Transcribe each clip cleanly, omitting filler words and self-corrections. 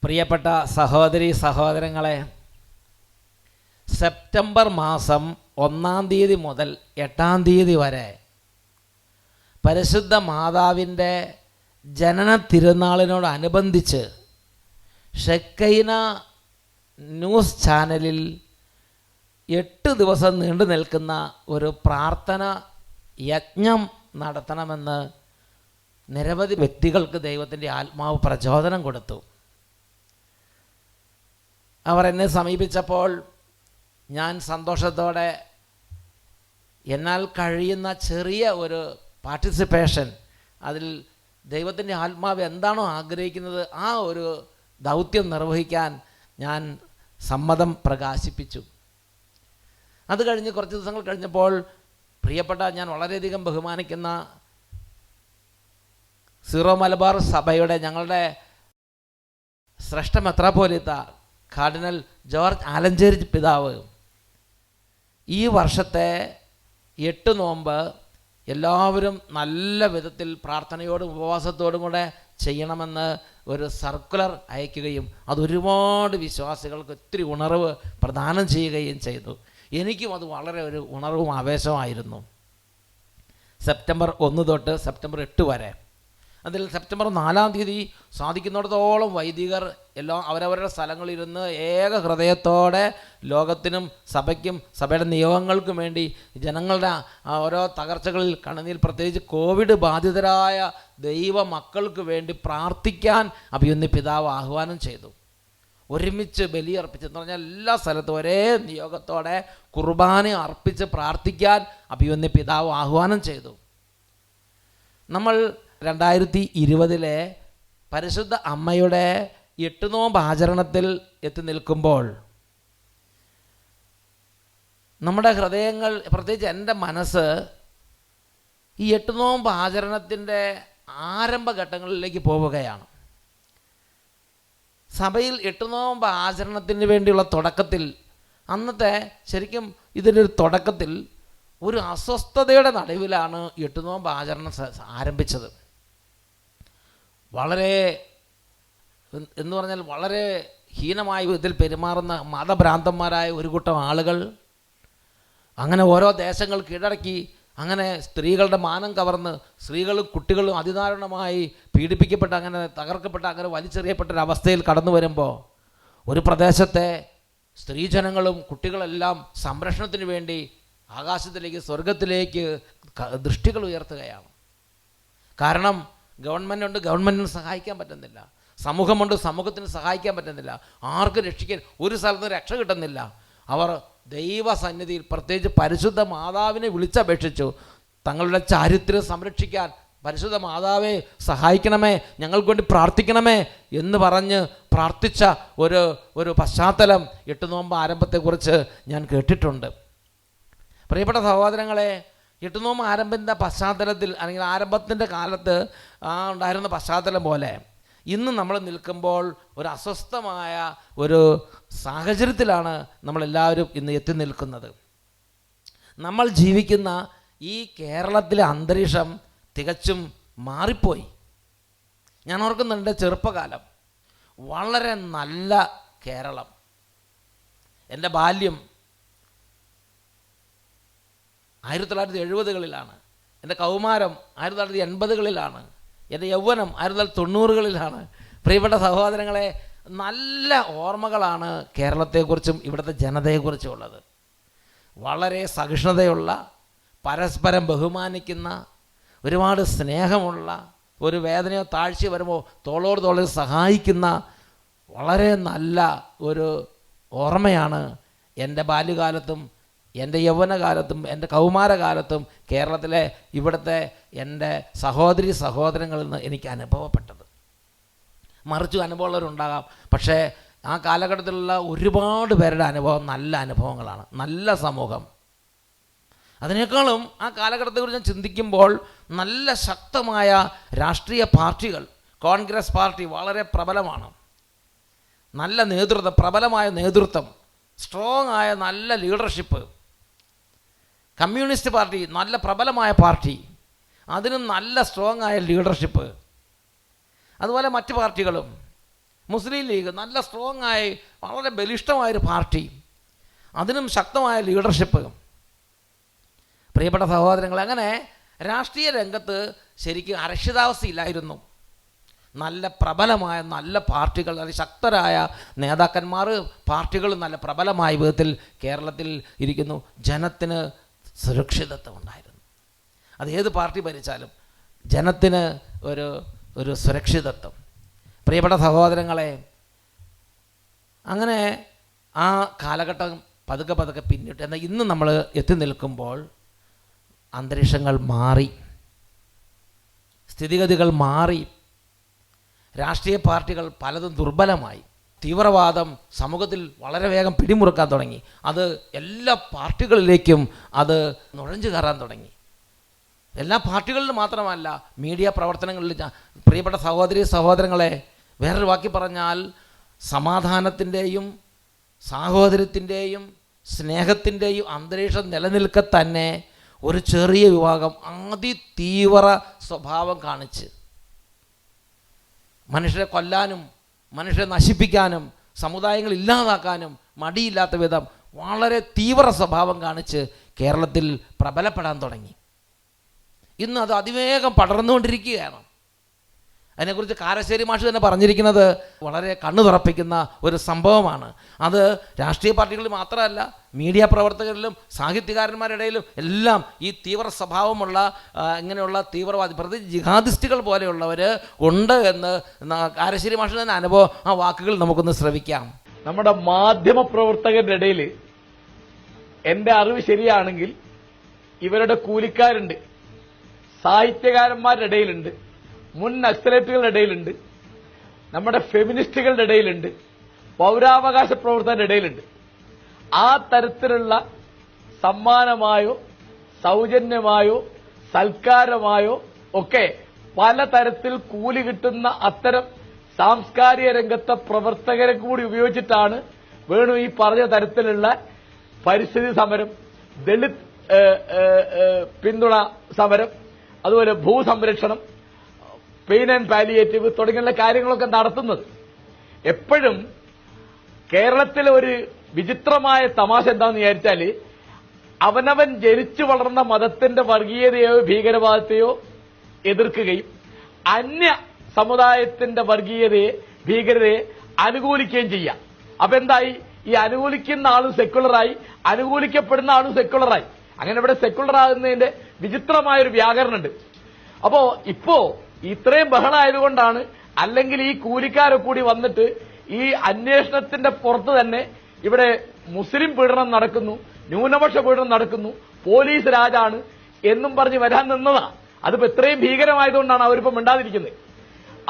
പ്രിയപ്പെട്ട സഹോദരി സഹോദരങ്ങളെ, സെപ്റ്റംബർ മാസം 1-ാം തീയതി മുതൽ 8-ാം തീയതി വരെ പരിശുദ്ധ മാതാവിൻ്റെ ജനന തിരുനാളിനോടനുബന്ധിച്ച് ഷെക്കൈന ന്യൂസ് ചാനലിൽ 8 ദിവസം നീണ്ടു നിൽക്കുന്ന ഒരു പ്രാർത്ഥന യജ്ഞം നടത്തണമെന്ന് നിരവധി വ്യക്തികൾക്ക് ദൈവത്തിൻ്റെ ആത്മാവ് പ്രചോദനം കൊടുത്തു. അവർ എന്നെ സമീപിച്ചപ്പോൾ ഞാൻ സന്തോഷത്തോടെ എന്നാൽ കഴിയുന്ന ചെറിയ ഒരു പാർട്ടിസിപ്പേഷൻ, അതിൽ ദൈവത്തിൻ്റെ ആത്മാവ് എന്താണോ ആഗ്രഹിക്കുന്നത് ആ ഒരു ദൗത്യം നിർവഹിക്കാൻ ഞാൻ സമ്മതം പ്രകാശിപ്പിച്ചു. അത് കഴിഞ്ഞ് കുറച്ച് ദിവസങ്ങൾ കഴിഞ്ഞപ്പോൾ പ്രിയപ്പെട്ട, ഞാൻ വളരെയധികം ബഹുമാനിക്കുന്ന സീറോ മലബാർ സഭയുടെ ഞങ്ങളുടെ ശ്രേഷ്ഠ മെത്രാപ്പോലീത്ത കാർഡിനൽ ജോർജ് ആലഞ്ചേരി പിതാവ് ഈ വർഷത്തെ 8 നോമ്പ് എല്ലാവരും നല്ല വിധത്തിൽ പ്രാർത്ഥനയോടും ഉപവാസത്തോടും കൂടെ ചെയ്യണമെന്ന് ഒരു സർക്കുലർ അയക്കുകയും അതൊരുപാട് വിശ്വാസികൾക്ക് ഒത്തിരി ഉണർവ് പ്രദാനം ചെയ്യുകയും ചെയ്തു. എനിക്കും അത് വളരെ ഒരു ഉണർവും ആവേശമായിരുന്നു. സെപ്റ്റംബർ 1 തൊട്ട് സെപ്റ്റംബർ 8 വരെ, അതിൽ സെപ്റ്റംബർ 4-ാം തീയതി സാധിക്കുന്നിടത്തോളം വൈദികർ എല്ലാം അവരവരുടെ സ്ഥലങ്ങളിലിരുന്ന് ഏക ഹൃദയത്തോടെ ലോകത്തിനും സഭയ്ക്കും സഭയുടെ നിയോഗങ്ങൾക്കും വേണ്ടി ജനങ്ങളുടെ ഓരോ തകർച്ചകളിൽ കണ്ണുനീർ, പ്രത്യേകിച്ച് കോവിഡ് ബാധിതരായ ദൈവ മക്കൾക്ക് വേണ്ടി പ്രാർത്ഥിക്കാൻ അഭിമന്യ പിതാവ് ആഹ്വാനം ചെയ്തു. ഒരുമിച്ച് ബലിയർപ്പിച്ചെന്ന് പറഞ്ഞാൽ എല്ലാ സ്ഥലത്തും ഒരേ നിയോഗത്തോടെ കുർബാന അർപ്പിച്ച് പ്രാർത്ഥിക്കാൻ അഭിമന്യ പിതാവ് ആഹ്വാനം ചെയ്തു. നമ്മൾ 2020 പരിശുദ്ധ അമ്മയുടെ 8 നോമ്പ് ആചരണത്തിൽ എത്തി നിൽക്കുമ്പോൾ നമ്മുടെ ഹൃദയങ്ങൾ, പ്രത്യേകിച്ച് എൻ്റെ മനസ്സ് ഈ 8 നോമ്പ് ആചരണത്തിൻ്റെ ആരംഭഘട്ടങ്ങളിലേക്ക് പോവുകയാണ്. സഭയിൽ 8 നോമ്പ് ആചരണത്തിന് വേണ്ടിയുള്ള തുടക്കത്തിൽ, അന്നത്തെ ശരിക്കും ഇതിൻ്റെ ഒരു തുടക്കത്തിൽ ഒരു അസ്വസ്ഥതയുടെ നടുവിലാണ് 8 നോമ്പ് ആചരണം ആരംഭിച്ചത്. വളരെ എന്ന് പറഞ്ഞാൽ വളരെ ഹീനമായ വിധത്തിൽ പെരുമാറുന്ന മതഭ്രാന്തന്മാരായ ഒരു കൂട്ടം ആളുകൾ അങ്ങനെ ഓരോ ദേശങ്ങൾ കീഴടക്കി, അങ്ങനെ സ്ത്രീകളുടെ മാനം കവർന്ന് സ്ത്രീകളും കുട്ടികളും അതിദാരുണമായി പീഡിപ്പിക്കപ്പെട്ട് അങ്ങനെ തകർക്കപ്പെട്ട് അങ്ങനെ വലിച്ചെറിയപ്പെട്ടൊരവസ്ഥയിൽ കടന്നു വരുമ്പോൾ ഒരു പ്രദേശത്തെ സ്ത്രീജനങ്ങളും കുട്ടികളെല്ലാം സംരക്ഷണത്തിന് വേണ്ടി ആകാശത്തിലേക്ക്, സ്വർഗത്തിലേക്ക് ദൃഷ്ടികൾ ഉയർത്തുകയാണ്. കാരണം ഗവൺമെൻറ്റുണ്ട്, ഗവൺമെൻറ്റിന് സഹായിക്കാൻ പറ്റുന്നില്ല. സമൂഹമുണ്ട്, സമൂഹത്തിന് സഹായിക്കാൻ പറ്റുന്നില്ല. ആർക്കും രക്ഷിക്കാൻ ഒരു സ്ഥലത്ത് രക്ഷ കിട്ടുന്നില്ല. അവർ ദൈവസന്നിധിയിൽ, പ്രത്യേകിച്ച് പരിശുദ്ധ മാതാവിനെ വിളിച്ചപേക്ഷിച്ചു. തങ്ങളുടെ ചാരിത്രം സംരക്ഷിക്കാൻ പരിശുദ്ധ മാതാവെ സഹായിക്കണമേ, ഞങ്ങൾക്ക് വേണ്ടി പ്രാർത്ഥിക്കണമേ എന്ന് പറഞ്ഞ് പ്രാർത്ഥിച്ച ഒരു പശ്ചാത്തലം 8 നോമ്പ് ആരംഭത്തെക്കുറിച്ച് ഞാൻ കേട്ടിട്ടുണ്ട്. പ്രിയപ്പെട്ട സഹോദരങ്ങളെ, 8 നോമ്പ് ആരംഭത്തിൻ്റെ പശ്ചാത്തലത്തിൽ, അല്ലെങ്കിൽ ആരംഭത്തിൻ്റെ കാലത്ത് ഉണ്ടായിരുന്ന പശ്ചാത്തലം പോലെ ഇന്ന് നമ്മൾ നിൽക്കുമ്പോൾ ഒരു അസ്വസ്ഥമായ ഒരു സാഹചര്യത്തിലാണ് നമ്മളെല്ലാവരും ഇന്ന് എത്തി നിൽക്കുന്നത്. നമ്മൾ ജീവിക്കുന്ന ഈ കേരളത്തിലെ അന്തരീക്ഷം തികച്ചും മാറിപ്പോയി. ഞാൻ ഓർക്കുന്നുണ്ട്, എൻ്റെ ചെറുപ്പകാലം വളരെ നല്ല കേരളം. എൻ്റെ ബാല്യം 1970കളിലാണ്. എൻ്റെ കൗമാരം 1980കളിലാണ്. എൻ്റെ യൗവനം 1990കളിലാണ്. പ്രിയപ്പെട്ട സഹോദരങ്ങളെ, നല്ല ഓർമ്മകളാണ് കേരളത്തെക്കുറിച്ചും ഇവിടുത്തെ ജനതയെക്കുറിച്ചും ഉള്ളത്. വളരെ സഹിഷ്ണുതയുള്ള, പരസ്പരം ബഹുമാനിക്കുന്ന, ഒരുപാട് സ്നേഹമുള്ള, ഒരു വേദനയോ താഴ്ചയോ വരുമ്പോൾ തോളോട് തോളിൽ സഹായിക്കുന്ന വളരെ നല്ല ഒരു ഓർമ്മയാണ് എൻ്റെ ബാല്യകാലത്തും എൻ്റെ യൗവനകാലത്തും എൻ്റെ കൗമാരകാലത്തും കേരളത്തിലെ ഇവിടുത്തെ എൻ്റെ സഹോദരി സഹോദരങ്ങളിൽ നിന്ന് എനിക്ക് അനുഭവപ്പെട്ടത്. മറിച്ചു അനുഭവമുള്ളവരുണ്ടാകാം, പക്ഷേ ആ കാലഘട്ടത്തിലുള്ള ഒരുപാട് പേരുടെ അനുഭവം നല്ല അനുഭവങ്ങളാണ്, നല്ല സമൂഹം. അതിനേക്കാളും ആ കാലഘട്ടത്തെക്കുറിച്ച് ഞാൻ ചിന്തിക്കുമ്പോൾ നല്ല ശക്തമായ രാഷ്ട്രീയ പാർട്ടികൾ, കോൺഗ്രസ് പാർട്ടി വളരെ പ്രബലമാണ്. നല്ല നേതൃത്വം, പ്രബലമായ നേതൃത്വം, സ്ട്രോങ് ആയ നല്ല ലീഡർഷിപ്പ്. കമ്മ്യൂണിസ്റ്റ് പാർട്ടി നല്ല പ്രബലമായ പാർട്ടി, അതിനും നല്ല സ്ട്രോങ് ആയ ലീഡർഷിപ്പ്. അതുപോലെ മറ്റ് പാർട്ടികളും മുസ്ലിം ലീഗ് നല്ല സ്ട്രോങ് ആയി വളരെ ബലിഷ്ഠമായൊരു പാർട്ടി, അതിനും ശക്തമായ ലീഡർഷിപ്പ്. പ്രിയപ്പെട്ട സഹോദരങ്ങളെ, അങ്ങനെ രാഷ്ട്രീയ രംഗത്ത് ശരിക്കും അരക്ഷിതാവസ്ഥയില്ലായിരുന്നു. നല്ല പ്രബലമായ നല്ല പാർട്ടികൾ, നല്ല ശക്തരായ നേതാക്കന്മാർ, പാർട്ടികൾ നല്ല പ്രബലമായ വിധത്തിൽ കേരളത്തിൽ ഇരിക്കുന്നു. ജനത്തിന് സുരക്ഷിതത്വം ഉണ്ടായിരുന്നു. അത് ഏത് പാർട്ടി ഭരിച്ചാലും ജനത്തിന് ഒരു സുരക്ഷിതത്വം. പ്രിയപ്പെട്ട സഹോദരങ്ങളെ, അങ്ങനെ ആ കാലഘട്ടം പതുക്കെ പതുക്കെ പിന്നിട്ട്, എന്നാൽ ഇന്ന് നമ്മൾ എത്തി നിൽക്കുമ്പോൾ അന്തരീക്ഷങ്ങൾ മാറി, സ്ഥിതിഗതികൾ മാറി. രാഷ്ട്രീയ പാർട്ടികൾ പലതും ദുർബലമായി. തീവ്രവാദം സമൂഹത്തിൽ വളരെ വേഗം പിടിമുറുക്കാൻ തുടങ്ങി. അത് എല്ലാ പാർട്ടികളിലേക്കും അത് നുഴഞ്ഞു കയറാൻ തുടങ്ങി. എല്ലാ പാർട്ടികളിലും മാത്രമല്ല, മീഡിയ പ്രവർത്തനങ്ങളിൽ. പ്രിയപ്പെട്ട സഹോദരങ്ങളെ, വേറൊരു വാക്കി പറഞ്ഞാൽ സമാധാനത്തിൻ്റെയും സാഹോദര്യത്തിൻ്റെയും സ്നേഹത്തിൻ്റെയും അന്തരീക്ഷം നിലനിൽക്കെ തന്നെ ഒരു ചെറിയ വിഭാഗം അതിതീവ്ര സ്വഭാവം കാണിച്ച് മനുഷ്യരെ കൊല്ലാനും മനുഷ്യരെ നശിപ്പിക്കാനും സമുദായങ്ങൾ ഇല്ലാതാക്കാനും മടിയില്ലാത്ത വിധം വളരെ തീവ്ര സ്വഭാവം കാണിച്ച് കേരളത്തിൽ പ്രബലപ്പെടാൻ തുടങ്ങി. ഇന്ന് അത് അതിവേഗം പടർന്നുകൊണ്ടിരിക്കുകയാണ്. അതിനെക്കുറിച്ച് കാരശ്ശേരി മാഷ് തന്നെ പറഞ്ഞിരിക്കുന്നത് വളരെ കണ്ണു തുറപ്പിക്കുന്ന ഒരു സംഭവമാണ്. അത് രാഷ്ട്രീയ പാർട്ടികളിൽ മാത്രമല്ല, മീഡിയ പ്രവർത്തകരിലും സാഹിത്യകാരന്മാരുടെ ഇടയിലും എല്ലാം ഈ തീവ്ര സ്വഭാവമുള്ള ഇങ്ങനെയുള്ള തീവ്രവാദി, പ്രത്യേകിച്ച് ജിഹാദിസ്റ്റുകൾ പോലെയുള്ളവർ ഉണ്ട് എന്ന് കാരശ്ശേരി മാഷ് തന്നെ അനുഭവം, ആ വാക്കുകൾ നമുക്കൊന്ന് ശ്രവിക്കാം. നമ്മുടെ മാധ്യമ പ്രവർത്തകരുടെ ഇടയിൽ എന്റെ അറിവ് ശരിയാണെങ്കിൽ ഇവരുടെ കൂലിക്കാരുണ്ട്, സാഹിത്യകാരന്മാരുടെ ഇടയിലുണ്ട്, മുൻ നക്സലേറ്റുകളുടെ ഇടയിലുണ്ട്, നമ്മുടെ ഫെമിനിസ്റ്റുകളുടെ ഇടയിലുണ്ട്, പൗരാവകാശ പ്രവർത്തകരുടെ ഇടയിലുണ്ട്. ആ തരത്തിലുള്ള സമ്മാനമായോ സൗജന്യമായോ സൽക്കാരമായോ ഒക്കെ പലതരത്തിൽ കൂലി കിട്ടുന്ന അത്തരം സാംസ്കാരിക രംഗത്തെ പ്രവർത്തകരെ കൂടി ഉപയോഗിച്ചിട്ടാണ് വേണു ഈ പറഞ്ഞ തരത്തിലുള്ള പരിസ്ഥിതി സമരം, ദളിത് പിന്തുണ സമരം, അതുപോലെ ഭൂസംരക്ഷണം, പെയിൻ ആൻഡ് പാലിയേറ്റീവ് തുടങ്ങിയുള്ള കാര്യങ്ങളൊക്കെ നടത്തുന്നത്. എപ്പോഴും കേരളത്തിലെ ഒരു വിചിത്രമായ തമാശ എന്താണെന്ന് വിചാരിച്ചാൽ, അവനവൻ ജനിച്ചു വളർന്ന മതത്തിന്റെ വർഗീയതയോ ഭീകരവാദത്തെയോ എതിർക്കുകയും അന്യ സമുദായത്തിന്റെ വർഗീയതയെ ഭീകരതയെ അനുകൂലിക്കുകയും ചെയ്യാം. അപ്പൊ എന്തായി? ഈ അനുകൂലിക്കുന്ന ആളും സെക്യുലറായി, അനുകൂലിക്കപ്പെടുന്ന ആളും സെക്യുലറായി. അങ്ങനെ ഇവിടെ സെക്യുലർ ആകുന്നതിന്റെ വിചിത്രമായൊരു വ്യാകരണമുണ്ട്. അപ്പോ ഇപ്പോ ഇത്രയും ബഹളമായതുകൊണ്ടാണ്, അല്ലെങ്കിൽ ഈ കൂലിക്കാരൊക്കെ കൂടി വന്നിട്ട് ഈ അന്വേഷണത്തിന്റെ പുറത്ത് തന്നെ ഇവിടെ മുസ്ലിം പീഡനം നടക്കുന്നു, ന്യൂനപക്ഷ പീഡനം നടക്കുന്നു, പോലീസ് രാജാണ് എന്നും പറഞ്ഞ് വരാൻ നിന്നതാ. അതിപ്പോ ഇത്രയും ഭീകരമായതുകൊണ്ടാണ് അവരിപ്പോ മിണ്ടാതിരിക്കുന്നത്.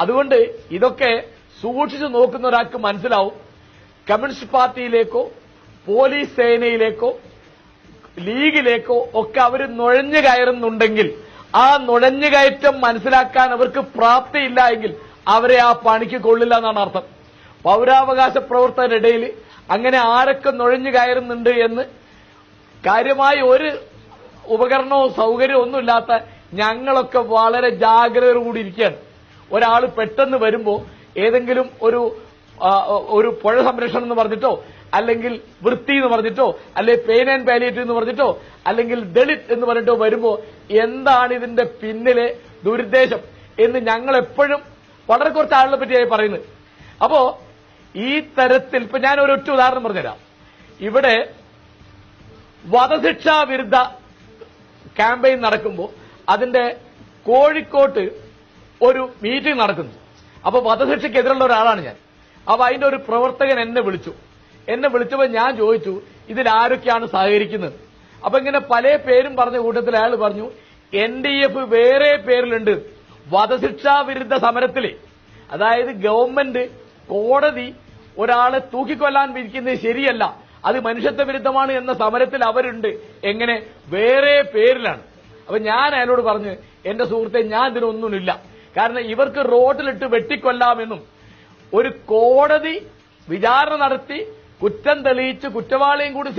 അതുകൊണ്ട് ഇതൊക്കെ സൂക്ഷിച്ചു നോക്കുന്ന ഒരാൾക്ക് മനസ്സിലാവും, കമ്മ്യൂണിസ്റ്റ് പാർട്ടിയിലേക്കോ പോലീസ് സേനയിലേക്കോ ലീഗിലേക്കോ ഒക്കെ അവർ നുഴഞ്ഞു കയറുന്നുണ്ടെങ്കിൽ ആ നുഴഞ്ഞുകയറ്റം മനസ്സിലാക്കാൻ അവർക്ക് പ്രാപ്തിയില്ല എങ്കിൽ അവരെ ആ പണിക്ക് കൊള്ളില്ല എന്നാണ് അർത്ഥം. പൗരാവകാശ പ്രവർത്തകരുടെ ഇടയിൽ അങ്ങനെ ആരൊക്കെ നുഴഞ്ഞു കയറുന്നുണ്ട് എന്ന് കാര്യമായി ഒരു ഉപകരണവും സൗകര്യവും ഒന്നുമില്ലാത്ത ഞങ്ങളൊക്കെ വളരെ ജാഗ്രതയോടുകൂടി ഇരിക്കുകയാണ്. ഒരാൾ പെട്ടെന്ന് വരുമ്പോൾ ഏതെങ്കിലും ഒരു പുഴ സംരക്ഷണം എന്ന് പറഞ്ഞിട്ടോ, അല്ലെങ്കിൽ വൃത്തി എന്ന് പറഞ്ഞിട്ടോ, അല്ലെങ്കിൽ പെയിൻ ആൻഡ് പാലിയേറ്റീവ് എന്ന് പറഞ്ഞിട്ടോ, അല്ലെങ്കിൽ ദളിത് എന്ന് പറഞ്ഞിട്ടോ വരുമ്പോ എന്താണ് ഇതിന്റെ പിന്നിലെ ദുരുദ്ദേശം എന്ന് ഞങ്ങൾ എപ്പോഴും വളരെ കുറച്ച് ആളുകളെ പറ്റിയായി പറയുന്നത്. അപ്പോ ഈ തരത്തിൽ ഇപ്പൊ ഞാൻ ഒരൊറ്റ ഉദാഹരണം പറഞ്ഞുതരാം. ഇവിടെ വധശിക്ഷാ വിരുദ്ധ ക്യാമ്പയിൻ നടക്കുമ്പോൾ അതിന്റെ കോഴിക്കോട്ട് ഒരു മീറ്റിംഗ് നടക്കുന്നു. അപ്പൊ വധശിക്ഷയ്ക്കെതിരുള്ള ഒരാളാണ് ഞാൻ. അപ്പൊ അതിന്റെ ഒരു പ്രവർത്തകൻ എന്നെ വിളിച്ചപ്പോൾ ഞാൻ ചോദിച്ചു, ഇതിൽ ആരൊക്കെയാണ് സഹകരിക്കുന്നത്? അപ്പൊ ഇങ്ങനെ പല പേരും പറഞ്ഞ കൂട്ടത്തിൽ അയാൾ പറഞ്ഞു, NDF വേറെ പേരിലുണ്ട് വധശിക്ഷാ വിരുദ്ധ സമരത്തിലെ. അതായത് ഗവൺമെന്റ്, കോടതി ഒരാളെ തൂക്കിക്കൊല്ലാൻ വിധിക്കുന്നത് ശരിയല്ല, അത് മനുഷ്യത്വ വിരുദ്ധമാണ് എന്ന സമരത്തിൽ അവരുണ്ട്. എങ്ങനെ? വേറെ പേരിലാണ്. അപ്പൊ ഞാൻ അയാളോട് പറഞ്ഞു, എന്റെ സുഹൃത്തെ, ഞാൻ ഇതിനൊന്നുമില്ല. കാരണം ഇവർക്ക് റോഡിലിട്ട് വെട്ടിക്കൊല്ലാമെന്നും ഒരു കോടതി വിചാരണ നടത്തി കുറ്റം തെളിയിച്ച് കുറ്റവാളിയും കൂടി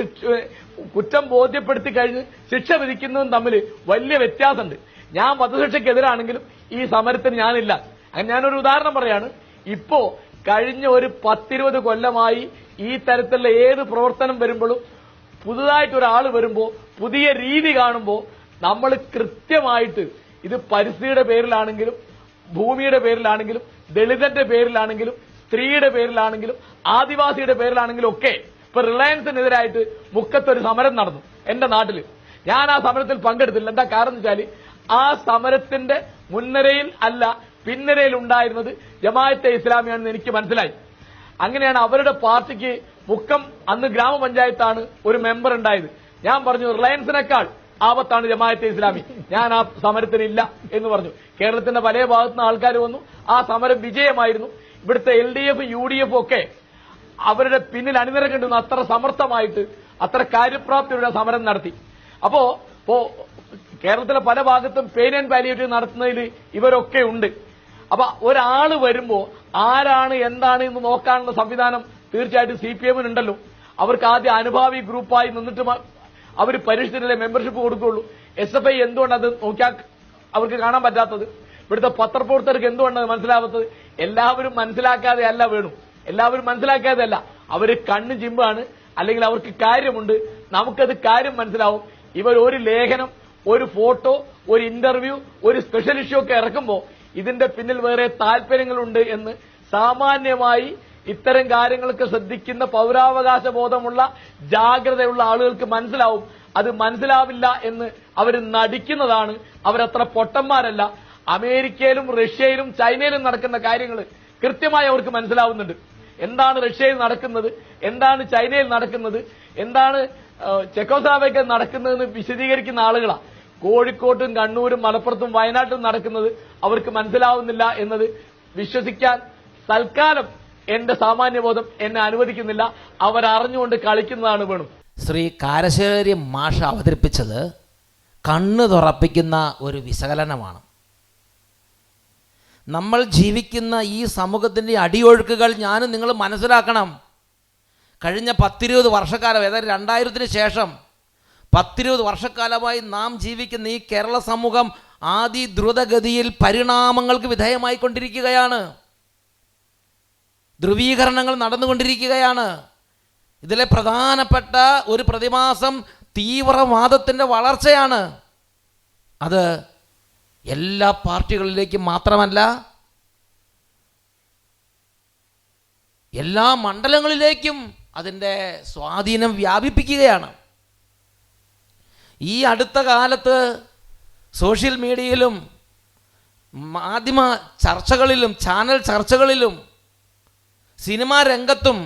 കുറ്റം ബോധ്യപ്പെടുത്തി കഴിഞ്ഞ് ശിക്ഷ വിധിക്കുന്നതും തമ്മിൽ വലിയ വ്യത്യാസമുണ്ട്. ഞാൻ വധശിക്ഷയ്ക്കെതിരാണെങ്കിലും ഈ സമരത്തിന് ഞാനില്ല. അങ്ങനെ ഞാനൊരു ഉദാഹരണം പറയാണ്. ഇപ്പോ കഴിഞ്ഞ ഒരു 10-20 കൊല്ലമായി ഈ തരത്തിലുള്ള ഏത് പ്രവർത്തനം വരുമ്പോഴും പുതുതായിട്ട് ഒരാൾ വരുമ്പോൾ പുതിയ രീതി കാണുമ്പോൾ നമ്മൾ കൃത്യമായിട്ട് ഇത് പരിസ്ഥിതിയുടെ പേരിലാണെങ്കിലും ഭൂമിയുടെ പേരിലാണെങ്കിലും ദളിതന്റെ പേരിലാണെങ്കിലും സ്ത്രീയുടെ പേരിലാണെങ്കിലും ആദിവാസിയുടെ പേരിലാണെങ്കിലും ഒക്കെ ഇപ്പൊ റിലയൻസിനെതിരായിട്ട് മുക്കത്തൊരു സമരം നടന്നു എന്റെ നാട്ടിൽ. ഞാൻ ആ സമരത്തിൽ പങ്കെടുത്തില്ല. എന്താ കാരണം വെച്ചാല് ആ സമരത്തിന്റെ മുൻനിരയിൽ അല്ല പിൻനിരയിൽ ഉണ്ടായിരുന്നത് ജമാഅത്തെ ഇസ്ലാമിയാണെന്ന് എനിക്ക് മനസ്സിലായി. അങ്ങനെയാണ് അവരുടെ പാർട്ടിക്ക് മുക്കം അന്ന് ഗ്രാമപഞ്ചായത്താണ് ഒരു മെമ്പർ ഉണ്ടായത്. ഞാൻ പറഞ്ഞു റിലയൻസിനേക്കാൾ ആപത്താണ് ജമാഅത്തെ ഇസ്ലാമി, ഞാൻ ആ സമരത്തിനില്ല എന്ന് പറഞ്ഞു. കേരളത്തിന്റെ പല ഭാഗത്തുനിന്ന് ആൾക്കാർ വന്നു. ആ സമരം വിജയമായിരുന്നു. ഇവിടുത്തെ LDF UDF ഒക്കെ അവരുടെ പിന്നിൽ അണിനിരക്കേണ്ടുന്ന അത്ര സമർത്ഥമായിട്ട് അത്ര കാര്യപ്രാപ്തിയുടെ സമരം നടത്തി. അപ്പോ കേരളത്തിലെ പല ഭാഗത്തും പെയിൻ ആൻഡ് പാലിയേറ്റീവ് നടത്തുന്നതിൽ ഇവരൊക്കെ ഉണ്ട്. അപ്പൊ ഒരാള് വരുമ്പോ ആരാണ് എന്താണ് എന്ന് നോക്കാനുള്ള സംവിധാനം തീർച്ചയായിട്ടും CPM-നുണ്ടല്ലോ. അവർക്ക് ആദ്യം അനുഭാവി ഗ്രൂപ്പായി നിന്നിട്ട് അവർ പരിഷ്ഠിതരെ മെമ്പർഷിപ്പ് കൊടുക്കുകയുള്ളൂ. SFI എന്തുകൊണ്ട് അത് നോക്കിയാൽ അവർക്ക് കാണാൻ പറ്റാത്തത്? ഇവിടുത്തെ പത്രപ്രവർത്തകർക്ക് എന്തുകൊണ്ട് അത് മനസ്സിലാവാത്തത്? എല്ലാവരും മനസ്സിലാക്കാതെ അല്ല വേണു, എല്ലാവരും മനസ്സിലാക്കാതെ അല്ല, അവര് കണ്ണ് ചിമ്പാണ്, അല്ലെങ്കിൽ അവർക്ക് കാര്യമുണ്ട്. നമുക്കത് കാര്യം മനസ്സിലാവും. ഇവർ ഒരു ലേഖനം, ഒരു ഫോട്ടോ, ഒരു ഇന്റർവ്യൂ, ഒരു സ്പെഷ്യൽ ഇഷ്യൂ ഒക്കെ ഇറക്കുമ്പോൾ ഇതിന്റെ പിന്നിൽ വേറെ താല്പര്യങ്ങളുണ്ട് എന്ന് സാമാന്യമായി ഇത്തരം കാര്യങ്ങൾക്ക് ശ്രദ്ധിക്കുന്ന പൗരാവകാശ ബോധമുള്ള ജാഗ്രതയുള്ള ആളുകൾക്ക് മനസ്സിലാവും. അത് മനസ്സിലാവില്ല എന്ന് അവർ നടിക്കുന്നതാണ്. അവരത്ര പൊട്ടന്മാരല്ല. അമേരിക്കയിലും റഷ്യയിലും ചൈനയിലും നടക്കുന്ന കാര്യങ്ങൾ കൃത്യമായി അവർക്ക് മനസ്സിലാവുന്നുണ്ട്. എന്താണ് റഷ്യയിൽ നടക്കുന്നത്, എന്താണ് ചൈനയിൽ നടക്കുന്നത്, എന്താണ് ചെക്കോസ്ലോവാക്യയിൽ നടക്കുന്നതെന്ന് വിശദീകരിക്കുന്ന ആളുകളാണ്. കോഴിക്കോട്ടും കണ്ണൂരും മലപ്പുറത്തും വയനാട്ടിലും നടക്കുന്നത് അവർക്ക് മനസ്സിലാവുന്നില്ല എന്നത് വിശ്വസിക്കാൻ തൽക്കാലം എന്റെ സാമാന്യബോധം എന്നെ അനുവദിക്കുന്നില്ല. അവരറിഞ്ഞുകൊണ്ട് കളിക്കുന്നതാണ് വേണം. ശ്രീ കാരശ്ശേരി മാഷ അവതരിപ്പിച്ചത് കണ്ണ് തുറപ്പിക്കുന്ന ഒരു വിശകലനമാണ്. നമ്മൾ ജീവിക്കുന്ന ഈ സമൂഹത്തിൻ്റെ അടിയൊഴുക്കുകൾ ഞാനും നിങ്ങൾ മനസ്സിലാക്കണം. കഴിഞ്ഞ 10-20 വർഷക്കാലം, ഏതായാലും 2000-ന് ശേഷം 10-20 വർഷക്കാലമായി നാം ജീവിക്കുന്ന ഈ കേരള സമൂഹം ദ്രുതഗതിയിൽ പരിണാമങ്ങൾക്ക് വിധേയമായിക്കൊണ്ടിരിക്കുകയാണ്. ധ്രുവീകരണങ്ങൾ നടന്നുകൊണ്ടിരിക്കുകയാണ്. ഇതിലെ പ്രധാനപ്പെട്ട ഒരു പ്രതിഭാസം തീവ്രവാദത്തിൻ്റെ വളർച്ചയാണ്. അത് എല്ലാ പാർട്ടികളിലേക്കും മാത്രമല്ല, എല്ലാ മണ്ഡലങ്ങളിലേക്കും അതിൻ്റെ സ്വാധീനം വ്യാപിപ്പിക്കുകയാണ്. ഈ അടുത്ത കാലത്ത് സോഷ്യൽ മീഡിയയിലും മാധ്യമ ചർച്ചകളിലും ചാനൽ ചർച്ചകളിലും സിനിമാ രംഗത്തും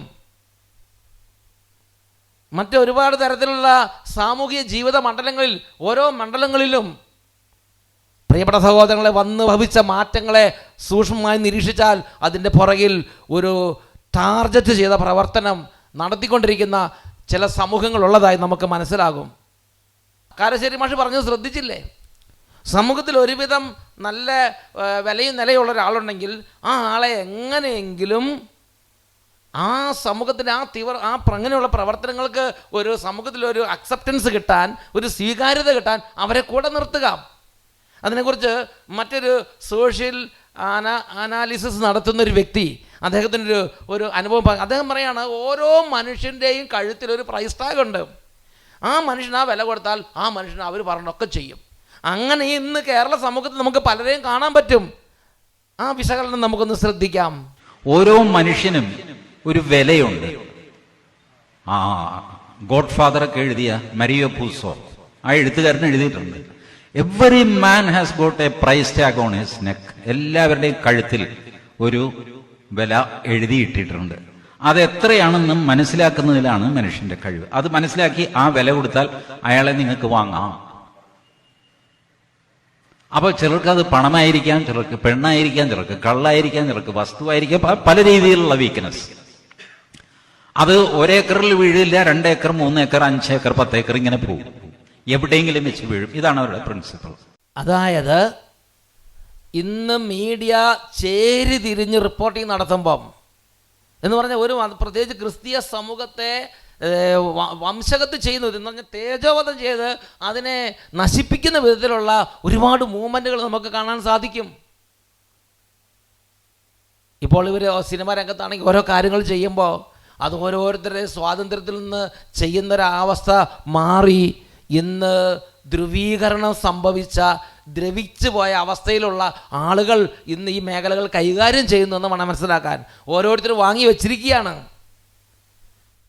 മറ്റൊരുപാട് തരത്തിലുള്ള സാമൂഹിക ജീവിത മണ്ഡലങ്ങളിൽ, ഓരോ മണ്ഡലങ്ങളിലും പ്രിയപ്പെട്ട സഹോദരങ്ങളെ, വന്ന് ഭവിച്ച മാറ്റങ്ങളെ സൂക്ഷ്മമായി നിരീക്ഷിച്ചാൽ അതിൻ്റെ പുറകിൽ ഒരു ടാർഗറ്റ് ചെയ്ത പ്രവർത്തനം നടത്തിക്കൊണ്ടിരിക്കുന്ന ചില സമൂഹങ്ങളുള്ളതായി നമുക്ക് മനസ്സിലാകും. കാരശ്ശേരി മാഷ് പറഞ്ഞത് ശ്രദ്ധിച്ചില്ലേ? സമൂഹത്തിൽ ഒരുവിധം നല്ല വിലയും നിലയുള്ള ഒരാളുണ്ടെങ്കിൽ ആ ആളെ എങ്ങനെയെങ്കിലും ആ സമൂഹത്തിന് അങ്ങനെയുള്ള പ്രവർത്തനങ്ങൾക്ക് ഒരു സമൂഹത്തിലൊരു അക്സെപ്റ്റൻസ് കിട്ടാൻ, ഒരു സ്വീകാര്യത കിട്ടാൻ അവരെ കൂടെ നിർത്തുക. അതിനെക്കുറിച്ച് മറ്റൊരു സോഷ്യൽ അനാലിസിസ് നടത്തുന്നൊരു വ്യക്തി, അദ്ദേഹത്തിൻ്റെ ഒരു അനുഭവം അദ്ദേഹം പറയാണ്, ഓരോ മനുഷ്യൻ്റെയും കഴുത്തിലൊരു പ്രൈസ് ടാഗ് ഉണ്ട്. ആ മനുഷ്യന് ആ വില കൊടുത്താൽ ആ മനുഷ്യന് അവർ പറഞ്ഞൊക്കെ ചെയ്യും. അങ്ങനെ ഇന്ന് കേരള സമൂഹത്തിൽ നമുക്ക് പലരെയും കാണാൻ പറ്റും. ആ വിശകലനം നമുക്കൊന്ന് ശ്രദ്ധിക്കാം. ഓരോ മനുഷ്യനും ഒരു വിലയുണ്ട്. ഗോഡ് ഫാദറൊക്കെ എഴുതിയ മരിയോ പൂസോ, ആ എഴുത്തുകാരൻ എഴുതിയിട്ടുണ്ട്, every man has got a price tag on his neck. എല്ലാവരുടെയും കഴുത്തിൽ ഒരു വില എഴുതിയിട്ടിട്ടുണ്ട്. അത് എത്രയാണെന്ന് മനസ്സിലാക്കുന്നതിലാണ് മനുഷ്യന്റെ കഴിവ്. അത് മനസ്സിലാക്കി ആ വില കൊടുത്താൽ അയാളെ നിങ്ങൾക്ക് വാങ്ങാം. അപ്പൊ ചിലർക്ക് അത് പണമായിരിക്കാം, ചിലർക്ക് പെണ്ണായിരിക്കാം, ചിലർക്ക് കള്ളായിരിക്കാം, ചിലർക്ക് വസ്തുവായിരിക്കാം, പല രീതിയിലുള്ള വീക്ക്നെസ്. അത് 1 ഏക്കറിൽ വീഴില്ല, 2 ഏക്കർ, 3 ഏക്കർ, 5 ഏക്കർ, 10 ഏക്കർ ഇങ്ങനെ പോകും, എവിടെയെങ്കിലും വെച്ച് വീഴും. ഇതാണ് അവരുടെ പ്രിൻസിപ്പിൾ. അതായത് ഇന്ന് മീഡിയ ചേരി തിരിഞ്ഞ് റിപ്പോർട്ടിംഗ് നടത്തുമ്പം എന്ന് പറഞ്ഞാൽ ഒരു പ്രത്യേകിച്ച് ക്രിസ്തീയ സമൂഹത്തെ വംശഗത്ത് ചെയ്യുന്നത് എന്ന് പറഞ്ഞാൽ തേജോവധം ചെയ്ത് അതിനെ നശിപ്പിക്കുന്ന വിധത്തിലുള്ള ഒരുപാട് മൂവ്മെൻറ്റുകൾ നമുക്ക് കാണാൻ സാധിക്കും. ഇപ്പോൾ ഇവർ സിനിമാ രംഗത്താണെങ്കിൽ ഓരോ കാര്യങ്ങൾ ചെയ്യുമ്പോൾ അത് ഓരോരുത്തരുടെ സ്വാതന്ത്ര്യത്തിൽ നിന്ന് ചെയ്യുന്നൊരവസ്ഥ മാറി ഇന്ന് ധ്രുവീകരണം സംഭവിച്ച ദ്രവിച്ചു പോയ അവസ്ഥയിലുള്ള ആളുകൾ ഇന്ന് ഈ മേഖലകൾ കൈകാര്യം ചെയ്യുന്നുവെന്ന് വേണം മനസ്സിലാക്കാൻ. ഓരോരുത്തരും വാങ്ങി വെച്ചിരിക്കുകയാണ്,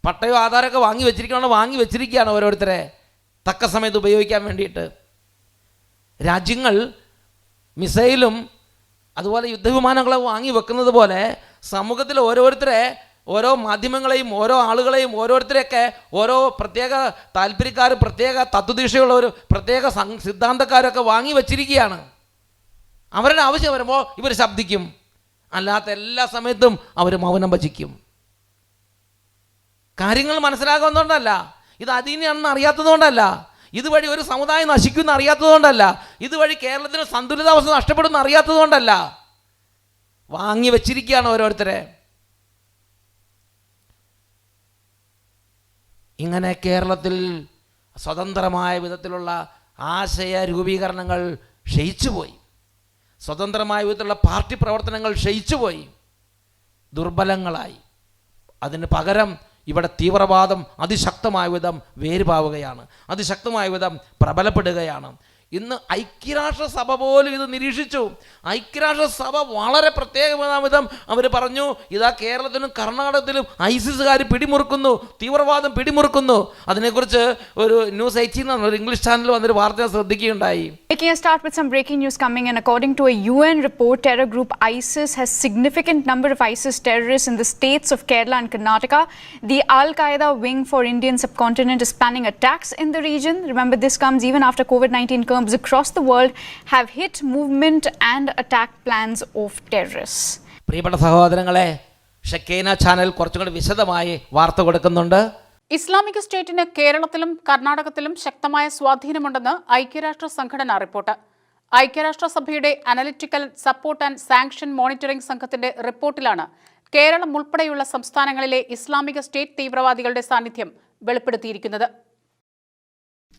പട്ടയോ ആധാരമൊക്കെ വാങ്ങി വെച്ചിരിക്കുകയാണ് ഓരോരുത്തരെ തക്ക സമയത്ത് ഉപയോഗിക്കാൻ വേണ്ടിയിട്ട്. രാജ്യങ്ങൾ മിസൈലും അതുപോലെ യുദ്ധവിമാനങ്ങളെ വാങ്ങി വെക്കുന്നത് പോലെ സമൂഹത്തിൽ ഓരോരുത്തരെ, ഓരോ മാധ്യമങ്ങളെയും ഓരോ ആളുകളെയും ഓരോരുത്തരെയൊക്കെ ഓരോ പ്രത്യേക താല്പര്യക്കാർ, പ്രത്യേക തത്വദീക്ഷയുള്ളവർ, പ്രത്യേക സിദ്ധാന്തക്കാരൊക്കെ വാങ്ങി വച്ചിരിക്കുകയാണ്. അവരുടെ ആവശ്യം വരുമ്പോൾ ഇവർ ശബ്ദിക്കും, അല്ലാത്ത എല്ലാ സമയത്തും അവർ മൗനം ഭജിക്കും. കാര്യങ്ങൾ മനസ്സിലാകുന്നതുകൊണ്ടല്ല, ഇത് അതീനെയാണെന്ന് അറിയാത്തതുകൊണ്ടല്ല, ഇതുവഴി ഒരു സമുദായം നശിക്കുമെന്ന് അറിയാത്തതുകൊണ്ടല്ല, ഇതുവഴി കേരളത്തിന് സന്തുലിതാവസ്ഥ നഷ്ടപ്പെടുമെന്ന് അറിയാത്തതുകൊണ്ടല്ല, വാങ്ങി വച്ചിരിക്കുകയാണ് ഓരോരുത്തരെ. ഇങ്ങനെ കേരളത്തിൽ സ്വതന്ത്രമായ വിധത്തിലുള്ള ആശയ രൂപീകരണങ്ങൾ ക്ഷയിച്ചുപോയി, സ്വതന്ത്രമായ വിധത്തിലുള്ള പാർട്ടി പ്രവർത്തനങ്ങൾ ക്ഷയിച്ചുപോയി, ദുർബലങ്ങളായി. അതിന് പകരം ഇവിടെ തീവ്രവാദം അതിശക്തമായ വിധം വേരുപാവുകയാണ്, അതിശക്തമായ വിധം പ്രബലപ്പെടുകയാണ്. ഇന്ന് ഐക്യരാഷ്ട്രസഭ പോലും ഇത് നിരീക്ഷിച്ചു. ഐക്യരാഷ്ട്രസഭ വളരെ പ്രത്യേകമായ വിധം അവർ പറഞ്ഞു, ഇതാ കേരളത്തിലും കർണാടകത്തിലും ഐസിസുകാർ പിടിമുറുക്കുന്നു, തീവ്രവാദം പിടിമുറുക്കുന്നു. അതിനെക്കുറിച്ച് ഒരു ന്യൂസ് 18 ഒരു ഇംഗ്ലീഷ് ചാനൽ വന്നൊരു വാർത്ത ശ്രദ്ധിക്കുകയുണ്ടായി. Making a start with some breaking news coming in. According to a UN report, terror group ISIS has significant number of ISIS terrorists in the states of Kerala and Karnataka. The Al-Qaeda wing for Indian subcontinent is planning attacks in the region. Remember, this comes even after COVID-19 curves across the world have hit movement and attack plans of terrorists. പ്രിയപ്പെട്ട സഹോദരങ്ങളെ, ഷെക്കേന channel കുറച്ചും കൂടി വിശദമായി വാർത്ത കൊടുക്കുന്നുണ്ട്. Islamic സ്റ്റേറ്റിന് കേരളത്തിലും കർണാടകത്തിലും ശക്തമായ സ്വാധീനമുണ്ടെന്ന് ഐക്യരാഷ്ട്ര സംഘടന റിപ്പോർട്ട്. ഐക്യരാഷ്ട്രസഭയുടെ analytical support and sanction monitoring സംഘത്തിന്റെ റിപ്പോർട്ടിലാണ് കേരളം ഉൾപ്പെടെയുള്ള സംസ്ഥാനങ്ങളിലെ ഇസ്ലാമിക സ്റ്റേറ്റ് തീവ്രവാദികളുടെ സാന്നിധ്യം വെളിപ്പെടുത്തിയിരിക്കുന്നത്.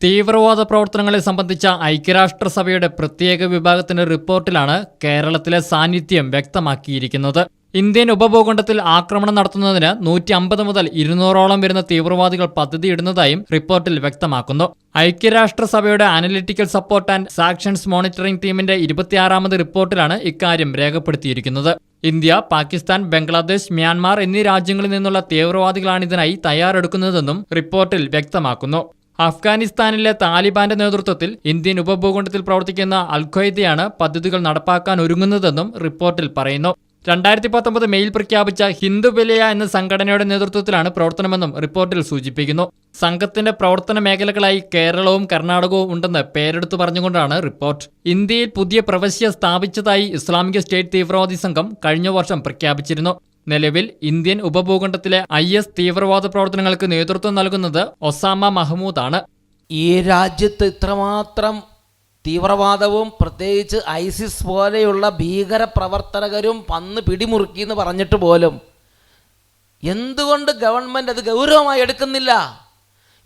തീവ്രവാദ പ്രവർത്തനങ്ങളെ സംബന്ധിച്ച ഐക്യരാഷ്ട്രസഭയുടെ പ്രത്യേക വിഭാഗത്തിന്റെ റിപ്പോർട്ടിലാണ് കേരളത്തിലെ സാന്നിധ്യം വ്യക്തമാക്കിയിരിക്കുന്നത്. ഇന്ത്യൻ ഉപഭൂഖണ്ഡത്തിൽ ആക്രമണം നടത്തുന്നതിന് 150 മുതൽ 200ഓളം വരുന്ന തീവ്രവാദികൾ പദ്ധതിയിടുന്നതായും റിപ്പോർട്ടിൽ വ്യക്തമാക്കുന്നു. ഐക്യരാഷ്ട്രസഭയുടെ analytical support and sanctions monitoring ടീമിന്റെ 26ാമത് റിപ്പോർട്ടിലാണ് ഇക്കാര്യം രേഖപ്പെടുത്തിയിരിക്കുന്നത്. ഇന്ത്യ, പാകിസ്ഥാൻ, ബംഗ്ലാദേശ്, മ്യാൻമാർ എന്നീ രാജ്യങ്ങളിൽ നിന്നുള്ള തീവ്രവാദികളാണ് ഇതിനായി തയ്യാറെടുക്കുന്നതെന്നും റിപ്പോർട്ടിൽ വ്യക്തമാക്കുന്നു. അഫ്ഗാനിസ്ഥാനിലെ താലിബാന്റെ നേതൃത്വത്തിൽ ഇന്ത്യൻ ഉപഭൂഖണ്ഡത്തിൽ പ്രവർത്തിക്കുന്ന അൽ-ഖ്വയ്ദയാണ് പദ്ധതികൾ നടപ്പാക്കാൻ ഒരുങ്ങുന്നതെന്നും റിപ്പോർട്ടിൽ പറയുന്നു. 2019 മെയിൽ പ്രഖ്യാപിച്ച ഹിന്ദു വിലയ എന്ന സംഘടനയുടെ നേതൃത്വത്തിലാണ് പ്രവർത്തനമെന്നും റിപ്പോർട്ടിൽ സൂചിപ്പിക്കുന്നു. സംഘത്തിന്റെ പ്രവർത്തന മേഖലകളായി കേരളവും കർണാടകവും ഉണ്ടെന്ന് പേരെടുത്തു പറഞ്ഞുകൊണ്ടാണ് റിപ്പോർട്ട്. ഇന്ത്യയിൽ പുതിയ പ്രവശ്യ സ്ഥാപിച്ചതായി ഇസ്ലാമിക സ്റ്റേറ്റ് തീവ്രവാദി സംഘം കഴിഞ്ഞ വർഷം പ്രഖ്യാപിച്ചിരുന്നു. നിലവിൽ ഇന്ത്യൻ ഉപഭൂഖണ്ഡത്തിലെ IS തീവ്രവാദ പ്രവർത്തനങ്ങൾക്ക് നേതൃത്വം നൽകുന്നത് ഒസാമ മഹ്മൂദാണ്. ഈ രാജ്യത്ത് ഇത്രമാത്രം തീവ്രവാദവും പ്രത്യേകിച്ച് ഐസിസ് പോലെയുള്ള ഭീകര പ്രവർത്തകരും വന്ന് പിടിമുറുക്കി എന്ന് പറഞ്ഞിട്ട് പോലും എന്തുകൊണ്ട് ഗവൺമെൻറ് അത് ഗൗരവമായി എടുക്കുന്നില്ല?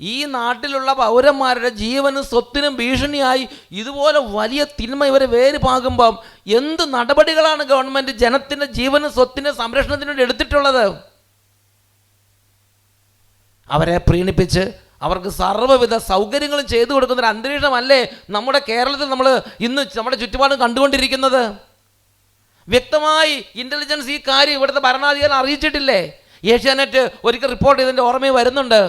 ഈ നാട്ടിലുള്ള പൗരന്മാരുടെ ജീവനും സ്വത്തിനും ഭീഷണിയായി ഇതുപോലെ വലിയ തിന്മ ഇവരെ വേര് പാകുമ്പം എന്ത് നടപടികളാണ് ഗവൺമെൻറ് ജനത്തിൻ്റെ ജീവനും സ്വത്തിൻ്റെ സംരക്ഷണത്തിന് വേണ്ടി എടുത്തിട്ടുള്ളത്? അവരെ പ്രീണിപ്പിച്ച് അവർക്ക് സർവ്വവിധ സൗകര്യങ്ങളും ചെയ്തു കൊടുക്കുന്നൊരു അന്തരീക്ഷമല്ലേ നമ്മുടെ കേരളത്തിൽ നമ്മൾ ഇന്ന് നമ്മുടെ ചുറ്റുപാടും കണ്ടുകൊണ്ടിരിക്കുന്നത്? വ്യക്തമായി ഇൻ്റലിജൻസ് ഈ കാര്യം ഇവിടുത്തെ ഭരണാധികാരി അറിയിച്ചിട്ടില്ലേ? ഏഷ്യാനെറ്റ് ഒരിക്കൽ റിപ്പോർട്ട് ചെയ്തതിൻ്റെ ഓർമ്മയിൽ വരുന്നുണ്ട്.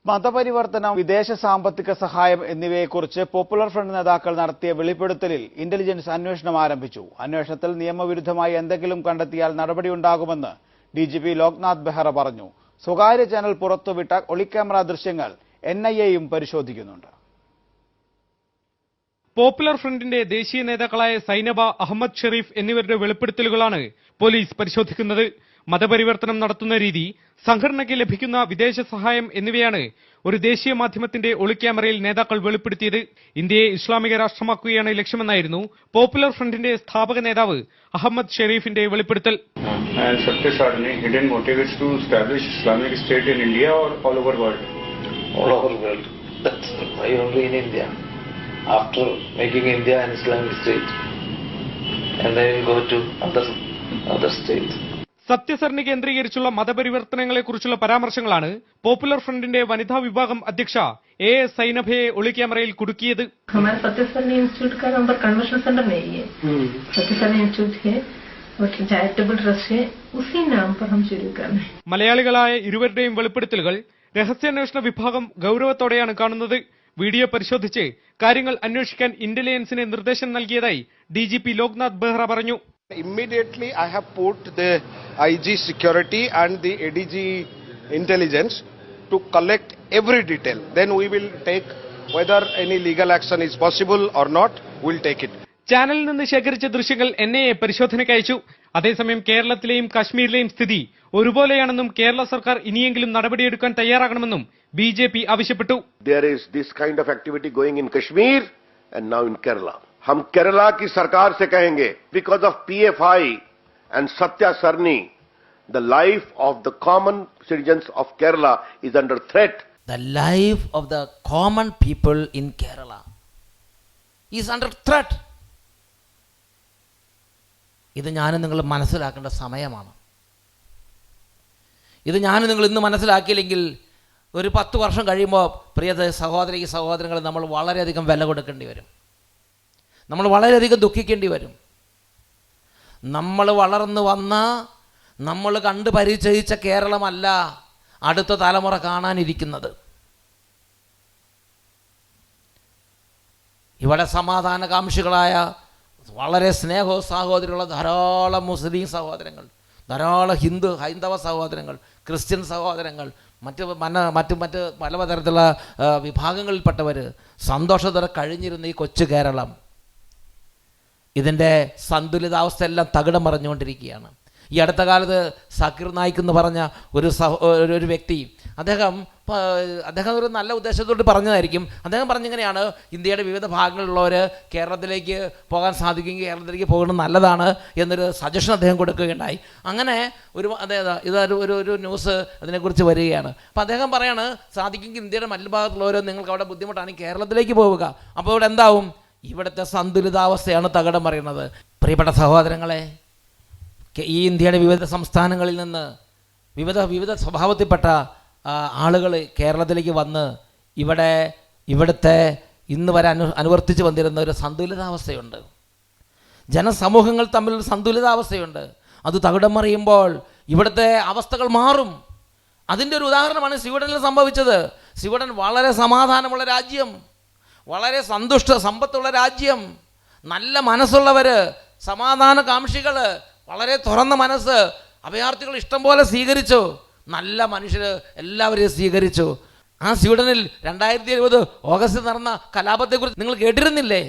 മതപരിവർത്തനം, വിദേശ സാമ്പത്തിക സഹായം എന്നിവയെക്കുറിച്ച് പോപ്പുലർ ഫ്രണ്ട് നേതാക്കൾ നടത്തിയ വെളിപ്പെടുത്തലിൽ ഇന്റലിജൻസ് അന്വേഷണം ആരംഭിച്ചു. അന്വേഷണത്തിൽ നിയമവിരുദ്ധമായി എന്തെങ്കിലും കണ്ടെത്തിയാൽ നടപടിയുണ്ടാകുമെന്ന് DGP ലോക്നാഥ് ബെഹ്റ പറഞ്ഞു. സ്വകാര്യ ചാനൽ പുറത്തുവിട്ട ഒളിക്യാമറ ദൃശ്യങ്ങൾ NIAയും പരിശോധിക്കുന്നുണ്ട്. പോപ്പുലർ ഫ്രണ്ടിന്റെ ദേശീയ നേതാക്കളായ സൈനബ, അഹമ്മദ് ഷെരീഫ് എന്നിവരുടെ വെളിപ്പെടുത്തലുകളാണ് പോലീസ് പരിശോധിക്കുന്നത്. മതപരിവർത്തനം നടത്തുന്ന രീതി, സംഘടനയ്ക്ക് ലഭിക്കുന്ന വിദേശ സഹായം എന്നിവയാണ് ഒരു ദേശീയ മാധ്യമത്തിന്റെ ഒളിക്യാമറയിൽ നേതാക്കൾ വെളിപ്പെടുത്തിയത്. ഇന്ത്യയെ ഇസ്ലാമിക രാഷ്ട്രമാക്കുകയാണ് ലക്ഷ്യമെന്നായിരുന്നു പോപ്പുലർ ഫ്രണ്ടിന്റെ സ്ഥാപക നേതാവ് അഹമ്മദ് ഷെരീഫിന്റെ വെളിപ്പെടുത്തൽ. After making India an Islamic state, and then go to other other states. Sathyasarani കേന്ദ്രീകരിച്ചുള്ള മതപരിവർത്തനങ്ങളെക്കുറിച്ചുള്ള പരാമർശങ്ങളാണ് പോപ്പുലർ ഫ്രണ്ടിന്റെ വനിതാ വിഭാഗം അധ്യക്ഷ AS സൈനഭയെ ഒളിക്യാമറയിൽ കുടുക്കിയത്. हमारे सत्यसरनी इंस्टीट्यूट का नंबर कन्वर्शन सेंटर नहीं है, सत्यसरनी इंस्टीट्यूट है और चैरिटेबल ट्रस्ट है, उसी नाम पर हम शुरू कर रहे हैं. മലയാളികളായ ഇരുവരുടെയും വെളിപ്പെടുത്തലുകൾ രഹസ്യാന്വേഷണ വിഭാഗം ഗൗരവത്തോടെയാണ് കാണുന്നത്. വീഡിയോ പരിശോധിച്ച് കാര്യങ്ങൾ അന്വേഷിക്കാൻ ഇന്റലിജൻസിന് നിർദ്ദേശം നൽകിയതായി DGP ലോക്നാഥ് ബെഹ്റ പറഞ്ഞു. Immediately I have put the IG security and the ADG intelligence to collect every detail. Then we will take whether any legal action is possible or not, we'll take it. ചാനലിൽ നിന്ന് ശേഖരിച്ച ദൃശ്യങ്ങൾ NIA പരിശോധനയ്ക്ക് അയച്ചു. അതേസമയം കേരളത്തിലെയും കാശ്മീരിലെയും സ്ഥിതി ഒരുപോലെയാണെന്നും കേരള സർക്കാർ ഇനിയെങ്കിലും നടപടിയെടുക്കാൻ തയ്യാറാകണമെന്നും BJP ആവശ്യപ്പെട്ടു. There is this kind of activity going in Kashmir and now in Kerala. हम केरला की सरकार से कहेंगे, because of PFI and Satya Sarni, the life of the common citizens of Kerala is under threat. The life of the common people in Kerala is under threat. ഇത് ഞാനും നിങ്ങൾ മനസ്സിലാക്കേണ്ട സമയമാണ്. ഇത് ഞാനും നിങ്ങൾ ഇന്ന് മനസ്സിലാക്കിയില്ലെങ്കിൽ ഒരു 10 വർഷം കഴിയുമ്പോൾ പ്രിയ സഹോദരങ്ങൾ നമ്മൾ വളരെയധികം വില കൊടുക്കേണ്ടി വരും. നമ്മൾ വളരെയധികം ദുഃഖിക്കേണ്ടി വരും. നമ്മൾ വളർന്നു വന്ന, നമ്മൾ കണ്ട് പരിചയിച്ച കേരളമല്ല അടുത്ത തലമുറ കാണാനിരിക്കുന്നത്. ഇവിടെ സമാധാനകാംക്ഷികളായ വളരെ സ്നേഹവും സാഹോദര്യമുള്ള ധാരാളം മുസ്ലിം സഹോദരങ്ങൾ, ധാരാളം ഹൈന്ദവ സഹോദരങ്ങൾ, ക്രിസ്ത്യൻ സഹോദരങ്ങൾ, മറ്റ് പലതരത്തിലുള്ള വിഭാഗങ്ങളിൽപ്പെട്ടവർ സന്തോഷത്തോടെ കഴിഞ്ഞിരുന്ന ഈ കൊച്ചു കേരളം ഇതിൻ്റെ സന്തുലിതാവസ്ഥയെല്ലാം തകിടം മറിഞ്ഞുകൊണ്ടിരിക്കുകയാണ്. ഈ അടുത്ത കാലത്ത് സക്കീർ നായിക് എന്ന് പറഞ്ഞ ഒരു വ്യക്തി, അദ്ദേഹം ഒരു നല്ല ഉദ്ദേശത്തോട് പറഞ്ഞതായിരിക്കും. അദ്ദേഹം പറഞ്ഞിങ്ങനെയാണ്, ഇന്ത്യയുടെ വിവിധ ഭാഗങ്ങളിലുള്ളവർ കേരളത്തിലേക്ക് പോകാൻ സാധിക്കുമെങ്കിൽ കേരളത്തിലേക്ക് പോകുന്നത് നല്ലതാണ് എന്നൊരു സജഷൻ അദ്ദേഹം കൊടുക്കുകയുണ്ടായി. അങ്ങനെ ഒരു ന്യൂസ് അതിനെക്കുറിച്ച് വരികയാണ്. അപ്പോൾ അദ്ദേഹം പറയാണ്, സാധിക്കുമെങ്കിൽ ഇന്ത്യയുടെ മറ്റു ഭാഗത്തുള്ളവർ നിങ്ങൾക്ക് അവിടെ ബുദ്ധിമുട്ടാണെങ്കിൽ കേരളത്തിലേക്ക് പോവുക. അപ്പോൾ ഇവിടെ എന്താവും? ഇവിടുത്തെ സന്തുലിതാവസ്ഥയാണ് തകിടം മറിയുന്നത്. പ്രിയപ്പെട്ട സഹോദരങ്ങളെ, ഈ ഇന്ത്യയുടെ വിവിധ സംസ്ഥാനങ്ങളിൽ നിന്ന് വിവിധ സ്വഭാവത്തിൽപ്പെട്ട ആളുകൾ കേരളത്തിലേക്ക് വന്ന് ഇവിടുത്തെ ഇന്ന് വരെ അനുവർത്തിച്ച് വന്നിരുന്ന ഒരു സന്തുലിതാവസ്ഥയുണ്ട്. ജനസമൂഹങ്ങൾ തമ്മിൽ സന്തുലിതാവസ്ഥയുണ്ട്. അത് തകിടം മറിയുമ്പോൾ ഇവിടുത്തെ അവസ്ഥകൾ മാറും. അതിൻ്റെ ഒരു ഉദാഹരണമാണ് സ്വീഡനിൽ സംഭവിച്ചത്. സ്വീഡൻ വളരെ സമാധാനമുള്ള രാജ്യം, വളരെ സമ്പത്തുള്ള രാജ്യം, നല്ല മനസ്സുള്ളവർ, സമാധാനകാംക്ഷികൾ, വളരെ തുറന്ന മനസ്സ്, അഭയാർത്ഥികൾ ഇഷ്ടം പോലെ സ്വീകരിച്ചു, നല്ല മനുഷ്യർ എല്ലാവരെയും സ്വീകരിച്ചു. ആ സ്വീഡനിൽ 2020 ഓഗസ്റ്റിൽ നടന്ന കലാപത്തെക്കുറിച്ച് നിങ്ങൾ കേട്ടിരുന്നില്ലേ?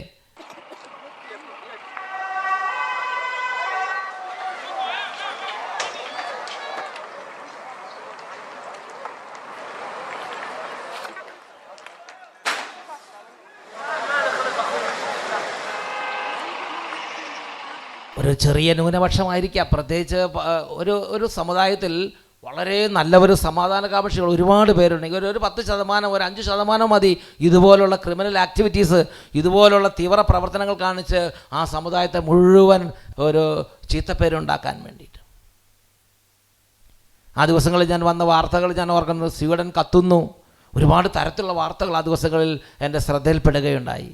ഒരു ചെറിയ ന്യൂനപക്ഷമായിരിക്കാം, പ്രത്യേകിച്ച് ഒരു സമുദായത്തിൽ വളരെ നല്ലവർ സമാധാനകാംക്ഷികൾ ഒരുപാട് പേരുണ്ടെങ്കിൽ ഒരു 10%, ഒരു 5% മതി ഇതുപോലുള്ള ക്രിമിനൽ ആക്ടിവിറ്റീസ്, ഇതുപോലുള്ള തീവ്ര പ്രവർത്തനങ്ങൾ കാണിച്ച് ആ സമുദായത്തെ മുഴുവൻ ഒരു ചീത്തപ്പേരുണ്ടാക്കാൻ വേണ്ടിയിട്ട്. ആ ദിവസങ്ങളിൽ ഞാൻ വന്ന വാർത്തകൾ ഞാൻ ഓർക്കുന്നത്, സ്വീഡൻ കത്തുന്നു, ഒരുപാട് തരത്തിലുള്ള വാർത്തകൾ ആ ദിവസങ്ങളിൽ എൻ്റെ ശ്രദ്ധയിൽപ്പെടുകയുണ്ടായി.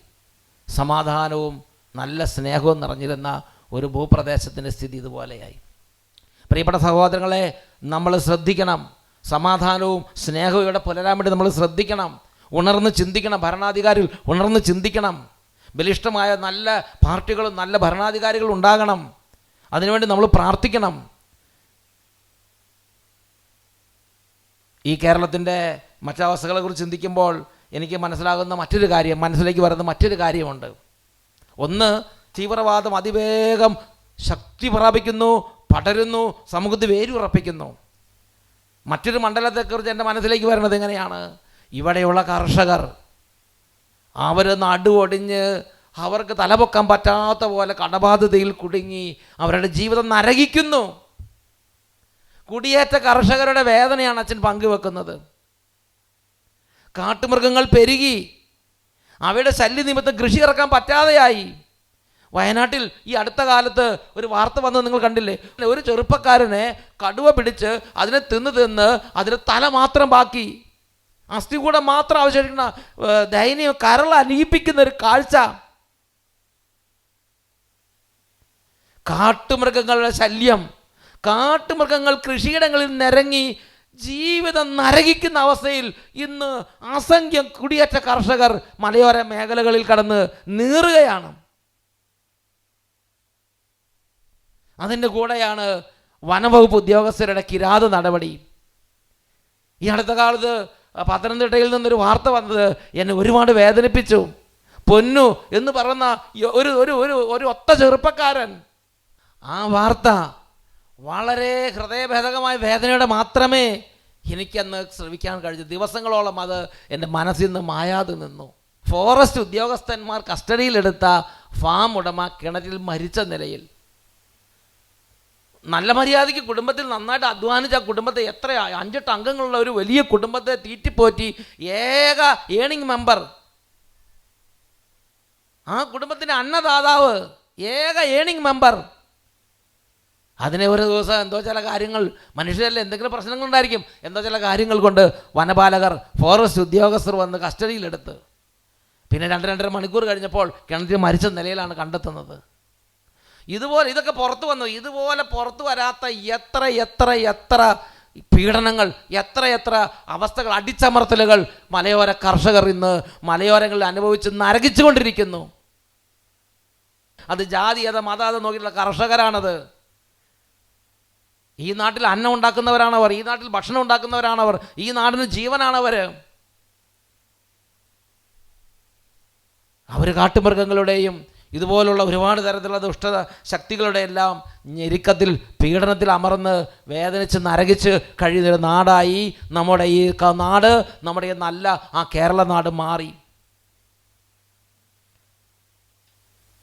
സമാധാനവും നല്ല സ്നേഹവും നിറഞ്ഞിരുന്ന ഒരു ഭൂപ്രദേശത്തിൻ്റെ സ്ഥിതി ഇതുപോലെയായി. പ്രിയപ്പെട്ട സഹോദരങ്ങളെ, നമ്മൾ ശ്രദ്ധിക്കണം. സമാധാനവും സ്നേഹവും ഇവിടെ പുലരാൻ വേണ്ടി നമ്മൾ ശ്രദ്ധിക്കണം. ഉണർന്ന് ചിന്തിക്കണം. ഭരണാധികാരികൾ ഉണർന്ന് ചിന്തിക്കണം. ബലിഷ്ഠമായ നല്ല പാർട്ടികളും നല്ല ഭരണാധികാരികളും ഉണ്ടാകണം. അതിനുവേണ്ടി നമ്മൾ പ്രാർത്ഥിക്കണം. ഈ കേരളത്തിൻ്റെ മറ്റവസ്ഥകളെക്കുറിച്ച് ചിന്തിക്കുമ്പോൾ എനിക്ക് മനസ്സിലേക്ക് വരുന്ന മറ്റൊരു കാര്യമുണ്ട്. ഒന്ന്, തീവ്രവാദം അതിവേഗം ശക്തി പ്രാപിക്കുന്നു, പടരുന്നു, സമൂഹത്തിൽ വേരുറപ്പിക്കുന്നു. മറ്റൊരു മണ്ഡലത്തെക്കുറിച്ച് എൻ്റെ മനസ്സിലേക്ക് വരുന്നത് എങ്ങനെയാണ്? ഇവിടെയുള്ള കർഷകർ, അവർ നടുവൊടിഞ്ഞ് അവർക്ക് തലപൊക്കാൻ പറ്റാത്ത പോലെ കടബാധ്യതയിൽ കുടുങ്ങി അവരുടെ ജീവിതം നരകിക്കുന്നു. കുടിയേറ്റ കർഷകരുടെ വേദനയാണ് അച്ഛൻ പങ്കുവെക്കുന്നത്. കാട്ടുമൃഗങ്ങൾ പെരുകി, അവയുടെ ശല്യ നിമിത്തം കൃഷി ഇറക്കാൻ പറ്റാതെയായി. വയനാട്ടിൽ ഈ അടുത്ത കാലത്ത് ഒരു വാർത്ത വന്നത് നിങ്ങൾ കണ്ടില്ലേ? ഒരു ചെറുപ്പക്കാരനെ കടുവ പിടിച്ച് അതിനെ തിന്ന് അതിന് തല മാത്രം ബാക്കി, അസ്ഥി കൂടെ മാത്രം അവശേഷിക്കുന്ന ദയനീയം കരൾ അലിയിപ്പിക്കുന്ന ഒരു കാഴ്ച. കാട്ടുമൃഗങ്ങളുടെ ശല്യം, കാട്ടുമൃഗങ്ങൾ കൃഷിയിടങ്ങളിൽ നിരങ്ങി ജീവിതം നരകിക്കുന്ന അവസ്ഥയിൽ ഇന്ന് അസംഖ്യം കുടിയേറ്റ കർഷകർ മലയോര മേഖലകളിൽ കടന്ന് നീറുകയാണ്. അതിൻ്റെ കൂടെയാണ് വനവകുപ്പ് ഉദ്യോഗസ്ഥരുടെ കിരാത നടപടി. ഈ അടുത്ത കാലത്ത് പത്തനംതിട്ടയിൽ നിന്നൊരു വാർത്ത വന്നത് എന്നെ ഒരുപാട് വേദനിപ്പിച്ചു. പൊന്നു എന്ന് പറയുന്ന ഒരു ഒരു ഒരു ഒരു ഒത്ത ചെറുപ്പക്കാരൻ, ആ വാർത്ത വളരെ ഹൃദയഭേദകമായ വേദനയോടെ മാത്രമേ എനിക്കന്ന് ശ്രവിക്കാൻ കഴിഞ്ഞു. ദിവസങ്ങളോളം അത് എൻ്റെ മനസ്സിൽ നിന്ന് മായാതെ നിന്നു. ഫോറസ്റ്റ് ഉദ്യോഗസ്ഥന്മാർ കസ്റ്റഡിയിലെടുത്ത ഫാം ഉടമ കിണറ്റിൽ മരിച്ച നിലയിൽ. നല്ല മര്യാദയ്ക്ക് കുടുംബത്തിൽ നന്നായിട്ട് അധ്വാനിച്ച കുടുംബത്തെ, എത്ര 5-8 അംഗങ്ങളുള്ള ഒരു വലിയ കുടുംബത്തെ തീറ്റിപ്പോറ്റി ഏക ഏണിംഗ് മെമ്പർ, ആ കുടുംബത്തിൻ്റെ അന്നദാതാവ്, ഏക ഏണിംഗ് മെമ്പർ, അതിനെ ഒരു ദിവസം എന്തോ ചില കാര്യങ്ങൾ, മനുഷ്യരല്ലേ, എന്തെങ്കിലും പ്രശ്നങ്ങളുണ്ടായിരിക്കും, എന്തോ ചില കാര്യങ്ങൾ കൊണ്ട് വനപാലകർ, ഫോറസ്റ്റ് ഉദ്യോഗസ്ഥർ വന്ന് കസ്റ്റഡിയിലെടുത്ത് പിന്നെ 2-2.5 മണിക്കൂർ കഴിഞ്ഞപ്പോൾ കിണറ്റിൽ മരിച്ച നിലയിലാണ് കണ്ടെത്തുന്നത്. ഇതൊക്കെ പുറത്തു വന്നു. ഇതുപോലെ പുറത്തു വരാത്ത എത്ര പീഡനങ്ങൾ, എത്ര അവസ്ഥകൾ, അടിച്ചമർത്തലുകൾ മലയോര കർഷകർ ഇന്ന് മലയോരങ്ങളിൽ അനുഭവിച്ച് നരകിച്ചുകൊണ്ടിരിക്കുന്നു. അത് ജാതിയത മതാത നോക്കിയിട്ടുള്ള കർഷകരാണത്. ഈ നാട്ടിൽ അന്നം ഉണ്ടാക്കുന്നവരാണവർ, ഈ നാട്ടിൽ ഭക്ഷണം ഉണ്ടാക്കുന്നവരാണവർ, ഈ നാടിന് ജീവനാണവർ. അവർ കാട്ടുമൃഗങ്ങളുടെയും ഇതുപോലുള്ള ഒരുപാട് തരത്തിലുള്ള ദുഷ്ട ശക്തികളുടെ എല്ലാം ഞെരുക്കത്തിൽ, പീഡനത്തിൽ അമർന്ന് വേദനിച്ച് നരകിച്ച് കഴിയുന്നൊരു നാടായി നമ്മുടെ ഈ നാട്, നമ്മുടെ ഈ നല്ല ആ കേരള നാട് മാറി.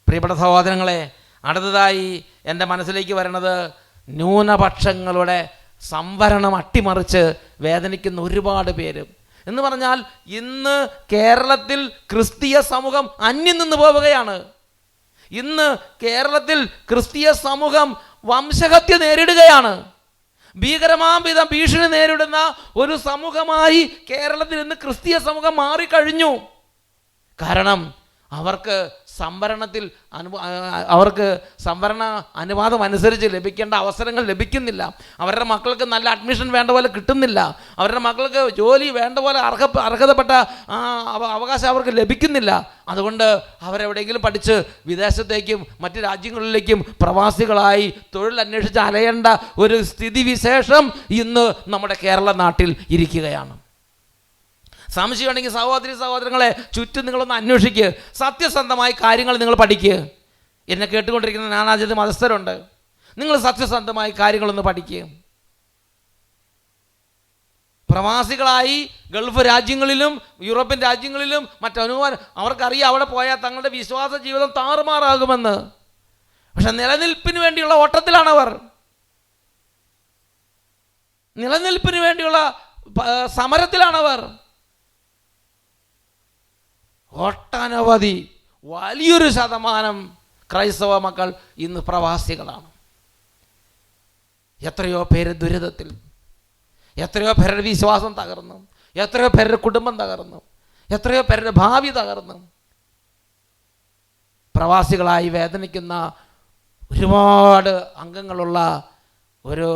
പ്രിയപ്പെട്ട സഹോദരങ്ങളെ, അടുത്തതായി എൻ്റെ മനസ്സിലേക്ക് വരുന്നത് ന്യൂനപക്ഷങ്ങളുടെ സംവരണം അട്ടിമറിച്ച് വേദനിക്കുന്ന ഒരുപാട് പേര്. എന്ന് പറഞ്ഞാൽ ഇന്ന് കേരളത്തിൽ ക്രിസ്തീയ സമൂഹം അന്യം നിന്ന് പോവുകയാണ്. ഇന്ന് കേരളത്തിൽ ക്രിസ്തീയ സമൂഹം വംശഹത്യ നേരിടുകയാണ്. ഭീകരമാം വിധം ഭീഷണി നേരിടുന്ന ഒരു സമൂഹമായി കേരളത്തിൽ ഇന്ന് ക്രിസ്തീയ സമൂഹം മാറിക്കഴിഞ്ഞു. കാരണം അവർക്ക് സംവരണ അനുവാദം അനുസരിച്ച് ലഭിക്കേണ്ട അവസരങ്ങൾ ലഭിക്കുന്നില്ല. അവരുടെ മക്കൾക്ക് നല്ല അഡ്മിഷൻ വേണ്ട പോലെ കിട്ടുന്നില്ല. അവരുടെ മക്കൾക്ക് ജോലി വേണ്ട പോലെ അർഹതപ്പെട്ട അവകാശം അവർക്ക് ലഭിക്കുന്നില്ല. അതുകൊണ്ട് അവരെവിടെയെങ്കിലും പഠിച്ച് വിദേശത്തേക്കും മറ്റ് രാജ്യങ്ങളിലേക്കും പ്രവാസികളായി തൊഴിൽ അന്വേഷിച്ച് അലയേണ്ട ഒരു സ്ഥിതിവിശേഷം ഇന്ന് നമ്മുടെ കേരള നാട്ടിൽ ഇരിക്കുകയാണ്. സംശയമുണ്ടെങ്കിൽ സഹോദരങ്ങളെ, ചുറ്റും നിങ്ങളൊന്ന് അന്വേഷിക്കുക. സത്യസന്ധമായി കാര്യങ്ങൾ നിങ്ങൾ പഠിക്കുക. എന്നെ കേട്ടുകൊണ്ടിരിക്കുന്ന നാനാജാതി മതസ്ഥരുണ്ട്. നിങ്ങൾ സത്യസന്ധമായി കാര്യങ്ങളൊന്ന് പഠിക്കുക. പ്രവാസികളായി ഗൾഫ് രാജ്യങ്ങളിലും യൂറോപ്യൻ രാജ്യങ്ങളിലും അവർക്കറിയാം അവിടെ പോയാൽ തങ്ങളുടെ വിശ്വാസ ജീവിതം താറുമാറാകുമെന്ന്. പക്ഷെ നിലനിൽപ്പിന് വേണ്ടിയുള്ള ഓട്ടത്തിലാണവർ. നിലനിൽപ്പിന് വേണ്ടിയുള്ള സമരത്തിലാണവർ. ഒട്ടനവധി വലിയൊരു ശതമാനം ക്രൈസ്തവ മക്കൾ ഇന്ന് പ്രവാസികളാണ്. എത്രയോ പേര് ദുരിതത്തിൽ, എത്രയോ പേരുടെ വിശ്വാസം തകർന്നു, എത്രയോ പേരുടെ കുടുംബം തകർന്നു, എത്രയോ പേരുടെ ഭാവി തകർന്നു. പ്രവാസികളായി വേദനിക്കുന്ന ഒരുപാട് അംഗങ്ങളുള്ള ഒരു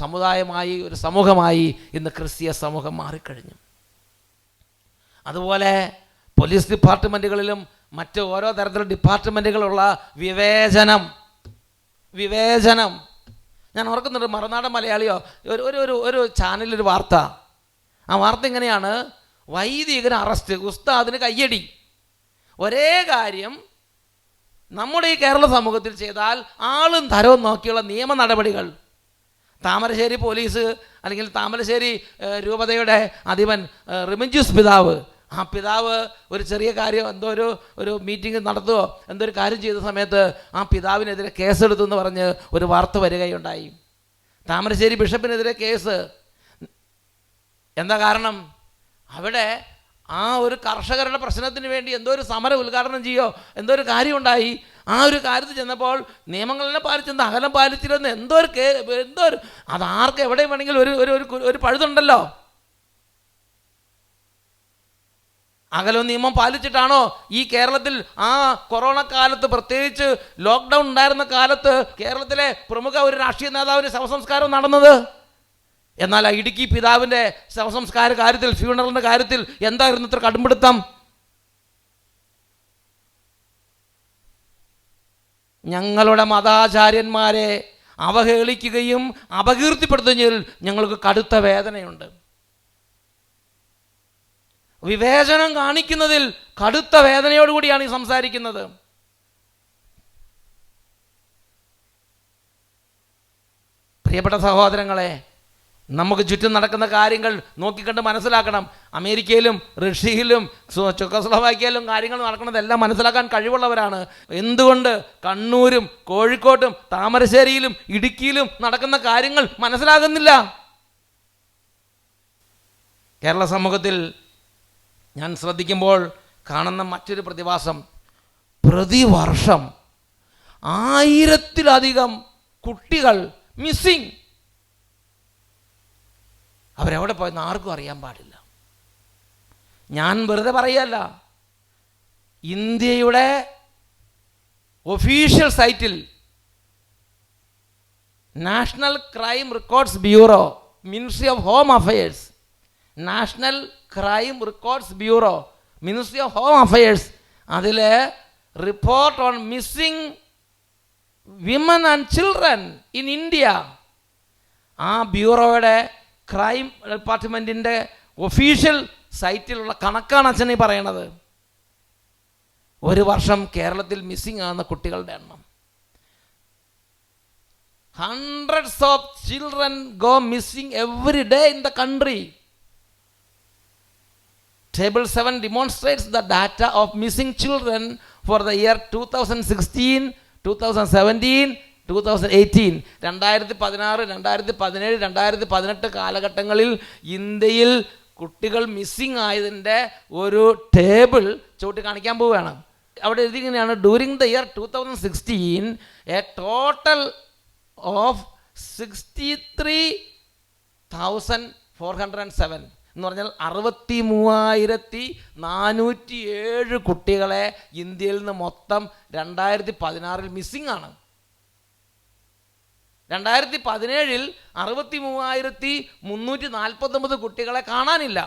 സമുദായമായി, ഒരു സമൂഹമായി ഇന്ന് ക്രിസ്തീയ സമൂഹം മാറിക്കഴിഞ്ഞു. അതുപോലെ പോലീസ് ഡിപ്പാർട്ട്മെൻറ്റുകളിലും മറ്റ് ഓരോ തരത്തിലുള്ള ഡിപ്പാർട്ട്മെൻറ്റുകളുള്ള വിവേചനം ഞാൻ ഓർക്കുന്നുണ്ട്. മറുനാടൻ മലയാളിയോ ഒരു ചാനലിലൊരു വാർത്ത. ആ വാർത്ത ഇങ്ങനെയാണ്: വൈദികന് അറസ്റ്റ്, ഉസ്താദിന് കയ്യടി. ഒരേ കാര്യം നമ്മുടെ ഈ കേരള സമൂഹത്തിൽ ചെയ്താൽ ആളും തരവും നോക്കിയുള്ള നിയമ നടപടികൾ. താമരശ്ശേരി പോലീസ് അല്ലെങ്കിൽ താമരശ്ശേരി രൂപതയുടെ അധിപൻ റിമിഞ്ജൂസ് പിതാവ്, ആ പിതാവ് ഒരു ചെറിയ കാര്യം എന്തോ ഒരു മീറ്റിംഗ് നടത്തുകയോ എന്തോ ഒരു കാര്യം ചെയ്ത സമയത്ത് ആ പിതാവിനെതിരെ കേസെടുത്തു എന്ന് പറഞ്ഞ് ഒരു വാർത്ത വരികയുണ്ടായി. താമരശ്ശേരി ബിഷപ്പിനെതിരെ കേസ്. എന്താ കാരണം? അവിടെ ആ ഒരു കർഷകരുടെ പ്രശ്നത്തിന് വേണ്ടി എന്തോ ഒരു സമരം ഉദ്ഘാടനം ചെയ്യോ എന്തോ ഒരു കാര്യം ഉണ്ടായി. ആ ഒരു കാര്യത്തിൽ ചെന്നപ്പോൾ നിയമങ്ങളെല്ലാം പാലിച്ചെന്ന് അകലം പാലിച്ചിരുന്ന എന്തോ ഒരു അതാർക്ക് എവിടെ വേണമെങ്കിലും ഒരു പഴുതുണ്ടല്ലോ. അകലം നിയമം പാലിച്ചിട്ടാണോ ഈ കേരളത്തിൽ ആ കൊറോണ കാലത്ത്, പ്രത്യേകിച്ച് ലോക്ക്ഡൗൺ ഉണ്ടായിരുന്ന കാലത്ത്, കേരളത്തിലെ പ്രമുഖ ഒരു രാഷ്ട്രീയ നേതാവിൻ്റെ ശവസംസ്കാരം നടന്നത്? എന്നാൽ ആ ഇടുക്കി പിതാവിൻ്റെ ശവസംസ്കാര കാര്യത്തിൽ, ഫ്യൂണറലിൻ്റെ കാര്യത്തിൽ എന്തായിരുന്നു ഇത്ര കടുംപിടുത്തം? ഞങ്ങളുടെ മതാചാര്യന്മാരെ അവഹേളിക്കുകയും അപകീർത്തിപ്പെടുത്തുകയും ഞങ്ങൾക്ക് കടുത്ത വേദനയുണ്ട്. വിവേചനം കാണിക്കുന്നതിൽ കടുത്ത വേദനയോടുകൂടിയാണ് ഈ സംസാരിക്കുന്നത്. പ്രിയപ്പെട്ട സഹോദരങ്ങളെ, നമുക്ക് ചുറ്റും നടക്കുന്ന കാര്യങ്ങൾ നോക്കിക്കണ്ട് മനസ്സിലാക്കണം. അമേരിക്കയിലും റഷ്യയിലും ചെക്കോസ്ലോവാക്യയിലും കാര്യങ്ങൾ നടക്കുന്നതെല്ലാം മനസ്സിലാക്കാൻ കഴിവുള്ളവരാണ്. എന്തുകൊണ്ട് കണ്ണൂരും കോഴിക്കോട്ടും താമരശ്ശേരിയിലും ഇടുക്കിയിലും നടക്കുന്ന കാര്യങ്ങൾ മനസ്സിലാകുന്നില്ല? കേരള സമൂഹത്തിൽ ഞാൻ ശ്രദ്ധിക്കുമ്പോൾ കാണുന്ന മറ്റൊരു പ്രതിഭാസം, പ്രതിവർഷം 1000-ലധികം കുട്ടികൾ മിസ്സിങ്. അവരെവിടെ പോയെന്ന് ആർക്കും അറിയാൻ പാടില്ല. ഞാൻ വെറുതെ പറയല്ല, ഇന്ത്യയുടെ ഒഫീഷ്യൽ സൈറ്റിൽ national crime records bureau, ministry of home affairs, national crime records bureau, ministry of home affairs, അതിൽ report on missing women and children in India, ആ ബ്യൂറോയുടെ ക്രൈം ഡിപ്പാർട്ട്മെൻറ്റിൻ്റെ ഒഫീഷ്യൽ സൈറ്റിലുള്ള കണക്കാണ് അച്ഛനെ പറയണത്. ഒരു വർഷം കേരളത്തിൽ മിസ്സിംഗ് ആകുന്ന കുട്ടികളുടെ എണ്ണം, hundreds of children go missing every day in the country. Table 7 demonstrates the data of missing children for the year 2016, 2017, 2018. 2016, 2017, 2018 കാലഘട്ടങ്ങളിൽ ഇന്ത്യയിൽ കുട്ടികൾ മിസ്സിംഗ് ആയതിൻ്റെ ഒരു ടേബിൾ ചൂണ്ടി കാണിക്കാൻ പോവുകയാണ്. അവിടെ എഴുതിയിരിക്കുകയാണ്, during the year 2016 a total of 63,407 എന്ന് പറഞ്ഞാൽ 63,407 കുട്ടികളെ ഇന്ത്യയിൽ നിന്ന് മൊത്തം 2016 മിസ്സിംഗ് ആണ്. 2017 63,349 കുട്ടികളെ കാണാനില്ല.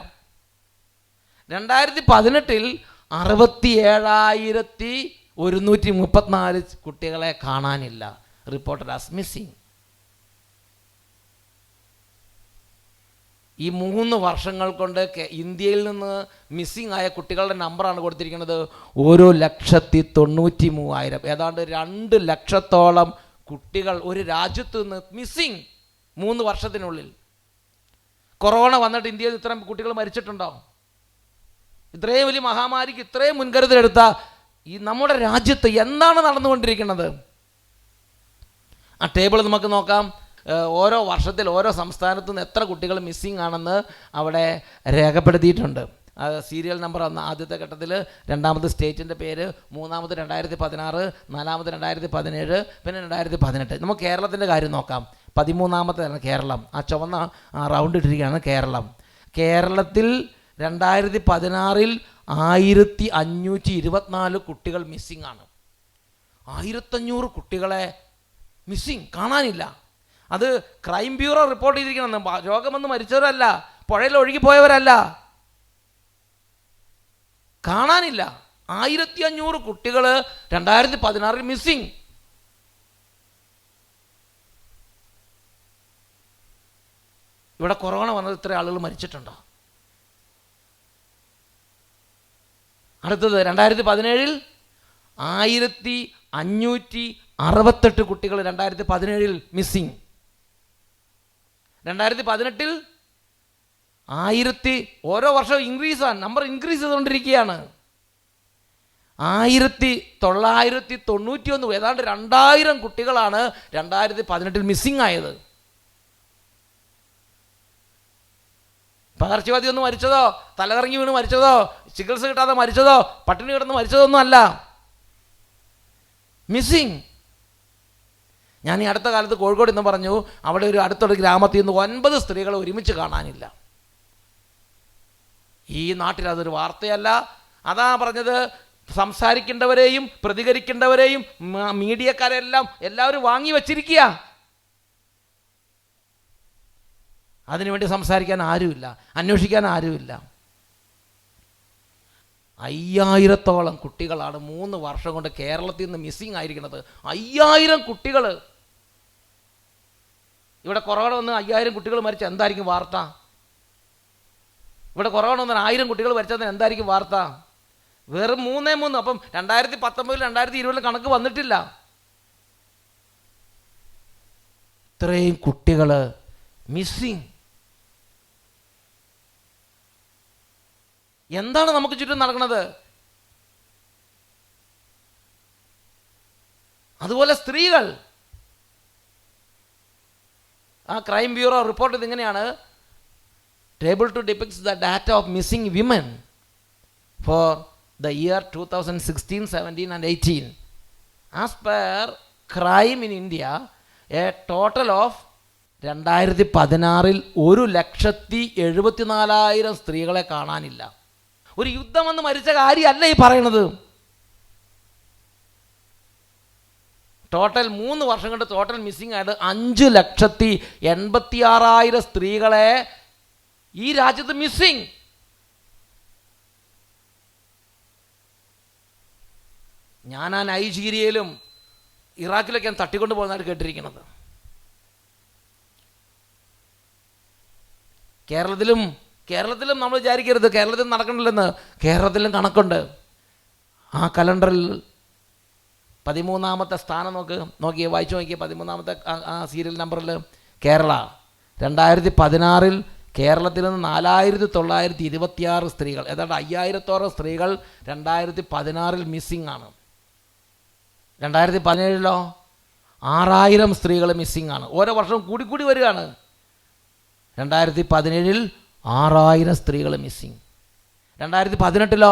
2018 67,134 കുട്ടികളെ കാണാനില്ല. Reported as missing. ഈ 3 വർഷങ്ങൾ കൊണ്ട് ഇന്ത്യയിൽ നിന്ന് മിസ്സിംഗ് ആയ കുട്ടികളുടെ നമ്പറാണ് കൊടുത്തിരിക്കുന്നത്. 1,93,000. ഏതാണ്ട് 2 ലക്ഷത്തോളം കുട്ടികൾ ഒരു രാജ്യത്ത് നിന്ന് മിസ്സിംഗ് 3 വർഷത്തിനുള്ളിൽ. കൊറോണ വന്നിട്ട് ഇന്ത്യയിൽ ഇത്രയും കുട്ടികൾ മരിച്ചിട്ടുണ്ടോ? ഇത്രയും വലിയ മഹാമാരിക്ക് ഇത്രയും മുൻകരുതലെടുത്ത ഈ നമ്മുടെ രാജ്യത്ത് എന്താണ് നടന്നുകൊണ്ടിരിക്കുന്നത്? ആ ടേബിൾ നമുക്ക് നോക്കാം. ഓരോ വർഷത്തിൽ ഓരോ സംസ്ഥാനത്തു നിന്ന് എത്ര കുട്ടികൾ മിസ്സിംഗ് ആണെന്ന് അവിടെ രേഖപ്പെടുത്തിയിട്ടുണ്ട്. സീരിയൽ നമ്പർ ഒന്ന് ആദ്യത്തെ ഘട്ടത്തിൽ, രണ്ടാമത് സ്റ്റേറ്റിൻ്റെ പേര്, മൂന്നാമത് 2016, നാലാമത് 2017, പിന്നെ 2018. നമുക്ക് കേരളത്തിൻ്റെ കാര്യം നോക്കാം. 13ാമത്തെ കേരളം. ആ ചുവന്ന റൗണ്ട് ഇട്ടിരിക്കുകയാണ് കേരളം. കേരളത്തിൽ 2016 1524 കുട്ടികൾ മിസ്സിംഗ് ആണ്. 1500 കുട്ടികളെ മിസ്സിംഗ്, കാണാനില്ല. അത് ക്രൈം ബ്യൂറോ റിപ്പോർട്ട് ചെയ്തിരിക്കണം. രോഗം വന്ന് മരിച്ചവരല്ല, പുഴയിൽ ഒഴുകിപ്പോയവരല്ല, കാണാനില്ല. 1500 കുട്ടികൾ 2016 മിസ്സിംഗ്. ഇവിടെ കൊറോണ വന്നത് ഇത്ര ആളുകൾ മരിച്ചിട്ടുണ്ടോ? അടുത്തത് 2017 1568 കുട്ടികൾ 2017 മിസ്സിംഗ്. 2018 1000, ഓരോ വർഷവും നമ്പർ ഇൻക്രീസ് ചെയ്തുകൊണ്ടിരിക്കുകയാണ്. 1991, ഏതാണ്ട് 2000 കുട്ടികളാണ് 2018 മിസ്സിംഗ് ആയത്. പകർച്ചവ്യാധി ഒന്നും മരിച്ചതോ, തലകറങ്ങി വീണ് മരിച്ചതോ, ചികിത്സ കിട്ടാതെ മരിച്ചതോ, പട്ടിണി കിടന്ന് മരിച്ചതോ ഒന്നും അല്ല. മിസ്സിങ്. ഞാൻ ഈ അടുത്ത കാലത്ത് കോഴിക്കോട് ഇന്ന് പറഞ്ഞു, അവിടെ ഒരു അടുത്തൊരു ഗ്രാമത്തിൽ നിന്ന് 9 സ്ത്രീകളെ ഒരുമിച്ച് കാണാനില്ല. ഈ നാട്ടിൽ അതൊരു വാർത്തയല്ല. അതാ പറഞ്ഞത്, സംസാരിക്കേണ്ടവരെയും പ്രതികരിക്കേണ്ടവരെയും മീഡിയക്കാരെല്ലാം എല്ലാവരും വാങ്ങി വച്ചിരിക്കുക. അതിനുവേണ്ടി സംസാരിക്കാൻ ആരുമില്ല, അന്വേഷിക്കാൻ ആരുമില്ല. 5000-ഓളം കുട്ടികളാണ് 3 വർഷം കൊണ്ട് കേരളത്തിൽ നിന്ന് മിസ്സിങ് ആയിരിക്കുന്നത്. 5000 കുട്ടികൾ. ഇവിടെ കൊറോണ വന്ന് 5000 കുട്ടികൾ മരിച്ച എന്തായിരിക്കും വാർത്ത? ഇവിടെ കൊറോണ വന്ന് 1000 കുട്ടികൾ മരിച്ചതിന് എന്തായിരിക്കും വാർത്ത? വെറും 3. അപ്പം 2019 2020 കണക്ക് വന്നിട്ടില്ല. ഇത്രയും കുട്ടികൾ മിസ്സിങ്. എന്താണ് നമുക്ക് ചുറ്റും നടക്കുന്നത്? അതുപോലെ സ്ത്രീകൾ. ആ ക്രൈം ബ്യൂറോ റിപ്പോർട്ട് ഇതിങ്ങനെയാണ്: table two depicts the data of missing women for the year 2016, 17 and 18. As per crime in India, a total of 2016 1,74,000 സ്ത്രീകളെ കാണാനില്ല. ഒരു യുദ്ധം വന്ന് മരിച്ച കാര്യമല്ല ഈ പറയണത്. ടോട്ടൽ 3 വർഷം കൊണ്ട് ടോട്ടൽ മിസ്സിംഗ് ആയിട്ട് 5,86,000 സ്ത്രീകളെ ഈ രാജ്യത്ത് മിസ്സിംഗ്. ഞാൻ ആ നൈജീരിയയിലും ഇറാഖിലൊക്കെയാണ് തട്ടിക്കൊണ്ട് പോകുന്നതായിട്ട് കേട്ടിരിക്കുന്നത്. കേരളത്തിലും നമ്മൾ വിചാരിക്കരുത് കേരളത്തിൽ നടക്കണില്ലെന്ന്. കേരളത്തിലും കണക്കുണ്ട്. ആ കലണ്ടറിൽ 13ാമത്തെ സ്ഥാനം വായിച്ചു നോക്കിയേ. 13ാമത്തെ ആ സീരിയൽ നമ്പറിൽ കേരള 2016 കേരളത്തിൽ നിന്ന് 4,926 സ്ത്രീകൾ, ഏതാണ്ട് 5000-ഓളം സ്ത്രീകൾ 2016 മിസ്സിംഗ് ആണ്. 2017 6,000 സ്ത്രീകൾ മിസ്സിംഗ് ആണ്. ഓരോ വർഷവും കൂടി വരികയാണ്. 2017 6,000 സ്ത്രീകൾ മിസ്സിങ്. 2018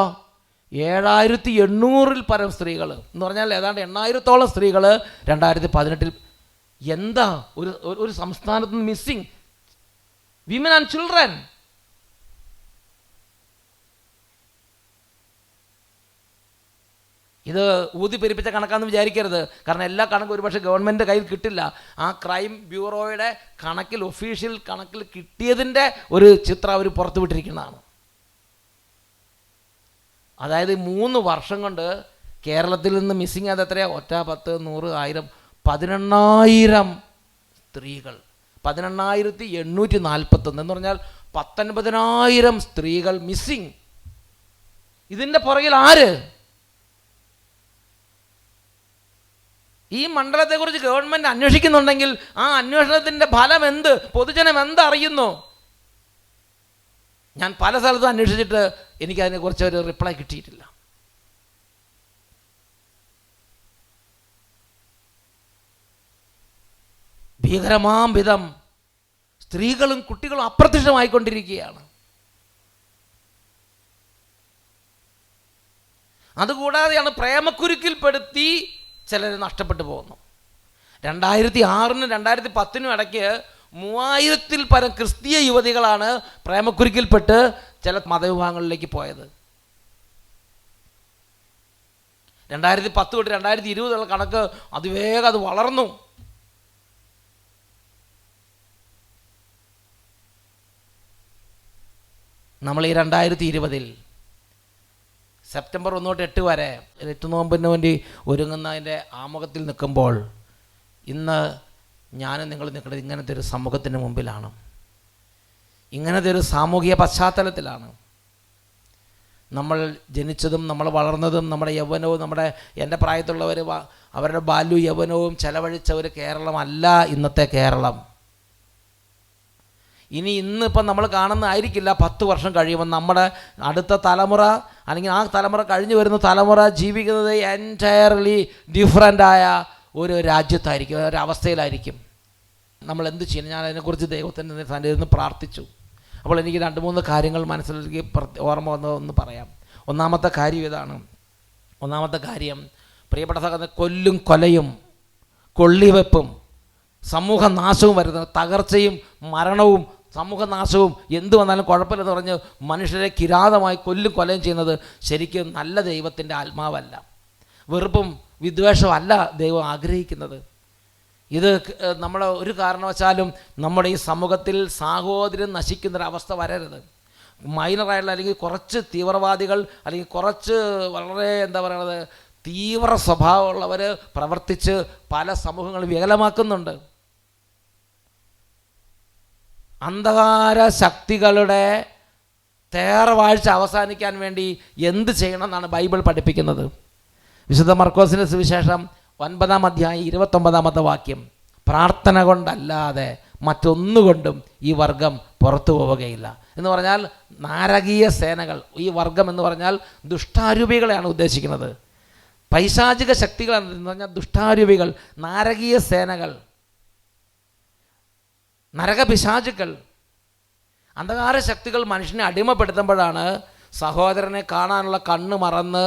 7,800 പരം സ്ത്രീകൾ എന്ന് പറഞ്ഞാൽ ഏതാണ്ട് 8,000-ഓളം സ്ത്രീകൾ 2018. എന്താ ഒരു സംസ്ഥാനത്ത് നിന്ന് മിസ്സിങ്? Women and children. ഇത് ഊതിപ്പെരിപ്പിച്ച കണക്കാന്ന് വിചാരിക്കരുത്. കാരണം എല്ലാ കണക്കും ഒരുപക്ഷെ ഗവൺമെൻറ് കയ്യിൽ കിട്ടില്ല. ആ ക്രൈം ബ്യൂറോയുടെ കണക്കിൽ, ഒഫീഷ്യൽ കണക്കിൽ കിട്ടിയതിൻ്റെ ഒരു ചിത്രം അവർ പുറത്തുവിട്ടിരിക്കുന്നതാണ്. അതായത് 3 വർഷം കൊണ്ട് കേരളത്തിൽ നിന്ന് മിസ്സിങ് ആയത് എത്രയാണ്? 10, 100, 1000, 18,000 സ്ത്രീകൾ. 18,841 എന്ന് പറഞ്ഞാൽ 19,000 സ്ത്രീകൾ മിസ്സിങ്. ഇതിൻ്റെ പുറകിൽ ആര്? ഈ മണ്ഡലത്തെക്കുറിച്ച് ഗവൺമെൻറ് അന്വേഷിക്കുന്നുണ്ടെങ്കിൽ ആ അന്വേഷണത്തിൻ്റെ ഫലം എന്ത്? പൊതുജനം എന്തറിയുന്നു? ഞാൻ പല സ്ഥലത്തും അന്വേഷിച്ചിട്ട് എനിക്കതിനെക്കുറിച്ച് ഒരു റിപ്ലൈ കിട്ടിയിട്ടില്ല. ഭീകരമാം വിധം സ്ത്രീകളും കുട്ടികളും അപ്രത്യക്ഷമായിക്കൊണ്ടിരിക്കുകയാണ്. അതുകൂടാതെയാണ് പ്രേമക്കുരുക്കിൽപ്പെടുത്തി ചിലർ നഷ്ടപ്പെട്ടു പോകുന്നു. 2006-നും 2010-നും ഇടയ്ക്ക് 3000-ൽ പരം ക്രിസ്തീയ യുവതികളാണ് പ്രേമക്കുരുക്കിൽപ്പെട്ട് ചില മതവിഭാഗങ്ങളിലേക്ക് പോയത്. 2010 തൊട്ട് 2020 കണക്ക് അതിവേഗം അത് വളർന്നു. നമ്മൾ ഈ 2020 സെപ്റ്റംബർ 1 തൊട്ട് 8 വരെ 8 നോമ്പിന് വേണ്ടി ഒരുങ്ങുന്നതിൻ്റെ ആമുഖത്തിൽ നിൽക്കുമ്പോൾ ഇന്ന് ഞാനും നിങ്ങൾ നിൽക്കുന്നത് ഇങ്ങനത്തെ ഒരു സമൂഹത്തിന് മുമ്പിലാണ്. ഇങ്ങനത്തെ ഒരു സാമൂഹിക പശ്ചാത്തലത്തിലാണ് നമ്മൾ ജനിച്ചതും നമ്മൾ വളർന്നതും. നമ്മുടെ യൗവനവും എൻ്റെ പ്രായത്തിലുള്ളവർ അവരുടെ ബാല്യവും യൗവനവും ചെലവഴിച്ച ഒരു കേരളമല്ല ഇന്നത്തെ കേരളം. ഇന്നിപ്പം നമ്മൾ കാണുന്നതായിരിക്കില്ല 10 വർഷം കഴിയുമ്പോൾ നമ്മുടെ അടുത്ത തലമുറ, അല്ലെങ്കിൽ ആ തലമുറ കഴിഞ്ഞു വരുന്ന തലമുറ ജീവിക്കുന്നത് എൻറ്റയർലി ഡിഫറൻ്റായ ഒരു രാജ്യത്തായിരിക്കും, ഒരവസ്ഥയിലായിരിക്കും. നമ്മൾ എന്ത് ചെയ്യണം? ഞാൻ അതിനെക്കുറിച്ച് ദൈവത്തിൻ്റെ സന്നിധിയിൽ പ്രാർത്ഥിച്ചു. അപ്പോൾ എനിക്ക് 2-3 കാര്യങ്ങൾ മനസ്സിലേക്ക് ഓർമ്മ വന്നതെന്ന് പറയാം. ഒന്നാമത്തെ കാര്യം ഇതാണ്. ഒന്നാമത്തെ കാര്യം, പ്രിയപ്പെട്ട സഹോദരൻ, കൊല്ലും കൊലയും കൊള്ളിവെപ്പും സമൂഹനാശവും വരുന്നത്, തകർച്ചയും മരണവും സമൂഹനാശവും എന്തു വന്നാലും കുഴപ്പമില്ലെന്ന് പറഞ്ഞ് മനുഷ്യരെ കിരാതമായി കൊല്ലും കൊലയും ചെയ്യുന്നത് ശരിക്കും നല്ല ദൈവത്തിൻ്റെ ആത്മാവല്ല. വെറുപ്പും വിദ്വേഷവും അല്ല ദൈവം ആഗ്രഹിക്കുന്നത്. ഇത് നമ്മൾ ഒരു കാരണവശാലും നമ്മുടെ ഈ സമൂഹത്തിൽ സാഹോദര്യം നശിക്കുന്നൊരവസ്ഥ വരരുത്. മൈനറായിട്ടുള്ള അല്ലെങ്കിൽ കുറച്ച് തീവ്രവാദികൾ അല്ലെങ്കിൽ കുറച്ച് വളരെ എന്താ പറയുന്നത് തീവ്ര സ്വഭാവമുള്ളവർ പ്രവർത്തിച്ച് പല സമൂഹങ്ങളും വികലമാക്കുന്നുണ്ട്. അന്ധകാര ശക്തികളുടെ തേർവാഴ്ച അവസാനിക്കാൻ വേണ്ടി എന്ത് ചെയ്യണമെന്നാണ് ബൈബിൾ പഠിപ്പിക്കുന്നത്. വിശുദ്ധ മർക്കോസിൻ്റെ സുവിശേഷം 9-ാം അധ്യായം 29-ാമത്തെ വാക്യം, പ്രാർത്ഥന കൊണ്ടല്ലാതെ മറ്റൊന്നുകൊണ്ടും ഈ വർഗം പുറത്തു പോവുകയില്ല എന്ന് പറഞ്ഞാൽ നാരകീയ സേനകൾ, ഈ വർഗം എന്ന് പറഞ്ഞാൽ ദുഷ്ടാരൂപികളെയാണ് ഉദ്ദേശിക്കുന്നത്. പൈശാചിക ശക്തികൾ എന്ന് പറഞ്ഞാൽ ദുഷ്ടാരൂപികൾ, നാരകീയ സേനകൾ, നരകപിശാചുക്കൾ, അന്ധകാര ശക്തികൾ മനുഷ്യനെ അടിമപ്പെടുത്തുമ്പോഴാണ് സഹോദരനെ കാണാനുള്ള കണ്ണ് മറന്ന്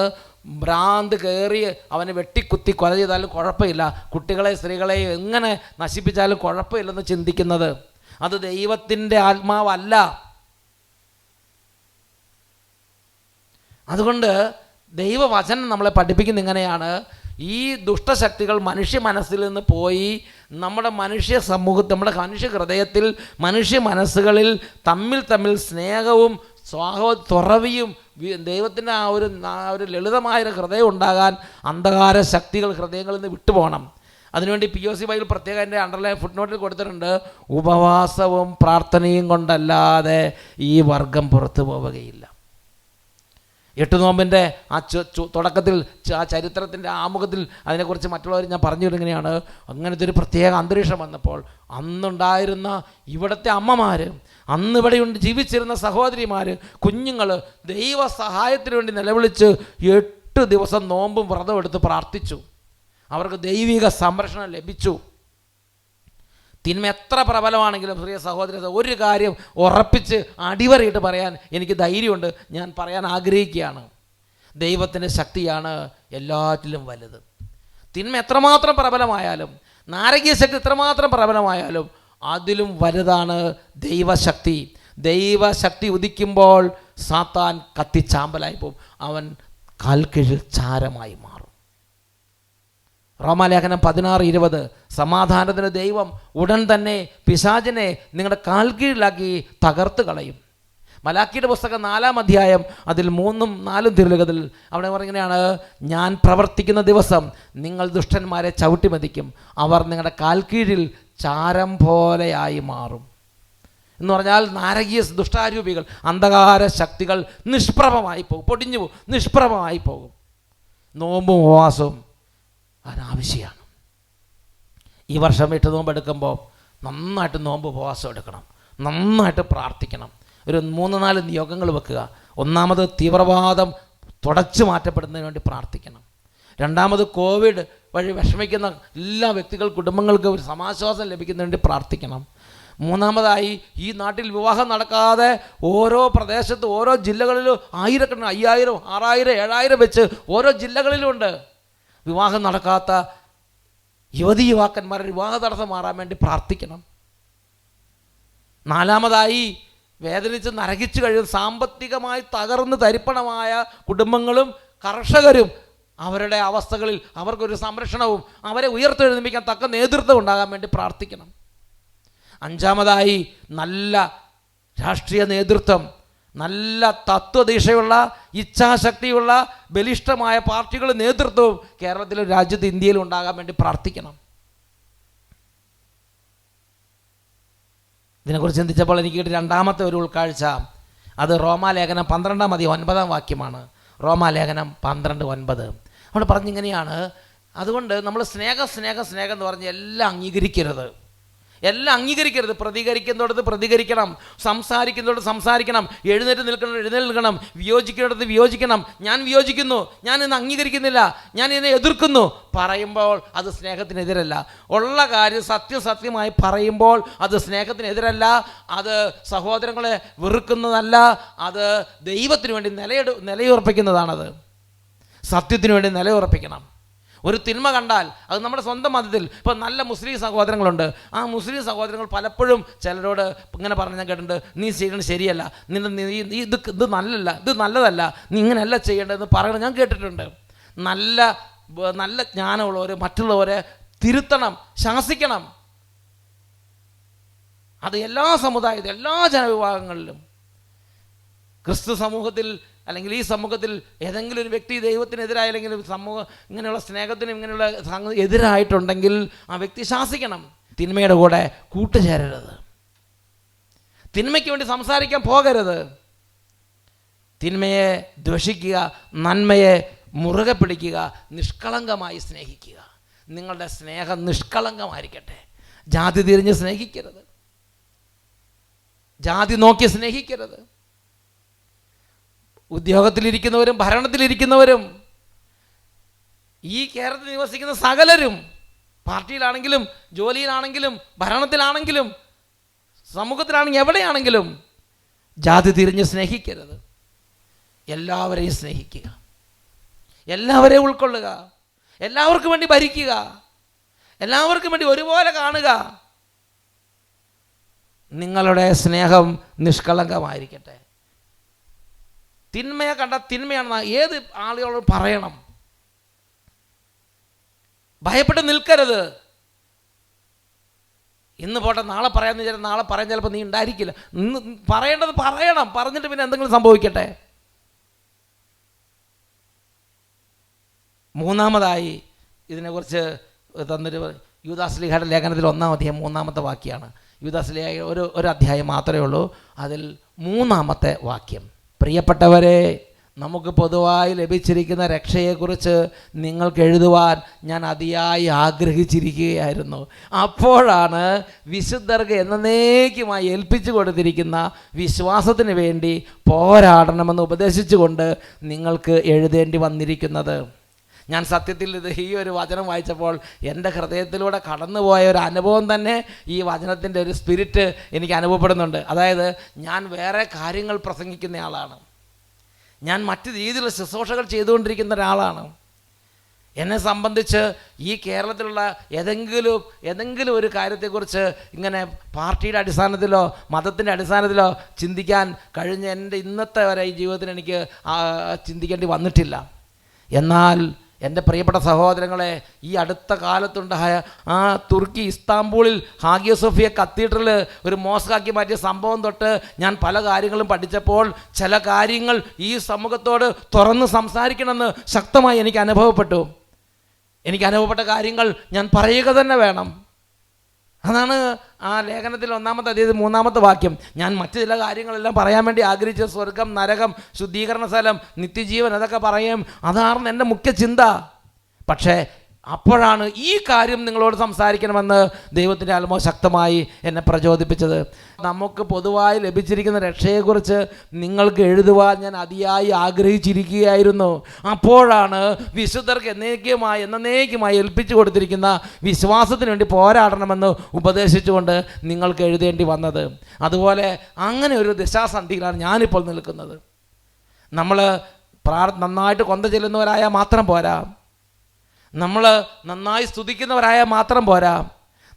ഭ്രാന്ത് കയറി അവനെ വെട്ടിക്കുത്തി കൊല ചെയ്താലും കുഴപ്പമില്ല, കുട്ടികളെ സ്ത്രീകളെ എങ്ങനെ നശിപ്പിച്ചാലും കുഴപ്പമില്ലെന്ന് ചിന്തിക്കുന്നത്. അത് ദൈവത്തിൻ്റെ ആത്മാവല്ല. അതുകൊണ്ട് ദൈവവചനം നമ്മളെ പഠിപ്പിക്കുന്ന ഇങ്ങനെയാണ്, ഈ ദുഷ്ടശക്തികൾ മനുഷ്യ മനസ്സിൽ നിന്ന് പോയി നമ്മുടെ മനുഷ്യ സമൂഹത്തിൽ, നമ്മുടെ മനുഷ്യ ഹൃദയത്തിൽ, മനുഷ്യ മനസ്സുകളിൽ തമ്മിൽ സ്നേഹവും തുറവിയും ദൈവത്തിൻ്റെ ആ ഒരു ലളിതമായൊരു ഹൃദയം ഉണ്ടാകാൻ അന്ധകാര ശക്തികൾ ഹൃദയങ്ങളിൽ നിന്ന് വിട്ടുപോകണം. അതിനുവേണ്ടി POC ബൈബിൾ പ്രത്യേകം എൻ്റെ അണ്ടർലൈൻ ഫുട്നോട്ടിൽ കൊടുത്തിട്ടുണ്ട്, ഉപവാസവും പ്രാർത്ഥനയും കൊണ്ടല്ലാതെ ഈ വർഗം പുറത്തു പോവുകയില്ല. 8 നോമ്പിൻ്റെ ആ തുടക്കത്തിൽ ആ ചരിത്രത്തിൻ്റെ ആമുഖത്തിൽ അതിനെക്കുറിച്ച് മറ്റുള്ളവർ ഞാൻ പറഞ്ഞിരുന്നെങ്ങനെയാണ്, അങ്ങനത്തെ ഒരു പ്രത്യേക അന്തരീക്ഷം വന്നപ്പോൾ അന്നുണ്ടായിരുന്ന ഇവിടുത്തെ അമ്മമാർ, അന്നിവിടെ ജീവിച്ചിരുന്ന സഹോദരിമാർ, കുഞ്ഞുങ്ങൾ ദൈവ സഹായത്തിന് വേണ്ടി നിലവിളിച്ച് 8 ദിവസം നോമ്പും വ്രതം എടുത്ത് പ്രാർത്ഥിച്ചു. അവർക്ക് ദൈവിക സംരക്ഷണം ലഭിച്ചു. തിന്മ എത്ര പ്രബലമാണെങ്കിലും പ്രിയ സഹോദരി, ഒരു കാര്യം ഉറപ്പിച്ച് അടിവരയിട്ട് പറയാൻ എനിക്ക് ധൈര്യമുണ്ട്, ഞാൻ പറയാൻ ആഗ്രഹിക്കുകയാണ്, ദൈവത്തിൻ്റെ ശക്തിയാണ് എല്ലാറ്റിലും വലുത്. തിന്മ എത്രമാത്രം പ്രബലമായാലും, നാരകീയ ശക്തി എത്രമാത്രം പ്രബലമായാലും അതിലും വലുതാണ് ദൈവശക്തി. ദൈവശക്തി ഉദിക്കുമ്പോൾ സാത്താൻ കത്തിച്ചാമ്പലായി പോകും, അവൻ കാൽക്കീഴിൽ ചാരമായി മാറും. റോമാലേഖനം 16:20, സമാധാനത്തിന് ദൈവം ഉടൻ തന്നെ പിശാചിനെ നിങ്ങളുടെ കാൽക്കീഴിലാക്കി തകർത്ത് കളയും. മലാക്കിയുടെ പുസ്തകം 4-ാം അധ്യായം അതിൽ 3-4 തിരുലുകളിൽ അവിടെ പറഞ്ഞിങ്ങനെയാണ്, ഞാൻ പ്രവർത്തിക്കുന്ന ദിവസം നിങ്ങൾ ദുഷ്ടന്മാരെ ചവിട്ടിമതിക്കും, അവർ നിങ്ങളുടെ കാൽക്കീഴിൽ ചാരം പോലെയായി മാറും എന്ന് പറഞ്ഞാൽ നാരകീയ ദുഷ്ടാരൂപികൾ, അന്ധകാര ശക്തികൾ നിഷ്പ്രഭമായി പോകും, പൊടിഞ്ഞു പോകും, നിഷ്പ്രഭമായി പോകും. നോമ്പും ഉപവാസവും അനാവശ്യമാണ്. ഈ വർഷം 8 നോമ്പ് എടുക്കുമ്പോൾ നന്നായിട്ട് നോമ്പ് ഉപവാസം എടുക്കണം, നന്നായിട്ട് പ്രാർത്ഥിക്കണം. ഒരു 3-4 നിയോഗങ്ങൾ വെക്കുക. ഒന്നാമത് തീവ്രവാദം തുടച്ചു മാറ്റപ്പെടുന്നതിന് വേണ്ടി പ്രാർത്ഥിക്കണം. രണ്ടാമത് കോവിഡ് വഴി വിഷമിക്കുന്ന എല്ലാ വ്യക്തികൾ കുടുംബങ്ങൾക്ക് ഒരു സമാശ്വാസം ലഭിക്കുന്നതിന് വേണ്ടി പ്രാർത്ഥിക്കണം. മൂന്നാമതായി ഈ നാട്ടിൽ വിവാഹം നടക്കാതെ ഓരോ പ്രദേശത്ത് ഓരോ ജില്ലകളിലും 1000, 5000, 6000, 7000 വെച്ച് ഓരോ ജില്ലകളിലുമുണ്ട്. വിവാഹം നടക്കാത്ത യുവതി യുവാക്കന്മാരുടെ വിവാഹ തടസ്സം മാറാൻ വേണ്ടി പ്രാർത്ഥിക്കണം. നാലാമതായി വേദനിച്ച് നരകിച്ചു കഴിയുന്ന സാമ്പത്തികമായി തകർന്ന് തരിപ്പണമായ കുടുംബങ്ങളും കർഷകരും അവരുടെ അവസ്ഥകളിൽ അവർക്കൊരു സംരക്ഷണവും അവരെ ഉയർത്തെഴുന്നേൽപ്പിക്കാൻ തക്ക നേതൃത്വം ഉണ്ടാകാൻ വേണ്ടി പ്രാർത്ഥിക്കണം. അഞ്ചാമതായി നല്ല രാഷ്ട്രീയ നേതൃത്വം, നല്ല തത്വദീക്ഷയുള്ള ഇച്ഛാശക്തിയുള്ള ബലിഷ്ഠമായ പാർട്ടികളുടെ നേതൃത്വവും കേരളത്തിലും രാജ്യത്ത് ഇന്ത്യയിലും ഉണ്ടാകാൻ വേണ്ടി പ്രാർത്ഥിക്കണം. ഇതിനെക്കുറിച്ച് ചിന്തിച്ചപ്പോൾ എനിക്ക് രണ്ടാമത്തെ ഒരു ഉൾക്കാഴ്ച, അത് റോമാലേഖനം 12-ാം അധ്യായം 9-ാം വാക്യമാണ്. റോമാലേഖനം 12:9 അവിടെ പറഞ്ഞിങ്ങനെയാണ്, അതുകൊണ്ട് നമ്മൾ സ്നേഹം എന്ന് പറഞ്ഞ് എല്ലാം അംഗീകരിക്കരുത്. പ്രതികരിക്കുന്നിടത്ത് പ്രതികരിക്കണം, സംസാരിക്കുന്നിടത്ത് സംസാരിക്കണം, എഴുന്നേറ്റ് നിൽക്കണം, വിയോജിക്കുന്നിടത്ത് വിയോജിക്കണം. ഞാൻ വിയോജിക്കുന്നു, ഞാൻ ഇന്ന് അംഗീകരിക്കുന്നില്ല, ഞാൻ ഇതിനെ എതിർക്കുന്നു പറയുമ്പോൾ അത് സ്നേഹത്തിനെതിരല്ല. ഉള്ള കാര്യം സത്യമായി പറയുമ്പോൾ അത് സ്നേഹത്തിനെതിരല്ല, അത് സഹോദരങ്ങളെ വെറുക്കുന്നതല്ല, അത് ദൈവത്തിന് വേണ്ടി നിലയുറപ്പിക്കുന്നതാണത്. സത്യത്തിന് വേണ്ടി നിലയുറപ്പിക്കണം. ഒരു തിന്മ കണ്ടാൽ അത് നമ്മുടെ സ്വന്തം മതത്തിൽ ഇപ്പോൾ നല്ല മുസ്ലിം സഹോദരങ്ങളുണ്ട്. ആ മുസ്ലിം സഹോദരങ്ങൾ പലപ്പോഴും ചിലരോട് ഇങ്ങനെ പറഞ്ഞ് ഞാൻ കേട്ടിട്ടുണ്ട്, നീ ചെയ്യണത് ശരിയല്ല, ഇത് നല്ലല്ല, ഇത് നല്ലതല്ല, നീ ഇങ്ങനെയല്ല ചെയ്യേണ്ടതെന്ന് പറയണം ഞാൻ കേട്ടിട്ടുണ്ട്. നല്ല ജ്ഞാനമുള്ളവർ മറ്റുള്ളവരെ തിരുത്തണം, ശാസിക്കണം. അത് എല്ലാ സമുദായത്തിലും എല്ലാ ജനവിഭാഗങ്ങളിലും. ക്രിസ്തു സമൂഹത്തിൽ അല്ലെങ്കിൽ ഈ സമൂഹത്തിൽ ഏതെങ്കിലും ഒരു വ്യക്തി ദൈവത്തിനെതിരായ അല്ലെങ്കിൽ സമൂഹം ഇങ്ങനെയുള്ള സ്നേഹത്തിനും ഇങ്ങനെയുള്ള എതിരായിട്ടുണ്ടെങ്കിൽ ആ വ്യക്തി ശാസിക്കണം. തിന്മയുടെ കൂടെ കൂട്ടുചേരരുത്, തിന്മയ്ക്ക് വേണ്ടി സംസാരിക്കാൻ പോകരുത്. തിന്മയെ ദ്വേഷിക്കുക, നന്മയെ മുറുകെ പിടിക്കുക, നിഷ്കളങ്കമായി സ്നേഹിക്കുക. നിങ്ങളുടെ സ്നേഹം നിഷ്കളങ്കമായിരിക്കട്ടെ. ജാതി തിരിഞ്ഞ് സ്നേഹിക്കരുത്, ജാതി നോക്കി സ്നേഹിക്കരുത്. ഉദ്യോഗത്തിലിരിക്കുന്നവരും ഭരണത്തിലിരിക്കുന്നവരും ഈ കേരളത്തിൽ നിവസിക്കുന്ന സകലരും, പാർട്ടിയിലാണെങ്കിലും ജോലിയിലാണെങ്കിലും ഭരണത്തിലാണെങ്കിലും സമൂഹത്തിലാണെങ്കിലും എവിടെയാണെങ്കിലും ജാതി തിരിഞ്ഞ് സ്നേഹിക്കരുത്. എല്ലാവരെയും സ്നേഹിക്കുക, എല്ലാവരെയും ഉൾക്കൊള്ളുക, എല്ലാവർക്കും വേണ്ടി ഭരിക്കുക, എല്ലാവർക്കും വേണ്ടി ഒരുപോലെ കാണുക. നിങ്ങളുടെ സ്നേഹം നിഷ്കളങ്കമായിരിക്കട്ടെ. തിന്മയെ കണ്ട തിന്മയാണെന്ന് ഏത് ആളുകളോട് പറയണം. ഭയപ്പെട്ട് നിൽക്കരുത്. ഇന്ന് പോട്ടെ നാളെ പറയാമെന്ന് വിചാരിച്ചാൽ നാളെ പറയാൻ ചിലപ്പോൾ നീ ഉണ്ടായിരിക്കില്ല. ഇന്ന് പറയേണ്ടത് പറയണം, പറഞ്ഞിട്ട് പിന്നെ എന്തെങ്കിലും സംഭവിക്കട്ടെ. മൂന്നാമതായി ഇതിനെക്കുറിച്ച് തന്നൊരു യൂദാസ്ലീഹയുടെ ലേഖനത്തിൽ 1-ാം അധ്യായം 3-ാമത്തെ വാക്യമാണ്. യൂദാസ്ലീഹ ഒരു അധ്യായം മാത്രമേ ഉള്ളൂ. അതിൽ 3-ാമത്തെ വാക്യം, പ്രിയപ്പെട്ടവരെ, നമുക്ക് പൊതുവായി ലഭിച്ചിരിക്കുന്ന രക്ഷയെക്കുറിച്ച് നിങ്ങൾക്ക് എഴുതുവാൻ ഞാൻ അതിയായി ആഗ്രഹിച്ചിരിക്കുകയായിരുന്നു. അപ്പോഴാണ് വിശുദ്ധർക്ക് എന്നേക്കുമായി ഏൽപ്പിച്ചു കൊടുത്തിരിക്കുന്ന വിശ്വാസത്തിന് വേണ്ടി പോരാടണമെന്ന് ഉപദേശിച്ചുകൊണ്ട് നിങ്ങൾക്ക് എഴുതേണ്ടി വന്നിരിക്കുന്നത്. ഞാൻ സത്യത്തിൽ ഈ ഒരു വചനം വായിച്ചപ്പോൾ എൻ്റെ ഹൃദയത്തിലൂടെ കടന്നുപോയ ഒരു അനുഭവം തന്നെ ഈ വചനത്തിൻ്റെ ഒരു സ്പിരിറ്റ് എനിക്ക് അനുഭവപ്പെടുന്നുണ്ട്. അതായത് ഞാൻ വേറെ കാര്യങ്ങൾ പ്രസംഗിക്കുന്ന ആളാണ്, ഞാൻ മറ്റ് രീതിയിലുള്ള ശുശ്രൂഷകൾ ചെയ്തുകൊണ്ടിരിക്കുന്ന ഒരാളാണ്. എന്നെ സംബന്ധിച്ച് ഈ കേരളത്തിലുള്ള ഏതെങ്കിലും ഒരു കാര്യത്തെക്കുറിച്ച് ഇങ്ങനെ പാർട്ടിയുടെ അടിസ്ഥാനത്തിലോ മതത്തിൻ്റെ അടിസ്ഥാനത്തിലോ ചിന്തിക്കാൻ കഴിഞ്ഞ എൻ്റെ ഇന്നത്തെ വരെ ഈ ജീവിതത്തിൽ എനിക്ക് ചിന്തിക്കേണ്ടി വന്നിട്ടില്ല. എന്നാൽ എൻ്റെ പ്രിയപ്പെട്ട സഹോദരങ്ങളെ, ഈ അടുത്ത കാലത്തുണ്ടായ ആ തുർക്കി ഇസ്താംബൂളിൽ ഹാഗിയ സോഫിയ കത്തീഡ്രൽ ഒരു മോസ്കാക്കി മാറ്റിയ സംഭവം തൊട്ട് ഞാൻ പല കാര്യങ്ങളും പഠിച്ചപ്പോൾ ചില കാര്യങ്ങൾ ഈ സമൂഹത്തോട് തുറന്ന് സംസാരിക്കണമെന്ന് ശക്തമായി എനിക്ക് അനുഭവപ്പെട്ടു. എനിക്ക് അനുഭവപ്പെട്ട കാര്യങ്ങൾ ഞാൻ പറയുക തന്നെ വേണം. അതാണ് ആ ലേഖനത്തിൽ 1-ാമത്തെ അധ്യായത്തിൽ 3-ാമത്തെ വാക്യം. ഞാൻ മറ്റു ചില കാര്യങ്ങളെല്ലാം പറയാൻ വേണ്ടി ആഗ്രഹിച്ച സ്വർഗം, നരകം, ശുദ്ധീകരണ സ്ഥലം, നിത്യജീവൻ, അതൊക്കെ പറയും. അതാണ് എൻ്റെ മുഖ്യ ചിന്ത. പക്ഷേ അപ്പോഴാണ് ഈ കാര്യം നിങ്ങളോട് സംസാരിക്കണമെന്ന് ദൈവത്തിൻ്റെ ആത്മാവ് ശക്തമായി എന്നെ പ്രചോദിപ്പിച്ചത്. നമുക്ക് പൊതുവായി ലഭിച്ചിരിക്കുന്ന രക്ഷയെക്കുറിച്ച് നിങ്ങൾക്ക് എഴുതുവാൻ ഞാൻ അതിയായി ആഗ്രഹിച്ചിരിക്കുകയായിരുന്നു. അപ്പോഴാണ് വിശുദ്ധർക്ക് എന്നേക്കുമായി ഏൽപ്പിച്ചു കൊടുത്തിരിക്കുന്ന വിശ്വാസത്തിന് വേണ്ടി പോരാടണമെന്ന് ഉപദേശിച്ചുകൊണ്ട് നിങ്ങൾക്ക് എഴുതേണ്ടി വന്നത്. അതുപോലെ അങ്ങനെ ഒരു ദിശാസന്ധിയിലാണ് ഞാനിപ്പോൾ നിൽക്കുന്നത്. നമ്മൾ നന്നായിട്ട് കൊന്ത ചെല്ലുന്നവരായാൽ മാത്രം പോരാ, നമ്മൾ നന്നായി സ്തുതിക്കുന്നവരായാൽ മാത്രം പോരാ,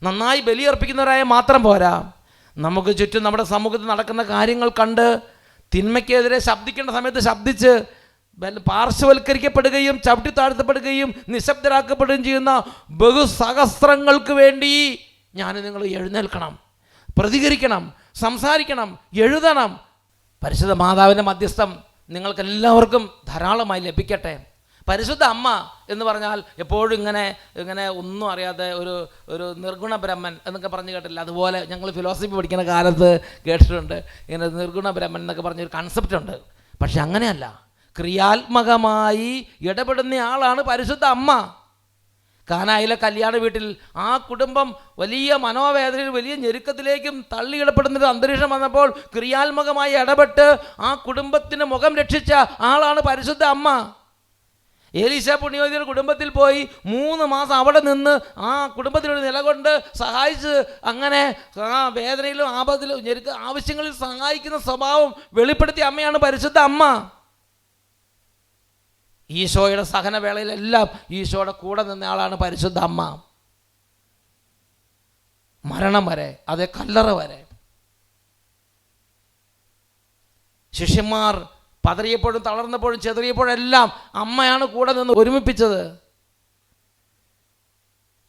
നന്നായി ബലിയർപ്പിക്കുന്നവരായാൽ മാത്രം പോരാ. നമുക്ക് ചുറ്റും നമ്മുടെ സമൂഹത്തിൽ നടക്കുന്ന കാര്യങ്ങൾ കണ്ട് തിന്മയ്ക്കെതിരെ ശബ്ദിക്കേണ്ട സമയത്ത് ശബ്ദിച്ച് പാർശ്വവൽക്കരിക്കപ്പെടുകയും ചവിട്ടി താഴ്ത്തപ്പെടുകയും നിശബ്ദരാക്കപ്പെടുകയും ചെയ്യുന്ന ബഹുസഹസ്രങ്ങൾക്ക് വേണ്ടി ഞാൻ നിങ്ങൾ എഴുന്നേൽക്കണം, പ്രതികരിക്കണം, സംസാരിക്കണം, എഴുതണം. പരിശുദ്ധ മാതാവിൻ്റെ മധ്യസ്ഥം നിങ്ങൾക്കെല്ലാവർക്കും ധാരാളമായി ലഭിക്കട്ടെ. പരിശുദ്ധ അമ്മ എന്ന് പറഞ്ഞാൽ എപ്പോഴും ഇങ്ങനെ ഒന്നും അറിയാതെ ഒരു നിർഗുണ ബ്രഹ്മൻ എന്നൊക്കെ പറഞ്ഞ് കേട്ടില്ല. അതുപോലെ ഞങ്ങൾ ഫിലോസഫി പഠിക്കുന്ന കാലത്ത് കേട്ടിട്ടുണ്ട്, ഇങ്ങനെ നിർഗുണ ബ്രഹ്മൻ എന്നൊക്കെ പറഞ്ഞൊരു കൺസെപ്റ്റ് ഉണ്ട്. പക്ഷെ അങ്ങനെയല്ല, ക്രിയാത്മകമായി ഇടപെടുന്ന ആളാണ് പരിശുദ്ധ അമ്മ. കാനായിലെ കല്യാണ വീട്ടിൽ ആ കുടുംബം വലിയ മനോവേദനയിൽ വലിയ ഞെരുക്കത്തിലേക്കും തള്ളിയിടപ്പെടുന്നൊരു അന്തരീക്ഷം വന്നപ്പോൾ ക്രിയാത്മകമായി ഇടപെട്ട് ആ കുടുംബത്തിന് മുഖം രക്ഷിച്ച ആളാണ് പരിശുദ്ധ അമ്മ. ഏലീശ പുണ്യവതിയുടെ കുടുംബത്തിൽ പോയി 3 മാസം അവിടെ നിന്ന് ആ കുടുംബത്തിനൊരു നിലകൊണ്ട് സഹായിച്ച് അങ്ങനെ ആ വേദനയിലും ആപത്തിലും ആവശ്യങ്ങളിൽ സഹായിക്കുന്ന സ്വഭാവം വെളിപ്പെടുത്തിയ അമ്മയാണ് പരിശുദ്ധ അമ്മ. ഈശോയുടെ സഹനവേളയിലെല്ലാം ഈശോയുടെ കൂടെ നിന്ന ആളാണ് പരിശുദ്ധ അമ്മ. മരണം വരെ, അതേ കല്ലറ വരെ. ശിഷ്യന്മാർ പതറിയപ്പോഴും തളർന്നപ്പോഴും ചെതറിയപ്പോഴെല്ലാം അമ്മയാണ് കൂടെ നിന്ന് ഒരുമിപ്പിച്ചത്.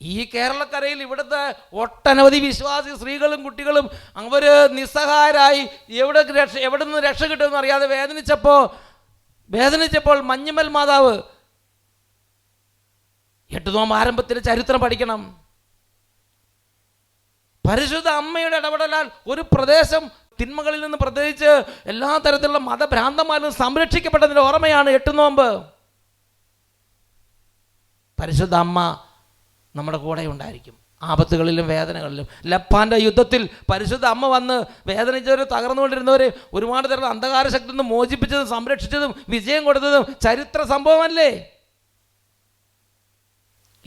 ഈ കേരളക്കരയിൽ ഇവിടുത്തെ ഒട്ടനവധി വിശ്വാസി സ്ത്രീകളും കുട്ടികളും അവർ നിസ്സഹായരായി എവിടെ നിന്ന് രക്ഷ കിട്ടുമെന്ന് അറിയാതെ വേദനിച്ചപ്പോൾ മഞ്ഞമ്മൽ മാതാവ് 8 നോമ്പ് ആരംഭത്തിൽ ചരിത്രം പഠിക്കണം. പരിശുദ്ധ അമ്മയുടെ ഇടപെടലാൽ ഒരു പ്രദേശം തിന്മകളിൽ നിന്ന് പ്രത്യേകിച്ച് എല്ലാ തരത്തിലുള്ള മതഭ്രാന്തന്മാരും സംരക്ഷിക്കപ്പെട്ടതിൻ്റെ ഓർമ്മയാണ് 8 നോമ്പ്. പരിശുദ്ധ അമ്മ നമ്മുടെ കൂടെ ഉണ്ടായിരിക്കും, ആപത്തുകളിലും വേദനകളിലും. ലപ്പാൻ്റെ യുദ്ധത്തിൽ പരിശുദ്ധ അമ്മ വന്ന് വേദനിച്ചവരും തകർന്നുകൊണ്ടിരുന്നവരെ ഒരുപാട് തരം അന്ധകാര ശക്തിയിൽ നിന്ന് മോചിപ്പിച്ചതും സംരക്ഷിച്ചതും വിജയം കൊടുത്തതും ചരിത്ര സംഭവമല്ലേ?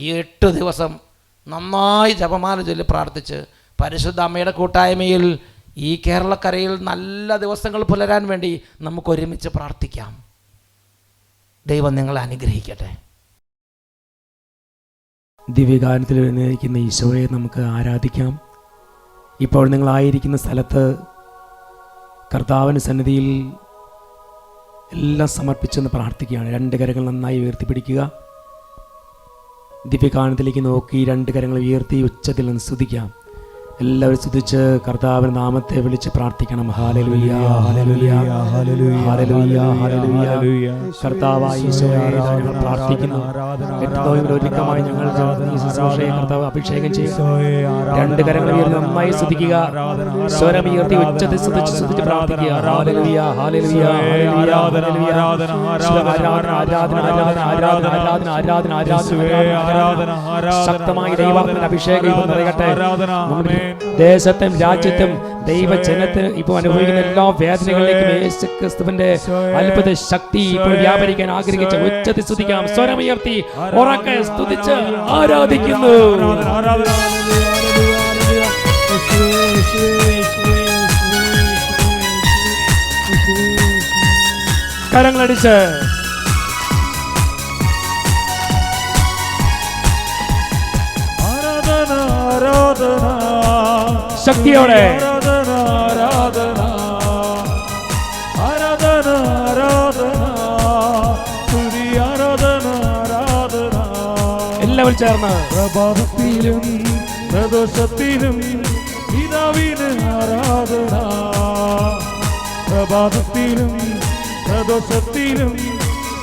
ഈ 8 ദിവസം നന്നായി ജപമാല ചൊല്ലി പ്രാർത്ഥിച്ച് പരിശുദ്ധ അമ്മയുടെ കൂട്ടായ്മയിൽ ഈ കേരളക്കരയിൽ നല്ല ദിവസങ്ങൾ പുലരാൻ വേണ്ടി നമുക്ക് ഒരുമിച്ച് പ്രാർത്ഥിക്കാം. ദൈവം നിങ്ങളെ അനുഗ്രഹിക്കട്ടെ. ദിവ്യഗാനത്തിൽ എഴുന്നേൽക്കുന്ന ഈശോയെ നമുക്ക് ആരാധിക്കാം. ഇപ്പോൾ നിങ്ങളായിരിക്കുന്ന സ്ഥലത്ത് കർത്താവിൻ്റെ സന്നിധിയിൽ എല്ലാം സമർപ്പിച്ചെന്ന് പ്രാർത്ഥിക്കുകയാണ്. 2 കരങ്ങൾ നന്നായി ഉയർത്തിപ്പിടിക്കുക. ദിവ്യഗാനത്തിലേക്ക് നോക്കി 2 കരങ്ങൾ ഉയർത്തി ഉച്ചത്തിൽ നിന്ന് സ്തുതിക്കാം. എല്ലാവരും സ്തുതിച്ച് കർത്താവിന്റെ നാമത്തെ വിളിച്ച് പ്രാർത്ഥിക്കണം. Hallelujah hallelujah hallelujah hallelujah. കർത്താവായ ഈശോയെ ഞങ്ങൾ പ്രാർത്ഥിക്കുന്നു. ഒരുക്കമായി ഞങ്ങൾ ശുശ്രൂഷയെ കർത്താവ് അഭിഷേകം ചെയ്യും. 2 കരങ്ങൾ ഉയർത്തി നന്നായി സ്തുതിക്കുക. സ്വരം ഉയർത്തി ഉച്ചത്തിൽ സ്തുതിച്ച് പ്രാർത്ഥിക്കുക. Hallelujah hallelujah hallelujah. ആരാധന ശക്തമായി ദൈവത്തിന്റെ അഭിഷേകം നിറയട്ടെ. ദേശത്തും രാജ്യത്തും ദൈവജനത്തിന് ഇപ്പോൾ അനുഭവിക്കുന്ന എല്ലാ വേദനകളിലേക്കും യേശു ക്രിസ്തുവിന്റെ അത്ഭുത ശക്തി ഇപ്പോൾ വ്യാപരിക്കാൻ ആഗ്രഹിച്ച ഉച്ചത്തിൽ സ്തുതിക്കാം. സ്വരമുയർത്തി ഉറക്കെ സ്തുതിച്ച് ആരാധിക്കുന്നു. കരങ്ങളടിച്ച് ശക്തിയോടെ എല്ലാവരും ചേർന്ന് പ്രഭാതത്തിലും പ്രദോഷത്തിലും പിതാവിന് ആരാധന. പ്രഭാതത്തിലും പ്രദോഷത്തിലും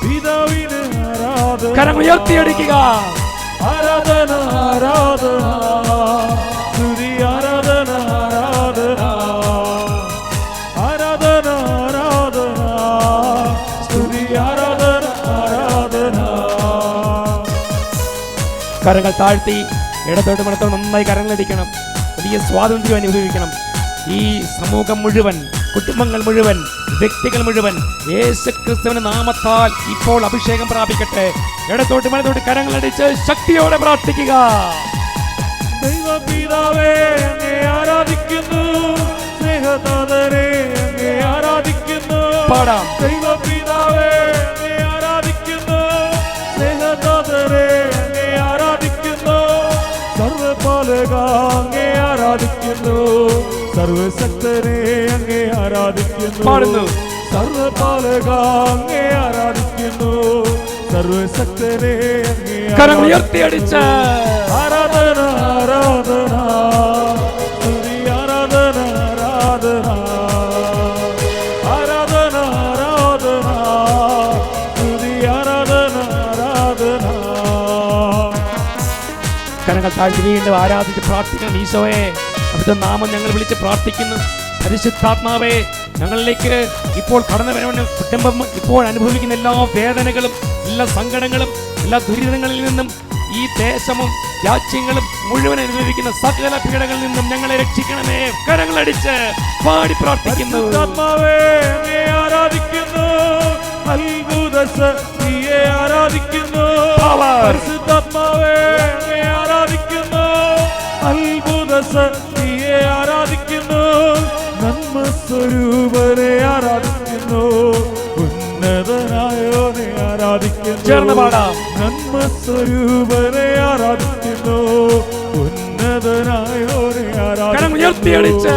പിതാവിന് ആരാധന. കരം ഉയർത്തിയടിക്കുക. ആരാധന ആരാധന സ്തുതി ആരാധന ആരാധന ആരാധന ആരാധന സ്തുതി ആരാധന ആരാധന. കരങ്ങൾ താഴ്ത്തി ഇടത്തോട്ട് മടത്തോട്ട് നന്നായി കരങ്ങളടിക്കണം. വലിയ സ്വാതന്ത്ര്യം അനുഭവിക്കണം. ഈ സമൂഹം മുഴുവൻ, കുടുംബങ്ങൾ മുഴുവൻ, വ്യക്തികൾ മുഴുവൻ യേശുക്രിസ്തുവിന്റെ നാമത്താൽ ഇപ്പോൾ അഭിഷേകം പ്രാപിക്കട്ടെ. ഇടത്തോട്ട് മലത്തോട്ട് കരങ്ങളടിച്ച് ശക്തിയോടെ പ്രാർത്ഥിക്കുക. ദൈവപിതാവേ അങ്ങേ ആരാധിക്കുന്നു, സ്നേഹനാഥനെ അങ്ങേ ആരാധിക്കുന്നു. പാടാം. ദൈവപിതാവേ അങ്ങേ ആരാധിക്കുന്നു, സ്നേഹനാഥനെ അങ്ങേ ആരാധിക്കുന്നു. സർവപാലക അങ്ങേ ആരാധിക്കുന്നു, സർവശക്തനെ അങ്ങേ ആരാധിക്കുന്നു. പാടുന്നു. സർവപാലക അങ്ങേ ആരാധിക്കുന്നു, സർവശക്തനെ അങ്ങേ കരം ഉയർത്തിയടിച്ച് ആരാധന ആരാധന സ്തുതി ആരാധന ആരാധന ആരാധന ആരാധന സ്തുതി ആരാധന ആരാധന. കരങ്ങൾ താഴ്ത്തി വീണ്ടും ആരാധിച്ച് പ്രാർത്ഥിക്കണം. ഈശോയെ അവിടുത്തെ നാമം ഞങ്ങൾ വിളിച്ച് പ്രാർത്ഥിക്കുന്നു. പരിശുദ്ധാത്മാവേ ഞങ്ങളിലേക്ക് ഇപ്പോൾ കടന്നു വരവന് കുടുംബം ഇപ്പോൾ അനുഭവിക്കുന്ന എല്ലാ വേദനകളും, എല്ലാ സങ്കടങ്ങളും, എല്ലാ ദുരിതങ്ങളിൽ നിന്നും ഈ ദേശവും രാജ്യങ്ങളും മുഴുവൻ അനുഭവിക്കുന്ന സകല പീഡകളിൽ നിന്നും ഞങ്ങളെ രക്ഷിക്കണമേ. കരങ്ങളടിച്ച് പാടി പ്രാർത്ഥിക്കുന്നു. ആരാധിക്കുന്നു, അത്ഭുത ശക്തിയെ ആരാധിക്കുന്നു. പരിശുദ്ധാത്മാവേ ആരാധിക്കുന്നു, അത്ഭുത ശക്തിയെ ആരാധിക്കുന്നു. നന്മ സ്വരൂപനെ ആരാധിക്കുന്നു, ഉന്നതനായോനെ ആരാധിക്കുന്നു. ചേർന്ന് പാടാം. നന്മ സ്വരൂപനെ ആരാധിക്കുന്നു, ഉന്നതനായോനെ ഉയർത്തിയടിച്ച്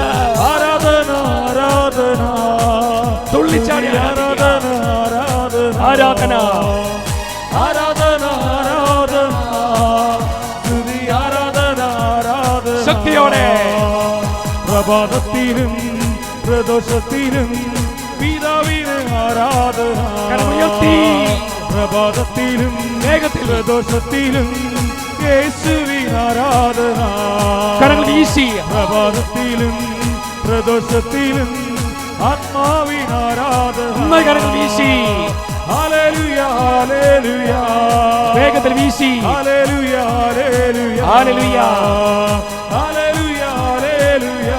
ആരാധന ആരാധന തുള്ളിച്ചാടി ആരാധന ആരാധന ആരാധന ആരാധന ആരാധന സ്തുതി ആരാധന ആരാധന ശക്തിയോടെ പ്രഭാതത്തിലും പ്രദോഷത്തിലും പിതാവിന് ആരാധന ഉയർത്തി പ്രഭാതത്തിലും വേഗത്തിൽ പ്രദോഷത്തിലും യേശുവിന് ആരാധന കരങ്ങൾ വീശി പ്രഭാതത്തിലും പ്രദോഷത്തിലും ആത്മാവിന് ആരാധന കരങ്ങൾ വീശി ഹല്ലേലൂയ ഹല്ലേലൂയ വേഗത്തിൽ വീശി hallelujah hallelujah hallelujah hallelujah hallelujah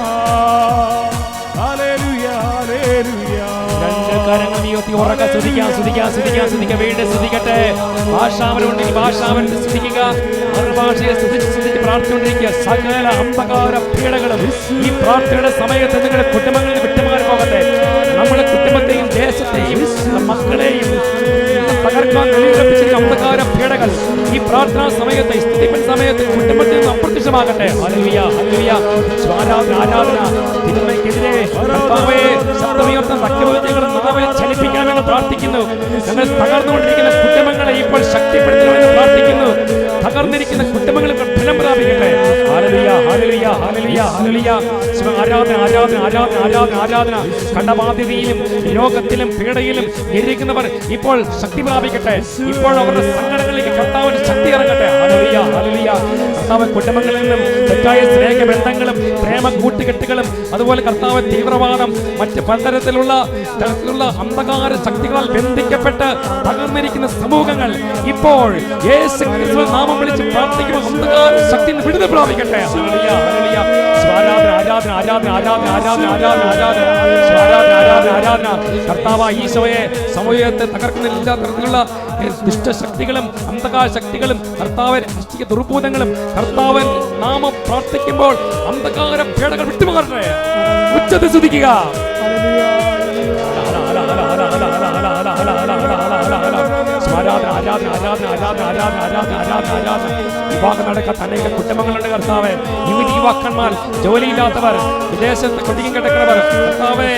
hallelujah hallelujah രണ്ട് കരങ്ങൾ ഉയർത്തി ഉറക്കെ സ്തുതിക്കാം സ്തുതിക്കാം സ്തുതിക്കാം സ്തുതിക്കാം വീണ്ടും സ്തുതിക്കട്ടെ ഭാഷാവനുണ്ടെങ്കിൽ ഭാഷാവനെ സ്തുതിക്കുക മറുഭാഷയെ സ്തുതിച്ച് പ്രാർത്ഥിച്ചുകൊണ്ടിരിക്കുക സകല അന്ധകാര പീഡകളും ഈ പ്രാർത്ഥനയുടെ സമയത്ത് നിങ്ങളുടെ കുടുംബങ്ങളിൽ വിട്ടുമാറി പോകട്ടെ നമ്മുടെ കുടുംബത്തെയും ദേശത്തെയും മക്കളെയും തകർക്കാൻ നിലയുറപ്പിച്ചിരിക്കുന്ന അന്ധകാര പീഡകൾ ഈ പ്രാർത്ഥനാ സമയത്ത് സ്തുതിപ്പൻ സമയത്ത് കുടുംബത്തിൽ നിന്ന് അപ്രത്യക്ഷമാകട്ടെ ഹല്ലേലൂയ ഹല്ലേലൂയ ആരാധന ആരാധന തിന്മയ്ക്കെതിരെ കർത്താവേ ശബ്ദമുയർത്തുന്ന സകലവിദ്യകളും നിറവിൽ ചലിപ്പിക്കണമെന്ന് പ്രാർത്ഥിക്കുന്നു ഞങ്ങൾ തകർന്നുകൊണ്ടിരിക്കുന്ന കുടുംബങ്ങളെ ഇപ്പോൾ ശക്തിപ്പെടുത്തണമെന്ന് പ്രാർത്ഥിക്കുന്നു തകർന്നിരിക്കുന്ന കുടുംബങ്ങളിൽ ഫലം പ്രാപിക്കട്ടെ ഹല്ലേലൂയ ഹല്ലേലൂയ ഹല്ലേലൂയ ഹല്ലേലൂയ ആരാധന ആരാധന ആരാധന ആരാധന ആരാധന കടബാധ്യതയിലും രോഗത്തിലും പീഡയിലും ഇരിക്കുന്നവർ ഇപ്പോൾ ശക്തി പ്രാപിക്കട്ടെ ഇപ്പോൾ അവരുടെ സംഘടനകളിലേക്ക് കർത്താവിന്റെ ശക്തി ഇറങ്ങട്ടെ ഹല്ലേലൂയ ഹല്ലേലൂയ കർത്താവ് കുടുംബങ്ങളിൽ നിന്നും തെറ്റായ സ്നേഹബന്ധങ്ങളും പ്രേമ കൂട്ടുകെട്ടുകളും അതുപോലെ കർത്താവ് തീവ്രവാദം മറ്റ് പലതരത്തിലുള്ള അന്ധകാര ശക്തികളാൽ ബന്ധിക്കപ്പെട്ട് തകർന്നിരിക്കുന്ന സമൂഹങ്ങൾ ഇപ്പോൾ യേശു ക്രിസ്തുവിന്റെ നാമം വിളിച്ച് പ്രാർത്ഥിക്കുമ്പോൾ അന്ധകാര ശക്തി വിടുതൽ പ്രാപിക്കട്ടെ ഹല്ലേലൂയ ഹല്ലേലൂയ ആരാധന ആരാധന ആരാധന ആരാധന ആരാധന ആരാധന ആരാധന ആരാധന ആരാധന ആരാധന കർത്താവ് ഈശോയെ സമൂഹത്തെ തകർക്കുന്ന എല്ലാ തരത്തിലുള്ള ദുഷ്ടശക്തികളും അന്ധകാര ശക്തികളും കർത്താവ് രാഷ്ട്രീയ ദുർഭൂതങ്ങളും കർത്താവൻ നാമം പ്രാർത്ഥിക്കുമ്പോൾ അന്ധകാര പേടകൾ വിട്ടുമാറട്ടെ ഉച്ചത്തിൽ സ്തുതിക്കുക ആരാധന ആരാധന ആരാധന ആരാധന ആരാധന ആരാധന ആരാധന ആരാധന വിവാഹം നടക്കാത്ത അനേക കുടുംബങ്ങളുണ്ട് കർത്താവേ യുവാക്കന്മാർ ജോലിയില്ലാത്തവർ വിദേശത്ത് കുടുങ്ങി കിടക്കുന്നവർ കർത്താവേ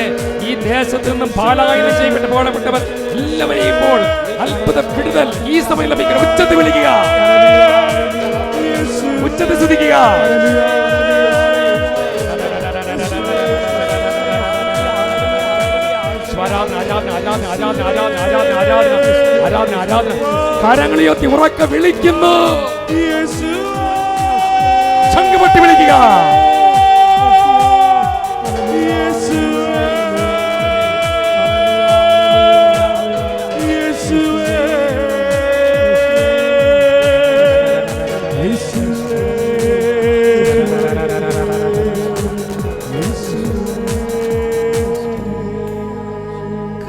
ഈ ദേശത്ത് നിന്നും പാലായനം ചെയ്യപ്പെട്ട് പോകപ്പെട്ടവർ എല്ലാവരെയും ഇപ്പോൾ അത്ഭുത വിടുതൽ ഈ സമയം ലഭിക്കണം ഉച്ചത്തിൽ വിളിക്കുക ഉച്ചത്തിൽ സ്തുതിക്കുക ആരാധന ആരാധന ആരാധന ആരാധന ആരാധന ആരാധന ആരാധന ആരാധന ആരാധന കരങ്ങളുയർത്തി ഉറക്കെ വിളിക്കുന്നു ശംഖുപൊട്ടി വിളിക്കുക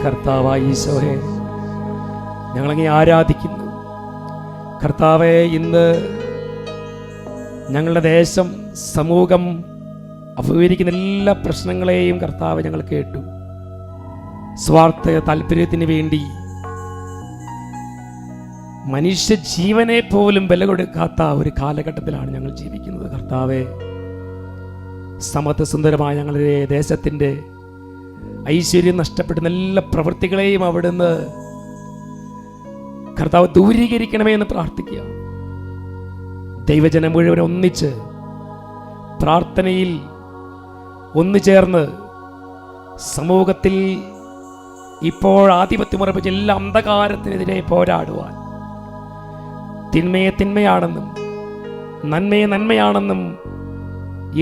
കർത്താവായ ഈശോയെ ഞങ്ങളങ്ങേ ആരാധിക്കുന്നു. കർത്താവെ ഇന്ന് ഞങ്ങളുടെ ദേശം സമൂഹം അഭിമുഖീകരിക്കുന്ന എല്ലാ പ്രശ്നങ്ങളെയും കർത്താവ് ഞങ്ങൾ കേട്ടു. സ്വാർത്ഥ താല്പര്യത്തിന് വേണ്ടി മനുഷ്യ ജീവനെ പോലും വില കൊടുക്കാത്ത ഒരു കാലഘട്ടത്തിലാണ് ഞങ്ങൾ ജീവിക്കുന്നത്. കർത്താവെ സമത്വസുന്ദരമായ ഞങ്ങളുടെ ദേശത്തിൻ്റെ ഐശ്വര്യം നഷ്ടപ്പെടുന്ന എല്ലാ പ്രവൃത്തികളെയും അവിടുന്ന് കർത്താവ് ദൂരീകരിക്കണമേ എന്ന് പ്രാർത്ഥിക്കുക. ദൈവജനം മുഴുവൻ ഒന്നിച്ച് പ്രാർത്ഥനയിൽ ഒന്നുചേർന്ന് സമൂഹത്തിൽ ഇപ്പോൾ ആധിപത്യം ഉറപ്പിച്ച എല്ലാ അന്ധകാരത്തിനെതിരെ പോരാടുവാൻ തിന്മയെ തിന്മയാണെന്നും നന്മയെ നന്മയാണെന്നും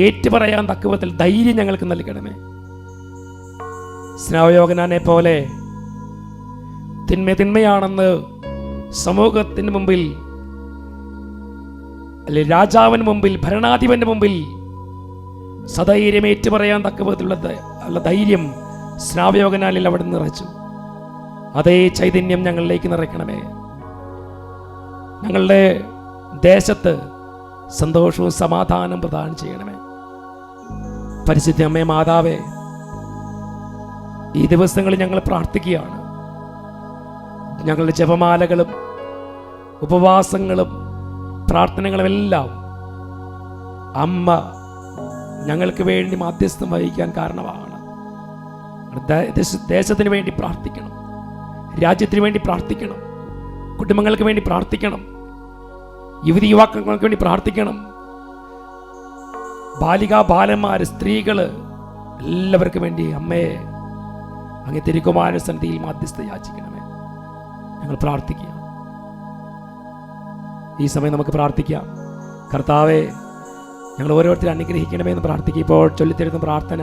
ഏറ്റുപറയാൻ തക്കവിധത്തിൽ ധൈര്യം ഞങ്ങൾക്ക് നൽകണമേ. സ്നാവയോഗനാനെ പോലെ തിന്മയാണെന്ന് സമൂഹത്തിന് മുമ്പിൽ അല്ലെ രാജാവിന് മുമ്പിൽ ഭരണാധിപന്റെ മുമ്പിൽ സധൈര്യം ഏറ്റുപറയാൻ തക്കവിധത്തിലുള്ള ധൈര്യം സ്നാവയോഗനാലിൽ അവിടെ നിറച്ചു. അതേ ചൈതന്യം ഞങ്ങളിലേക്ക് നിറയ്ക്കണമേ. ഞങ്ങളുടെ ദേശത്ത് സന്തോഷവും സമാധാനം പ്രദാനം ചെയ്യണമേ. പരിശുദ്ധ അമ്മേ മാതാവേ, ഈ ദിവസങ്ങളിൽ ഞങ്ങൾ പ്രാർത്ഥിക്കുകയാണ്. ഞങ്ങളുടെ ജപമാലകളും ഉപവാസങ്ങളും പ്രാർത്ഥനകളും എല്ലാം അമ്മ ഞങ്ങൾക്ക് വേണ്ടി മാധ്യസ്ഥം വഹിക്കാൻ കാരണമാണ്. ദേശത്തിന് വേണ്ടി പ്രാർത്ഥിക്കണം, രാജ്യത്തിന് വേണ്ടി പ്രാർത്ഥിക്കണം, കുടുംബങ്ങൾക്ക് വേണ്ടി പ്രാർത്ഥിക്കണം, യുവതി യുവാക്കൾക്ക് വേണ്ടി പ്രാർത്ഥിക്കണം, ബാലികാ ബാലന്മാര്, സ്ത്രീകള് എല്ലാവർക്കും വേണ്ടി അമ്മയെ അങ്ങ് തിരുക്കുമാര സന്നിധിയിൽ മാധ്യസ്ഥ യാചിക്കണമേ. ഞങ്ങൾ പ്രാർത്ഥിക്കുക. ഈ സമയം നമുക്ക് പ്രാർത്ഥിക്കാം. കർത്താവെ, ഞങ്ങൾ ഓരോരുത്തരും അനുഗ്രഹിക്കണമേ എന്ന് പ്രാർത്ഥിക്കുക. ഇപ്പോൾ ചൊല്ലിത്തരുന്ന പ്രാർത്ഥന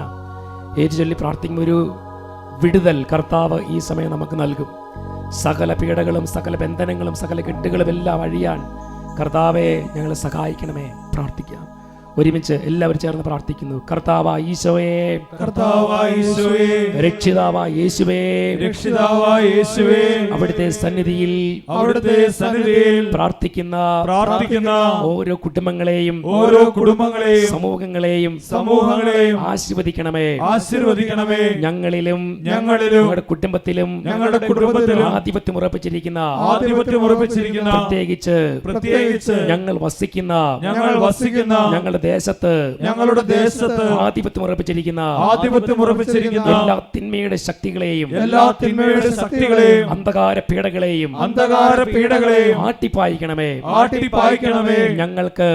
ചൊല്ലി പ്രാർത്ഥിക്കുമ്പോൾ ഒരു വിടുതൽ കർത്താവ് ഈ സമയം നമുക്ക് നൽകും. സകല പീഡകളും സകല ബന്ധനങ്ങളും സകല കെട്ടുകളും എല്ലാം അഴിയാൻ കർത്താവെ ഞങ്ങളെ സഹായിക്കണമേ. പ്രാർത്ഥിക്കാം. ഒരുമിച്ച് എല്ലാവരും ചേർന്ന് പ്രാർത്ഥിക്കുന്നു. കർത്താവായ ഈശോയേ, കർത്താവായ ഈശോയേ, രക്ഷിതാവായ യേശുവേ, രക്ഷിതാവായ യേശുവേ, അവിടുത്തെ സന്നിധിയിൽ പ്രാർത്ഥിക്കുന്ന ഓരോ കുടുംബങ്ങളെയും സമൂഹങ്ങളെയും ആശീർവദിക്കണമേ. ഞങ്ങളിലും ഞങ്ങളുടെ കുടുംബത്തിലും ആധിപത്യം ഉറപ്പിച്ചിരിക്കുന്ന പ്രത്യേകിച്ച് ഞങ്ങൾ വസിക്കുന്ന ഞങ്ങളുടെ ദേശത്ത് ആധിപത്യം ഉറപ്പിച്ചിരിക്കുന്ന എല്ലാ തിന്മയുടെ ശക്തികളെയും അന്ധകാര പീഡകളെയും ആട്ടിപ്പായിക്കണമേ. ഞങ്ങൾക്ക്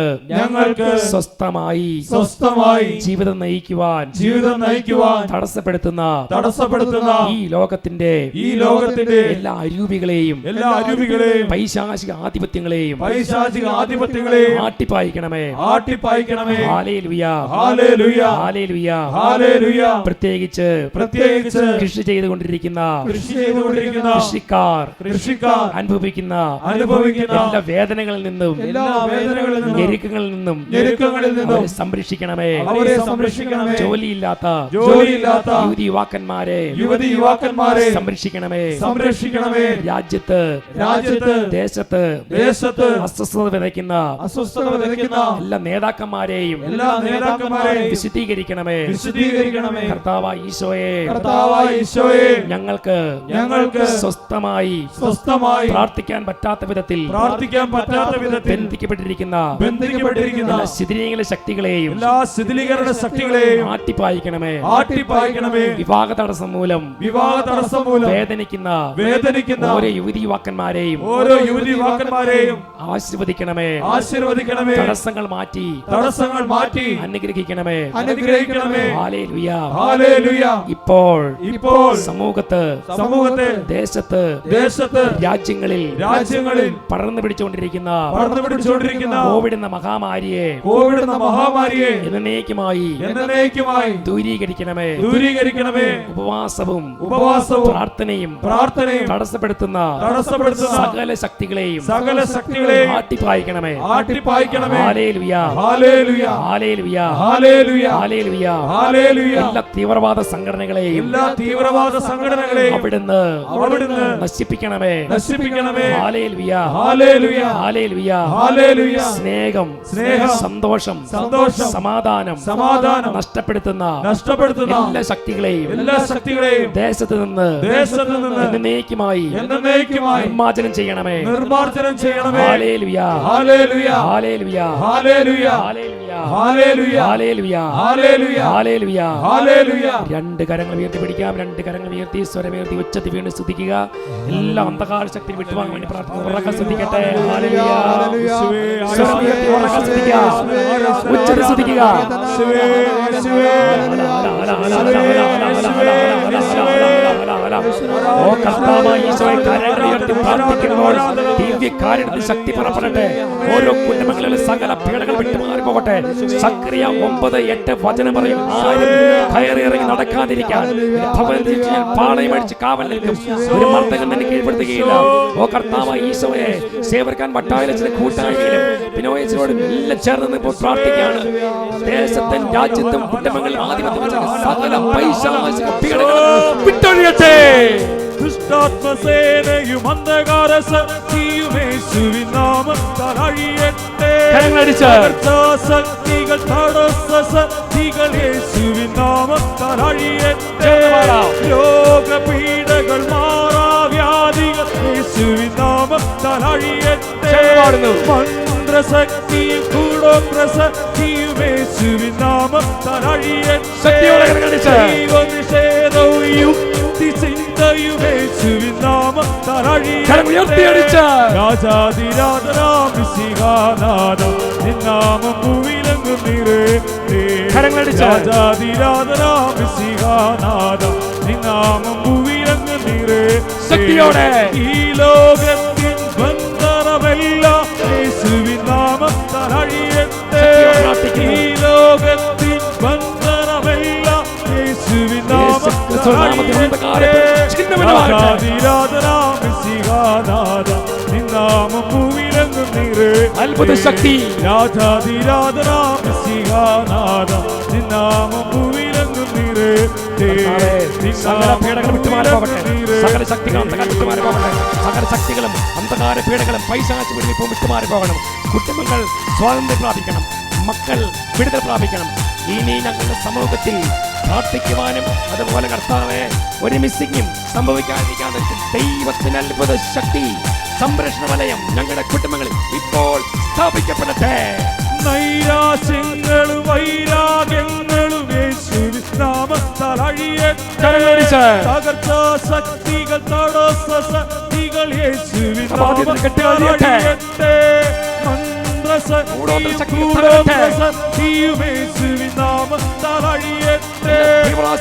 സ്വസ്ഥമായി ജീവിതം നയിക്കുവാൻ തടസ്സപ്പെടുത്തുന്ന ഈ ലോകത്തിന്റെ എല്ലാ അരൂപികളെയും പൈശാചിക ആധിപത്യങ്ങളെയും ആട്ടിപ്പായിക്കണമേ. പ്രത്യേകിച്ച് കൃഷി ചെയ്തുകൊണ്ടിരിക്കുന്ന കൃഷിക്കാർ അനുഭവിക്കുന്ന എല്ലാ വേദനകളിൽ നിന്നും ഞെരുക്കങ്ങളിൽ നിന്നും സംരക്ഷിക്കണമേ. ജോലിയില്ലാത്ത യുവതി യുവാക്കന്മാരെ സംരക്ഷിക്കണമേ. രാജ്യത്ത് ദേശത്ത് അസ്വസ്ഥത വിതയ്ക്കുന്ന എല്ലാ നേതാക്കന്മാരെയും വിശുദ്ധീകരിക്കണമേ. കർത്താവായ ഈശോയെ, ഞങ്ങൾക്ക് സ്വസ്ഥമായി പ്രാർത്ഥിക്കാൻ പറ്റാത്ത വിധത്തിൽ ബന്ധിക്കപ്പെട്ടിരിക്കുന്ന എല്ലാ ശിഥിലീകരണ ശക്തികളെയും ആട്ടിപ്പായിക്കണമേ. വിവാഹ തടസ്സം മൂലം വേദനിക്കുന്ന ഓരോ യുവതി യുവാക്കന്മാരെയും ആശീർവദിക്കണമേ. തടസ്സങ്ങൾ മാറ്റി അനുഗ്രഹിക്കണമേ. ഹല്ലേലൂയ. ഇപ്പോൾ സമൂഹത്ത് ദേശത്ത് രാജ്യങ്ങളിൽ പടർന്നു പിടിച്ചുകൊണ്ടിരിക്കുന്ന കോവിഡ് എന്ന മഹാമാരിയെ എന്നേക്കുമായി ദൂരീകരിക്കണമേ. ഉപവാസവും പ്രാർത്ഥനയും തടസ്സപ്പെടുത്തുന്ന സകല ശക്തികളെയും ആട്ടിപ്പായിക്കണമേ. എല്ലാ തീവ്രവാദ സംഘടനകളെയും അവിടുന്ന് നശിപ്പിക്കണമേ. സ്നേഹം സന്തോഷം സമാധാനം നഷ്ടപ്പെടുത്തുന്ന എല്ലാ ശക്തികളെയും ദേശത്ത് നിന്ന് എന്നേക്കുമായി നിർമ്മാർജ്ജനം ചെയ്യണമേ. രണ്ട് കരങ്ങൾ ഉയർത്തി പിടിക്കാം. രണ്ട് കരങ്ങൾ ഉയർത്തി സ്വരമുയർത്തി ഉച്ചത്തിൽ വീണ്ടും സ്തുതിക്കുക. എല്ലാ അന്ധകാര ശക്തി വിട്ടുവാങ്ങാൻ വേണ്ടി പ്രാർത്ഥിക്കുന്നു. ഉറക്കം സ്തുതിക്കട്ടെ. സ്വരമുയർത്തി ഉറക്കം സ്തുതിക്കുക. ഉച്ചത്തിൽ സ്തുതിക്കുക. ഓ കർത്താവായ ഈശോയെ, കരങ്ങൾ ഉയർത്തി പ്രാർത്ഥിക്കുമ്പോൾ ദിവ്യകാരുണ്യത്തിൽ ശക്തി പുറപ്പെടട്ടെ. ഓരോ കുടുംബങ്ങളിലും സകല പീഡകൾ വിട്ടുമാറി പോകട്ടെ. സക്രിയ 9:8 വചനം പറയും, ആരും കയറിയിറങ്ങി നടക്കാതിരിക്കാൻ പാളയമടിച്ച് കാവൽ നിൽക്കും, ഒരു മർദ്ദകൻ തന്നെ കീഴ്പ്പെടുത്തുകയില്ല. ഓ കർത്താവായ ഈശോയെ, സേവർക്കാൻ വട്ടായിലെ ചില കൂട്ടായ്മയിലും പിന്നോയോട് എല്ലാം ചേർന്ന് ഇപ്പോൾ പ്രാർത്ഥിക്കുകയാണ്. ദേശത്തും രാജ്യത്തും കുടുംബങ്ങളിൽ ആധിപത്യം സകല പൈശാചിക പീഡകളും വിട്ടൊഴിയട്ടെ. ദുഷ്ടാത്മസേനയും അന്ധകാര ശക്തിയുമേശുവിൻ നാമത്താൽ അഴിയട്ടെ. ശക്തികൾ തടസ്സ ശക്തികൾ യേശുവിൻ നാമത്താൽ അഴിയട്ടെ. രോഗപീഠകൾ മാറാവ്യാധികൾ യേശുവിൻ നാമ നാമത്താൽ അഴിയട്ടെ മന്ത്രശക്തിയും കൂടോത്രശക്തിയും യേശുവിൻ നാമത്താൽ അഴിയട്ടെ ദൈവനിഷേധവും യുക്തിചിന്തയും യേശുവിൻ നാമത്താൽ അഴിയട്ടെ രാജാധിരാജനാം മിശിഹാനാഥ നിൻ നാമം ഭൂവിലെങ്ങും നിറയട്ടെ രാജാധിരാജനാം മിശിഹാനാഥ നിൻ നാമം ഭൂവിലെങ്ങും നിറയട്ടെ ഈ ലോകത്തിൻ ബന്ധനമെല്ലാം യേശുവിൻ നാമത്താൽ അഴിയട്ടെ ഈ ലോകത്തിൻ ബന്ധനമെല്ലാം യേശുവിൻ നാമത്താൽ അഴിയട്ടെ രാജാധിരാജനാം മിശിഹാനാഥ നിൻ നാമം ഭൂവിലെങ്ങും നിറയട്ടെ അത്ഭുത ശക്തി രാജാധിരാജനാം മിശിഹാനാഥ നിൻ നാമം ഭൂവിലെങ്ങും നിറയട്ടെ സകല പീഡകളും വിട്ടുമാറിപ്പോകട്ടെ സകല ശക്തികളും വിട്ടുമാറിപ്പോകട്ടെ സകല ശക്തികളും അന്ധകാര പീഡകളും പൈശാചി പീഡകളും വിട്ടുമാറിപ്പോകണം കുടുംബങ്ങൾ സ്വാതന്ത്ര്യം പ്രാപിക്കണം മക്കൾ വിടുതൽ പ്രാപിക്കണം ഇനി ഞങ്ങളുടെ സമൂഹത്തിൽ പ്രാർത്ഥിക്കുവാനും അതുപോലെ കർത്താവെ ഒരു മിസ്സിങ്ങും സംഭവിക്കാതിരിക്കാതെ ദൈവത്തിന് അത്ഭുത ശക്തി സംരക്ഷണ വലയം ഞങ്ങളുടെ കുടുംബങ്ങളിൽ ഇപ്പോൾ സ്ഥാപിക്കപ്പെടട്ടെ നൈരാശ്യങ്ങളും വൈരാഗ്യങ്ങളും യേശുവിൻ നാമത്താൽ അഴിയട്ടെ തകർച്ചാ ശക്തികൾ തടസ്സ ശക്തികൾ യേശുവിൻ നാമത്താൽ അഴിയട്ടെ മന്ത്രശക്തിയും യേശുവിൻ നാമത്താൽ അഴിയട്ടെ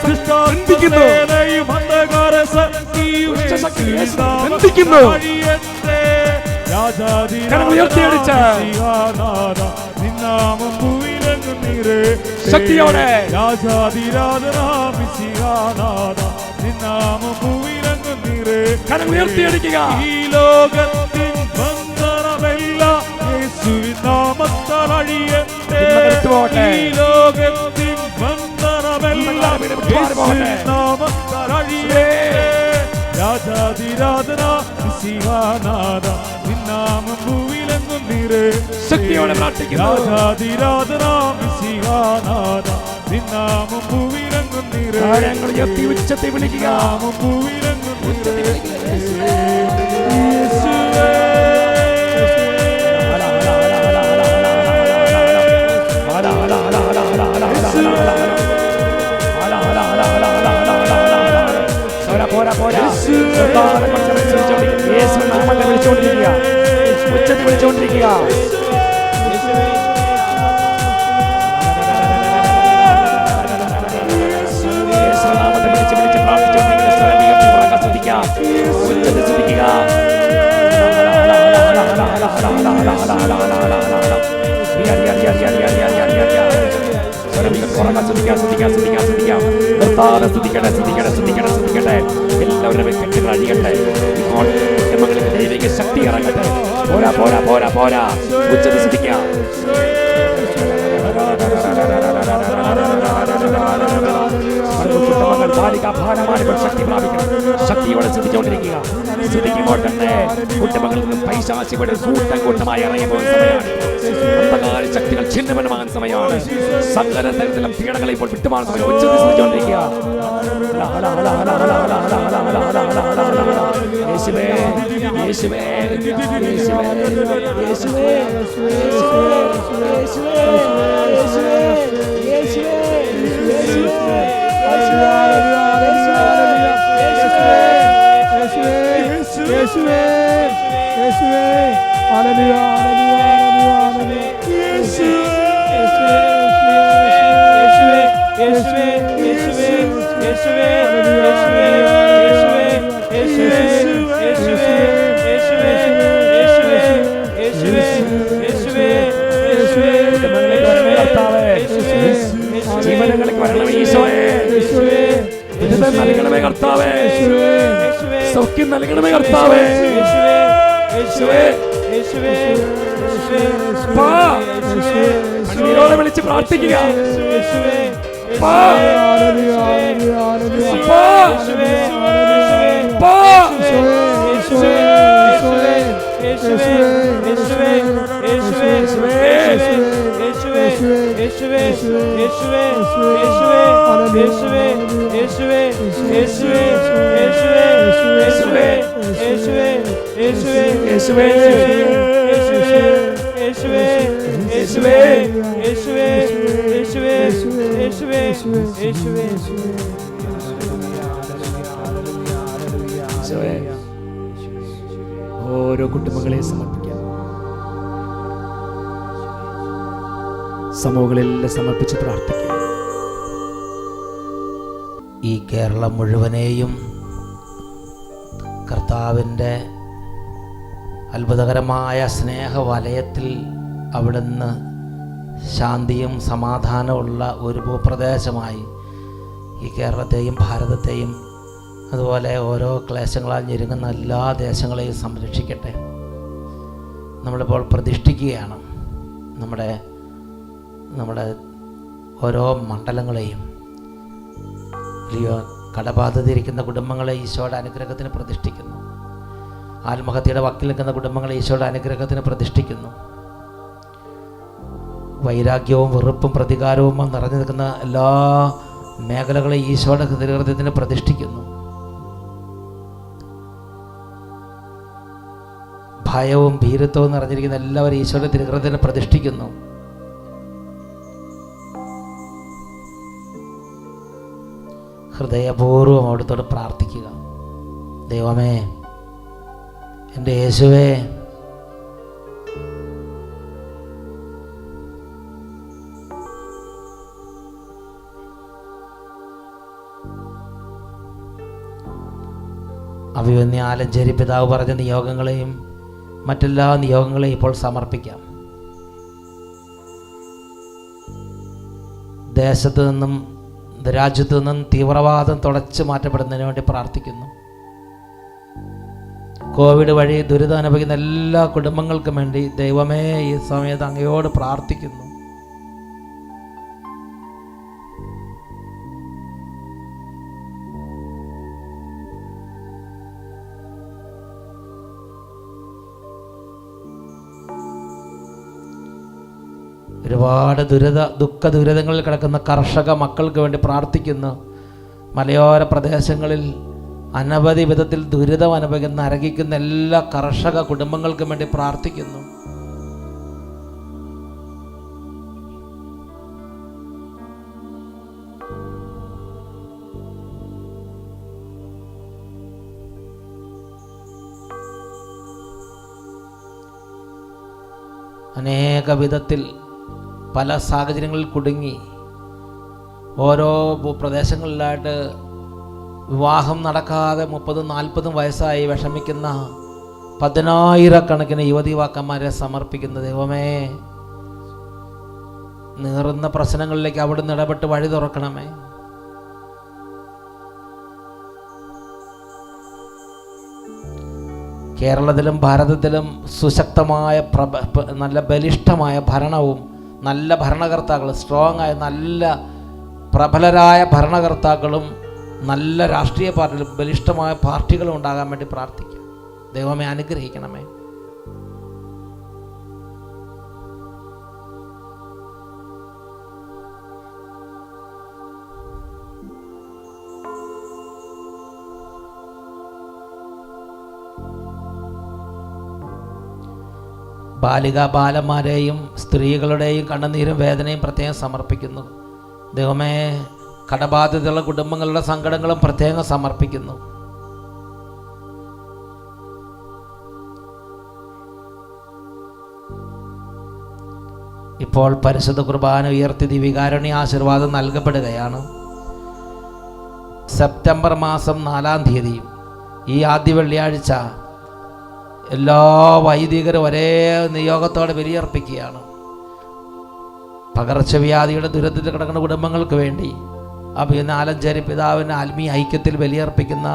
ദുഷ്ടാന്തയും അന്ധകാര ശക്തിയും യേശുവിൻ നാമത്താൽ അഴിയട്ടെ രാജാധിരാജനാഥ നിൻ നാമം ഭൂവിലെങ്ങും നിറയട്ടെ ശക്തിയോടെ രാജാധിരാജനാം മിശിഹാനാഥ നിൻ നാമം ഭൂവിലെങ്ങും നിറയട്ടെ ഈ ലോകത്തിൻ ബന്ധനമെല്ലാം യേശുവിൻ നാമത്താൽ അഴിയട്ടെ ഈ ലോകത്തിൻ ബന്ധനമെല്ലാം യേശുവിൻ നാമത്താൽ അഴിയട്ടെ രാജാധിരാജനാം മിശിഹാനാഥ നിൻ നാമം ഭൂവിലെങ്ങും നിറയട്ടെ ശക്തിയോടെ പ്രാർത്ഥിക്കുന്നു രാജാധിരാജനാം മിശിഹാനാഥ നിൻ നാമം ഭൂവിലെങ്ങും നിറയട്ടെ ഉച്ചത്തിൽ വിളിക്കുക നാമം ഭൂവിലെങ്ങും വിളിച്ചുകൊണ്ടിരിക്കുക ഉച്ചത്തിൽ വിളിച്ചുകൊണ്ടിരിക്കുക എല്ലാവരുടെ കെട്ടുകൾ അഴിയട്ടെ ഇപ്പോൾ കുടുംബങ്ങളിൽ ദൈവിക ശക്തി ഇറങ്ങട്ടെ പോരാ പോരാ പോരാ പോരാ ഉച്ചത്തിൽ ശ്രദ്ധിക്കാം കുടുംബങ്ങൾ ബാലികാഭാരമാണിപ്പോൾ ശക്തി പ്രാപിക്കണം ശക്തിയോടെ ശ്രദ്ധിച്ചുകൊണ്ടിരിക്കുക ശ്രദ്ധിക്കുമ്പോൾ തന്നെ കുടുംബങ്ങളിൽ നിന്നും പൈശാചികളുടെ കൂട്ടം കൂട്ടമായി ഇറങ്ങി പോകുന്ന സമയമാണ് അന്ധകാര ശക്തികൾ ഛിന്നഭിന്നമാകുന്ന സമയമാണ് സകല തരത്തിലും പീഡകളെ ഇപ്പോൾ വിട്ടുമാറുന്ന സമയം ഉച്ചത്തിൽ ശ്രദ്ധിച്ചുകൊണ്ടിരിക്കുക യേശുവേ യേശുവേ യേശുവേ യേശുവേ ജീവനങ്ങൾക്ക് വരണം ഈശോയെ നൽകണമേ കർത്താവേ സൗഖ്യം നൽകണമേ കർത്താവേ കണ്ണീരോടെ വിളിച്ച് പ്രാർത്ഥിക്കുക യേശുവേ യേശുവേ യേശുവേ യേശുവേ യേശുവേ യേശുവേ യേശുവേ യേശുവേ ഓരോ കുടുംബങ്ങളെ സമർപ്പിക്കാം. സമൂഹങ്ങളെല്ലാം സമർപ്പിച്ച് പ്രാർത്ഥിക്കാം. ഈ കേരളം മുഴുവനെയും കർത്താവിൻ്റെ അത്ഭുതകരമായ സ്നേഹവലയത്തിൽ അവിടുന്ന് ശാന്തിയും സമാധാനമുള്ള ഒരു ഭൂപ്രദേശമായി ഈ കേരളത്തെയും ഭാരതത്തെയും അതുപോലെ ഓരോ ക്ലേശങ്ങളാൽ ഞെരുങ്ങുന്ന എല്ലാ ദേശങ്ങളെയും സംരക്ഷിക്കട്ടെ. നമ്മളിപ്പോൾ പ്രതിഷ്ഠിക്കുകയാണ് നമ്മുടെ ഓരോ മണ്ഡലങ്ങളെയും. കടബാധിതയിരിക്കുന്ന കുടുംബങ്ങളെ ഈശോയുടെ അനുഗ്രഹത്തിന് പ്രതിഷ്ഠിക്കുന്നു. ആത്മഹത്യയുടെ വക്കിൽ നിൽക്കുന്ന കുടുംബങ്ങളെ ഈശോയുടെ അനുഗ്രഹത്തിന് പ്രതിഷ്ഠിക്കുന്നു. വൈരാഗ്യവും വെറുപ്പും പ്രതികാരവും നിറഞ്ഞു നിൽക്കുന്ന എല്ലാ മേഖലകളെയും ഈശോയുടെ ഹൃദയത്തിന് പ്രതിഷ്ഠിക്കുന്നു. ഭയവും ഭീരുത്വവും നിറഞ്ഞിരിക്കുന്ന എല്ലാവരും ഈശോയുടെ തിരുഹൃദയത്തിന് പ്രതിഷ്ഠിക്കുന്നു. ഹൃദയപൂർവ്വം അവിടുത്തോട് പ്രാർത്ഥിക്കുക. ദൈവമേ, എൻ്റെ യേശുവേ, അഭിമന്യ ആലഞ്ചേരി പിതാവ് പറഞ്ഞ നിയോഗങ്ങളെയും മറ്റെല്ലാ നിയോഗങ്ങളെയും ഇപ്പോൾ സമർപ്പിക്കാം. ദേശത്തു നിന്നും രാജ്യത്തു നിന്നും തീവ്രവാദം തുടച്ചു മാറ്റപ്പെടുന്നതിന് വേണ്ടി പ്രാർത്ഥിക്കുന്നു. കോവിഡ് വഴി ദുരിതം അനുഭവിക്കുന്ന എല്ലാ കുടുംബങ്ങൾക്കും വേണ്ടി ദൈവമേ ഈ സമയത്ത് അങ്ങയോട് പ്രാർത്ഥിക്കുന്നു. ഒരുപാട് ദുഃഖ ദുരിതങ്ങളിൽ കിടക്കുന്ന കർഷക മക്കൾക്ക് വേണ്ടി പ്രാർത്ഥിക്കുന്നു. മലയോര പ്രദേശങ്ങളിൽ അനവധി വിധത്തിൽ ദുരിതം അനുഭവിക്കുന്ന നരകിക്കുന്ന എല്ലാ കർഷക കുടുംബങ്ങൾക്കും വേണ്ടി പ്രാർത്ഥിക്കുന്നു. അനേക വിധത്തിൽ പല സാഹചര്യങ്ങളിൽ കുടുങ്ങി ഓരോ പ്രദേശങ്ങളിലായിട്ട് വിവാഹം നടക്കാതെ 30-40 വയസ്സായി വിഷമിക്കുന്ന 10,000 യുവതിവാക്കന്മാരെ സമർപ്പിക്കുന്ന ദൈവമേ, നീറുന്ന പ്രശ്നങ്ങളിലേക്ക് അവിടുന്ന് ഇടപെട്ട് വഴി തുറക്കണമേ. കേരളത്തിലും ഭാരതത്തിലും സുശക്തമായ നല്ല ബലിഷ്ഠമായ ഭരണവും നല്ല ഭരണകർത്താക്കളും സ്ട്രോങ് ആയ നല്ല പ്രബലരായ ഭരണകർത്താക്കളും നല്ല രാഷ്ട്രീയ പാർട്ടികളും ബലിഷ്ഠമായ പാർട്ടികളും ഉണ്ടാകാൻ വേണ്ടി പ്രാർത്ഥിക്കാം. ദൈവമേ, അനുഗ്രഹിക്കണമേ. ബാലന്മാരെയും സ്ത്രീകളുടെയും കണ്ണുനീരും വേദനയും പ്രത്യേകം സമർപ്പിക്കുന്നു. ദൈവമേ, കടബാധിതയുള്ള കുടുംബങ്ങളുടെ സങ്കടങ്ങളും പ്രത്യേകം സമർപ്പിക്കുന്നു. ഇപ്പോൾ പരിശുദ്ധ കുർബാന ഉയർത്തി ദിവ്യകാരുണ്യ ആശീർവാദം നൽകപ്പെടുകയാണ്. സെപ്റ്റംബർ മാസം 4-ാം തീയതി ഈ ആദ്യ വെള്ളിയാഴ്ച എല്ലാ വൈദികരും ഒരേ നിയോഗത്തോടെ ബലിയർപ്പിക്കുകയാണ്. പകർച്ചവ്യാധിയുടെ ദുരിതത്തിൽ കിടക്കുന്ന കുടുംബങ്ങൾക്ക് വേണ്ടി ആലഞ്ചേരി പിതാവിൻ്റെ ആത്മീയ ഐക്യത്തിൽ ബലിയർപ്പിക്കുന്ന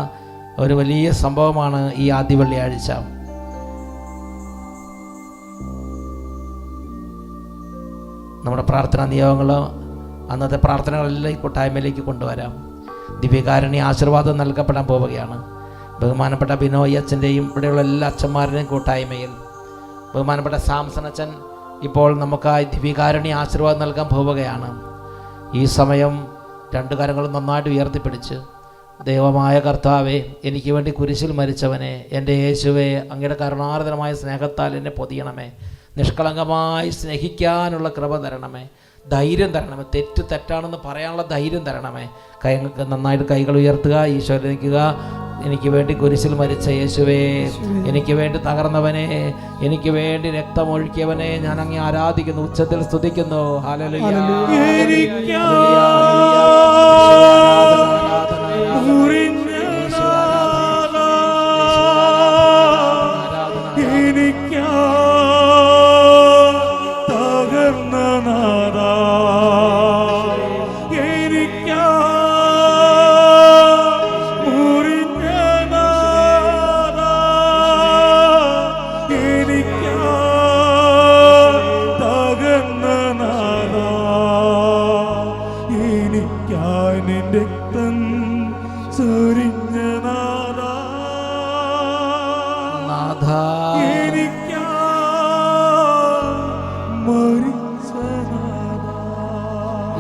ഒരു വലിയ സംഭവമാണ് ഈ ആദ്യ വെള്ളിയാഴ്ച. നമ്മുടെ പ്രാർത്ഥനാ നിയോഗങ്ങൾ അന്നത്തെ പ്രാർത്ഥനകളെല്ലാം ഈ കൂട്ടായ്മയിലേക്ക് കൊണ്ടുവരാം. ദിവ്യകാരുണ്യ ആശീർവാദം നൽകപ്പെടാൻ പോവുകയാണ്. ബഹുമാനപ്പെട്ട ബിനോയ് അച്ഛൻ്റെയും ഇവിടെയുള്ള എല്ലാ അച്ഛന്മാരുടെയും കൂട്ടായ്മയിൽ ബഹുമാനപ്പെട്ട സാംസൺ അച്ഛൻ ഇപ്പോൾ നമുക്കായി ദിവ്യകാരുണ്യ ആശീർവാദം നൽകാൻ പോവുകയാണ്. ഈ സമയം 2 കരങ്ങളും നന്നായിട്ട് ഉയർത്തിപ്പിടിച്ച് ദൈവമായ കർത്താവേ, എനിക്ക് വേണ്ടി കുരിശിൽ മരിച്ചവനെ, എൻ്റെ യേശുവേ, അങ്ങയുടെ കരുണാർദ്രമായ സ്നേഹത്താൽ എന്നെ പൊതിയണമേ. നിഷ്കളങ്കമായി സ്നേഹിക്കാനുള്ള കൃപ തരണമേ, ധൈര്യം തരണമേ, തെറ്റാണെന്ന് പറയാനുള്ള ധൈര്യം തരണമേ. നന്നായിട്ട് കൈകൾ ഉയർത്തുക, ഈശോയെ നിൽക്കുക. എനിക്ക് വേണ്ടി കുരിശിൽ മരിച്ച യേശുവേ, എനിക്ക് വേണ്ടി തകർന്നവനെ, എനിക്ക് വേണ്ടി രക്തമൊഴുക്കിയവനെ ഞാൻ അങ്ങേ ആരാധിക്കുന്നു, ഉച്ചത്തിൽ സ്തുതിക്കുന്നു. ഹല്ലേലൂയ.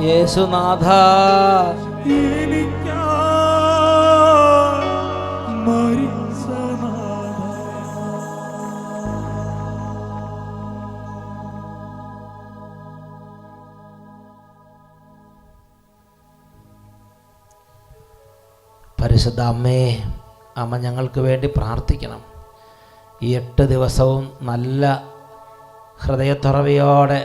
യേശുനാഥ, പരിശുദ്ധ അമ്മേ, അമ്മ ഞങ്ങൾക്ക് വേണ്ടി പ്രാർത്ഥിക്കണം. ഈ 8 ദിവസവും നല്ല ഹൃദയത്തുറവിയോടെ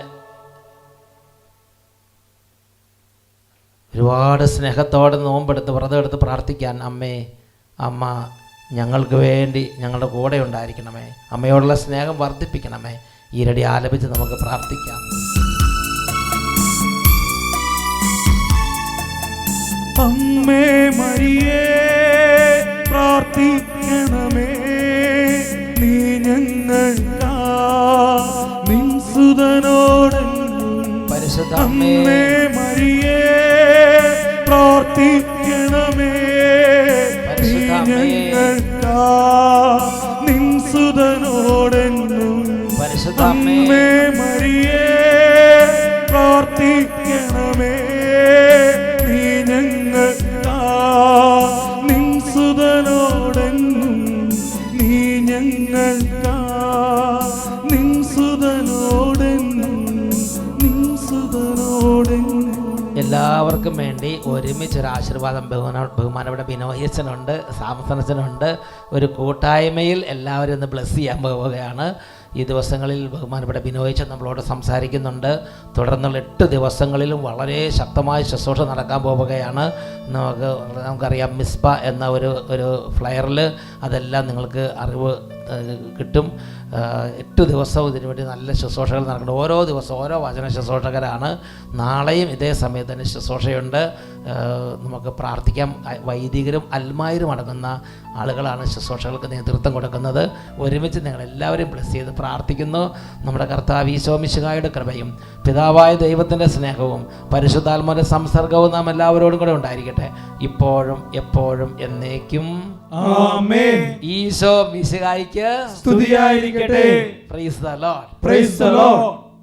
ഒരുപാട് സ്നേഹത്തോടെ നോമ്പെടുത്ത് വ്രതമെടുത്ത് പ്രാർത്ഥിക്കാൻ അമ്മ ഞങ്ങൾക്ക് വേണ്ടി ഞങ്ങളുടെ കൂടെ ഉണ്ടായിരിക്കണമേ. അമ്മയോടുള്ള സ്നേഹം വർദ്ധിപ്പിക്കണമേ. ഈരടി ആലപിച്ച് നമുക്ക് പ്രാർത്ഥിക്കാം. അമ്മേ മരിയേ, പ്രാർത്ഥിക്കണമേ, നീ ഞങ്ങൾക്കാ നിൻ സുതനോടെന്നും. പരിശുദ്ധ അമ്മേ മരിയേ, പ്രാർത്ഥിക്കണമേ, നീ ഞങ്ങൾക്കാ നിൻ സുതനോടെന്നും. അമ്മേ മരിയേ, പ്രാർത്ഥിക്കണമേ, നീ ഞങ്ങൾക്കാ നിൻ സുതനോടെന്നും. നീ ഞങ്ങൾക്കാ നിൻ സുതനോടെന്നും, നിൻ സുതനോടെന്നും. എല്ലാവർക്കും വേണ്ടി ഒരുമിച്ചൊരു ആശീർവാദം ബഹുമാനപ്പെട്ട ബിനോയച്ചനുണ്ട്, സാംസണച്ചനുണ്ട്. ഒരു കൂട്ടായ്മയിൽ എല്ലാവരും ഒന്ന് ബ്ലെസ് ചെയ്യാൻ പോവുകയാണ്. ഈ ദിവസങ്ങളിൽ ബഹുമാനപ്പെട്ട ബിനോയച്ചൻ നമ്മളോട് സംസാരിക്കുന്നുണ്ട്. തുടർന്നുള്ള 8 ദിവസങ്ങളിലും വളരെ ശക്തമായ ശുശ്രൂഷ നടക്കാൻ പോവുകയാണ്. നമുക്കറിയാം, മിസ്ബ എന്ന ഒരു ഫ്ലയറിൽ അതെല്ലാം നിങ്ങൾക്ക് അറിവ് കിട്ടും. 8 ദിവസവും ഇതിനുവേണ്ടി നല്ല ശുശ്രൂഷകൾ നടക്കുന്നുണ്ട്. ഓരോ ദിവസവും ഓരോ വചന ശുശ്രൂഷകരാണ്. നാളെയും ഇതേ സമയത്ത് തന്നെ ശുശ്രൂഷയുണ്ട്. നമുക്ക് പ്രാർത്ഥിക്കാം. വൈദികരും അൽമായരും അടങ്ങുന്ന ആളുകളാണ് ശുശ്രൂഷകൾക്ക് നേതൃത്വം കൊടുക്കുന്നത്. ഒരുമിച്ച് നിങ്ങളെല്ലാവരും ബ്ലെസ് ചെയ്ത് പ്രാർത്ഥിക്കുന്നു. നമ്മുടെ കർത്താവ് ഈശോ മിശിഹായുടെ കൃപയും പിതാവായ ദൈവത്തിൻ്റെ സ്നേഹവും പരിശുദ്ധാത്മാവിന്റെ സംസർഗവും നാം എല്ലാവരോടും കൂടെ ഉണ്ടായിരിക്കട്ടെ, ഇപ്പോഴും എപ്പോഴും എന്നേക്കും. ആമേൻ. ഈശോ മിശിഹായ്ക്ക് സ്തുതിയായിരിക്കട്ടെ. Praise the Lord. Praise the Lord.